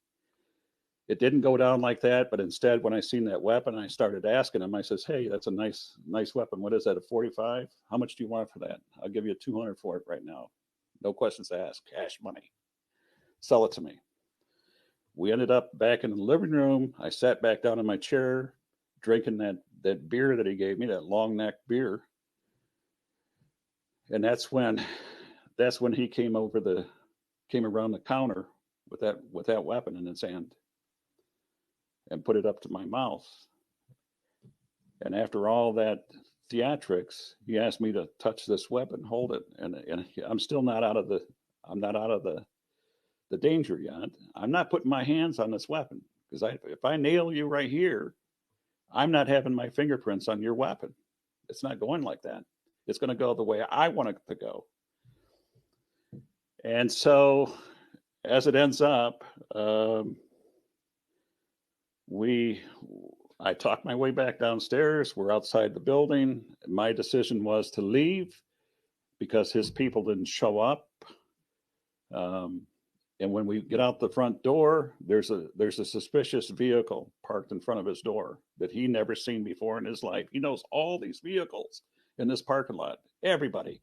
It didn't go down like that, but instead, when I seen that weapon, I started asking him. I says, "Hey, that's a nice weapon. What is that? A 45? How much do you want for that? I'll give you $200 for it right now. No questions asked. Cash money. Sell it to me." We ended up back in the living room. I sat back down in my chair, drinking that beer that he gave me, that long neck beer. And that's when he came around the counter with that weapon in his hand and put it up to my mouth. And after all that theatrics, he asked me to touch this weapon, hold it, and I'm still not out of the danger yet. I'm not putting my hands on this weapon because if I nail you right here, I'm not having my fingerprints on your weapon. It's not going like that. It's going to go the way I want it to go. And so, as it ends up, I talked my way back downstairs. We're outside the building. My decision was to leave because his people didn't show up. And when we get out the front door, there's a suspicious vehicle parked in front of his door that he never seen before in his life. He knows all these vehicles in this parking lot. Everybody.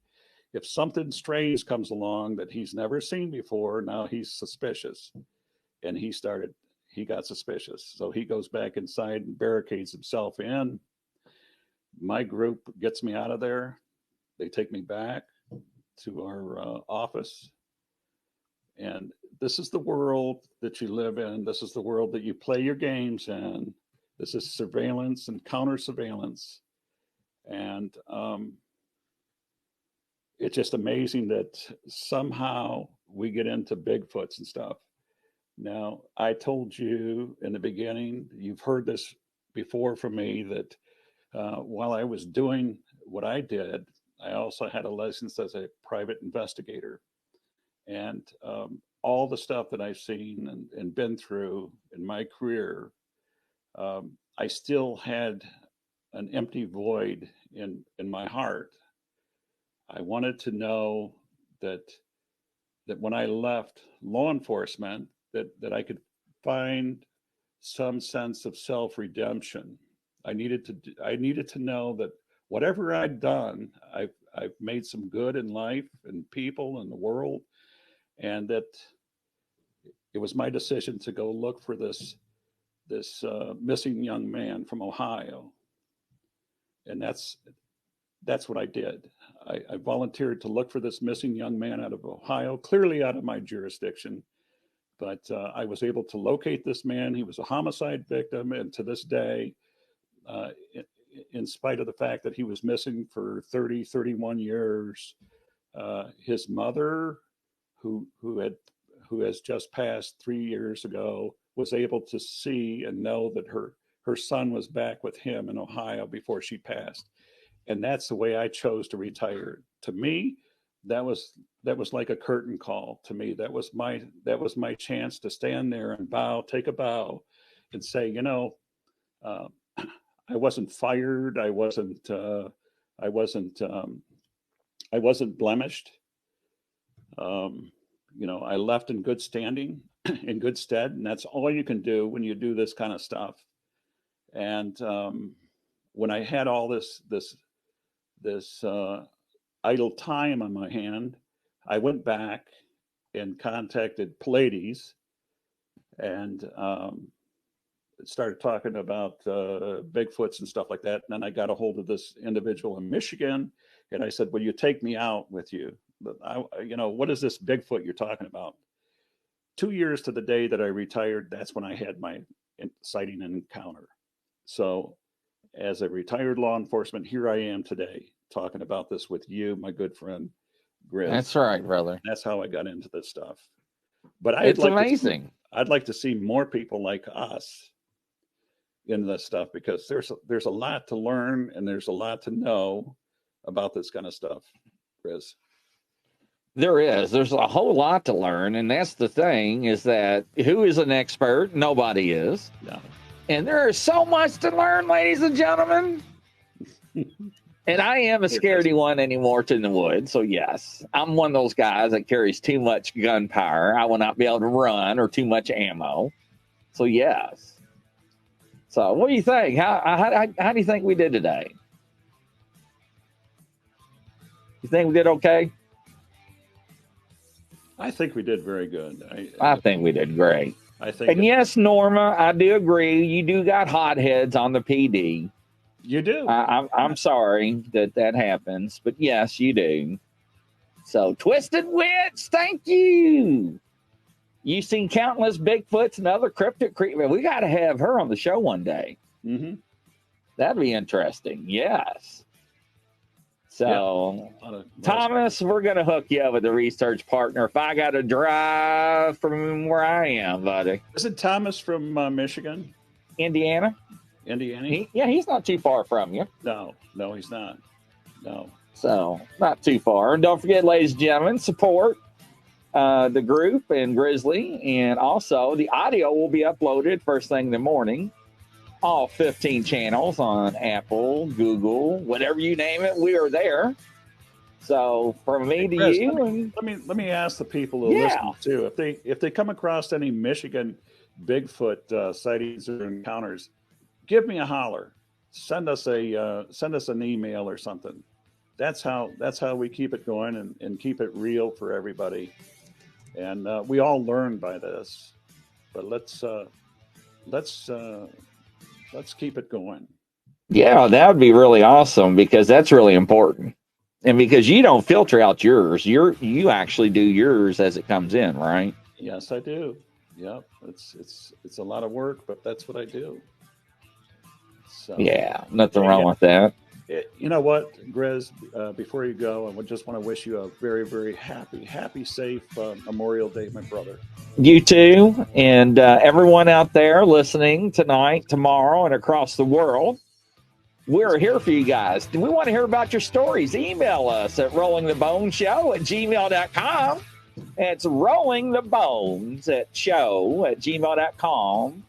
If something strange comes along that he's never seen before, now he's suspicious. And he got suspicious. So he goes back inside and barricades himself in. My group gets me out of there. They take me back to our office. And this is the world that you live in. This is the world that you play your games in. This is surveillance and counter surveillance. And it's just amazing that somehow we get into Bigfoots and stuff. Now, I told you in the beginning, you've heard this before from me, that while I was doing what I did, I also had a license as a private investigator. And all the stuff that I've seen and been through in my career, I still had an empty void in my heart. I wanted to know that when I left law enforcement, that I could find some sense of self-redemption. I needed to know that whatever I'd done, I've made some good in life and people and the world, and that it was my decision to go look for this missing young man from Ohio, and that's what I did. I volunteered to look for this missing young man out of Ohio, clearly out of my jurisdiction. But I was able to locate this man. He was a homicide victim. And to this day, in spite of the fact that he was missing for 30, 31 years, his mother, who has just passed 3 years ago, was able to see and know that her son was back with him in Ohio before she passed. And that's the way I chose to retire. To me, that was like a curtain call. To me, that was my chance to stand there and take a bow, and say, I wasn't fired. I wasn't blemished. I left in good standing, in good stead, and that's all you can do when you do this kind of stuff. And when I had all this idle time on my hand, I went back and contacted Pallades and started talking about Bigfoots and stuff like that. And then I got a hold of this individual in Michigan, and I said, "Will you take me out with you? What is this Bigfoot you're talking about?" 2 years to the day that I retired, that's when I had my sighting and encounter. So, as a retired law enforcement, here I am today talking about this with you, my good friend Grizz. That's right, brother. That's how I got into this stuff. But it's amazing. I'd like to see more people like us in this stuff, because there's a lot to learn and there's a lot to know about this kind of stuff, Grizz. There's a whole lot to learn, and that's the thing, is that who is an expert? Nobody is. No. And there is so much to learn, ladies and gentlemen. And I am a scaredy one anymore in the woods. So yes, I'm one of those guys that carries too much gunpowder. I will not be able to run, or too much ammo. So yes. So what do you think? How do you think we did today? You think we did okay? I think we did very good. I think we did great. I think. And yes, Norma, I do agree. You do got hotheads on the PD. You do. I'm sorry that happens, but yes, you do. So, Twisted Wits, thank you. You've seen countless Bigfoots and other cryptid creatures. We got to have her on the show one day. Mm-hmm. That'd be interesting. Yes. So, Thomas, we're going to hook you up with a research partner if I got to drive from where I am, buddy. Isn't Thomas from Michigan? Indiana? He's not too far from you. No, he's not. No. So, not too far. And don't forget, ladies and gentlemen, support the group and Grizzly. And also, the audio will be uploaded first thing in the morning. All 15 channels on Apple, Google, whatever you name it, we are there. So, from me to Chris, you. Let me ask the people who listen too, if they come across any Michigan Bigfoot sightings or encounters, give me a holler. Send us an email or something. That's how we keep it going and keep it real for everybody. And we all learn by this. But let's keep it going. Yeah, that would be really awesome, because that's really important. And because you don't filter out yours, you actually do yours as it comes in, right? Yes, I do. Yep. It's a lot of work, but that's what I do. So, yeah, nothing wrong with that. You know what, Grizz, before you go, I just want to wish you a very, very happy, safe Memorial Day, my brother. You too. And everyone out there listening tonight, tomorrow, and across the world, we're here for you guys. We want to hear about your stories. Email us at rollingtheboneshow@gmail.com. It's rollingthebones@gmail.com.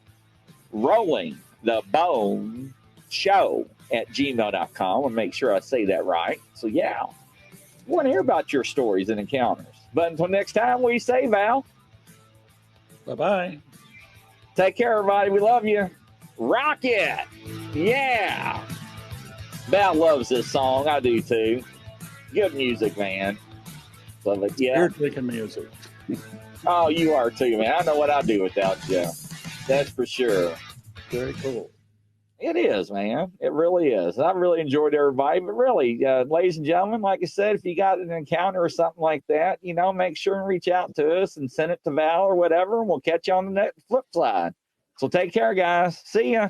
rollingtheboneshow@gmail.com, and make sure I say that right. So yeah, We want to hear about your stories and encounters. But until next time, we say, Val, Bye-bye. take care, everybody. We love you. Rock it. Yeah. Val loves this song. I do too. Good music, man. Love it. Yeah. You're taking music. Oh, you are too, man. I know what I'd do without you. That's for sure. Very cool. It is, man. It really is. I really enjoyed everybody. But really, ladies and gentlemen, like I said, if you got an encounter or something like that, make sure and reach out to us and send it to Val or whatever, and we'll catch you on the next flip side. So take care, guys. See ya.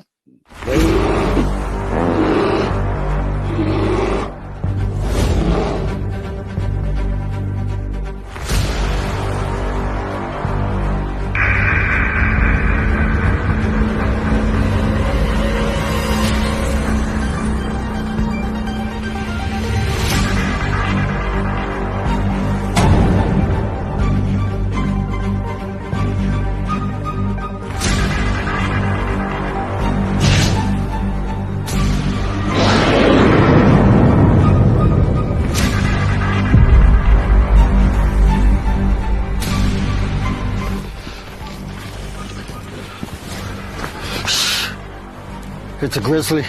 It's a grizzly.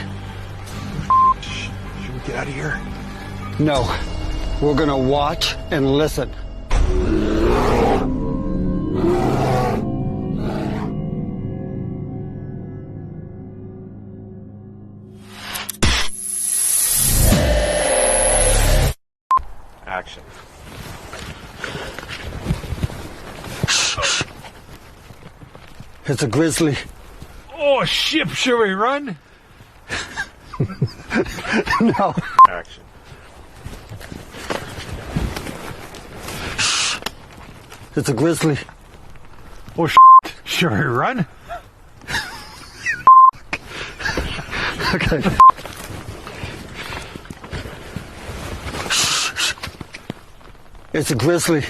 Should we get out of here? No. We're gonna watch and listen. Action. It's a grizzly. Oh, shit, should we run? No. Action. It's a grizzly. Oh, should we run? Okay. It's a grizzly.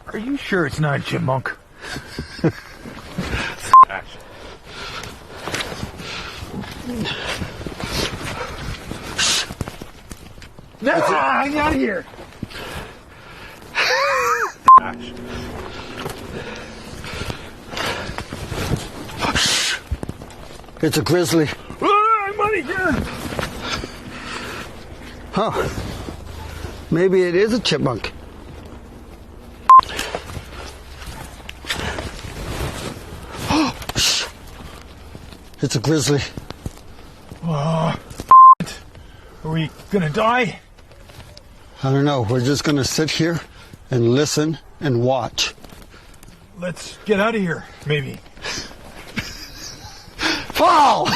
Are you sure it's not a chipmunk? Action. No, I'm out of here. Action. It's a grizzly. I'm out of here. Huh. Maybe it is a chipmunk. It's a grizzly. Are we gonna die? I don't know. We're just gonna sit here and listen and watch. Let's get out of here, maybe. Fall!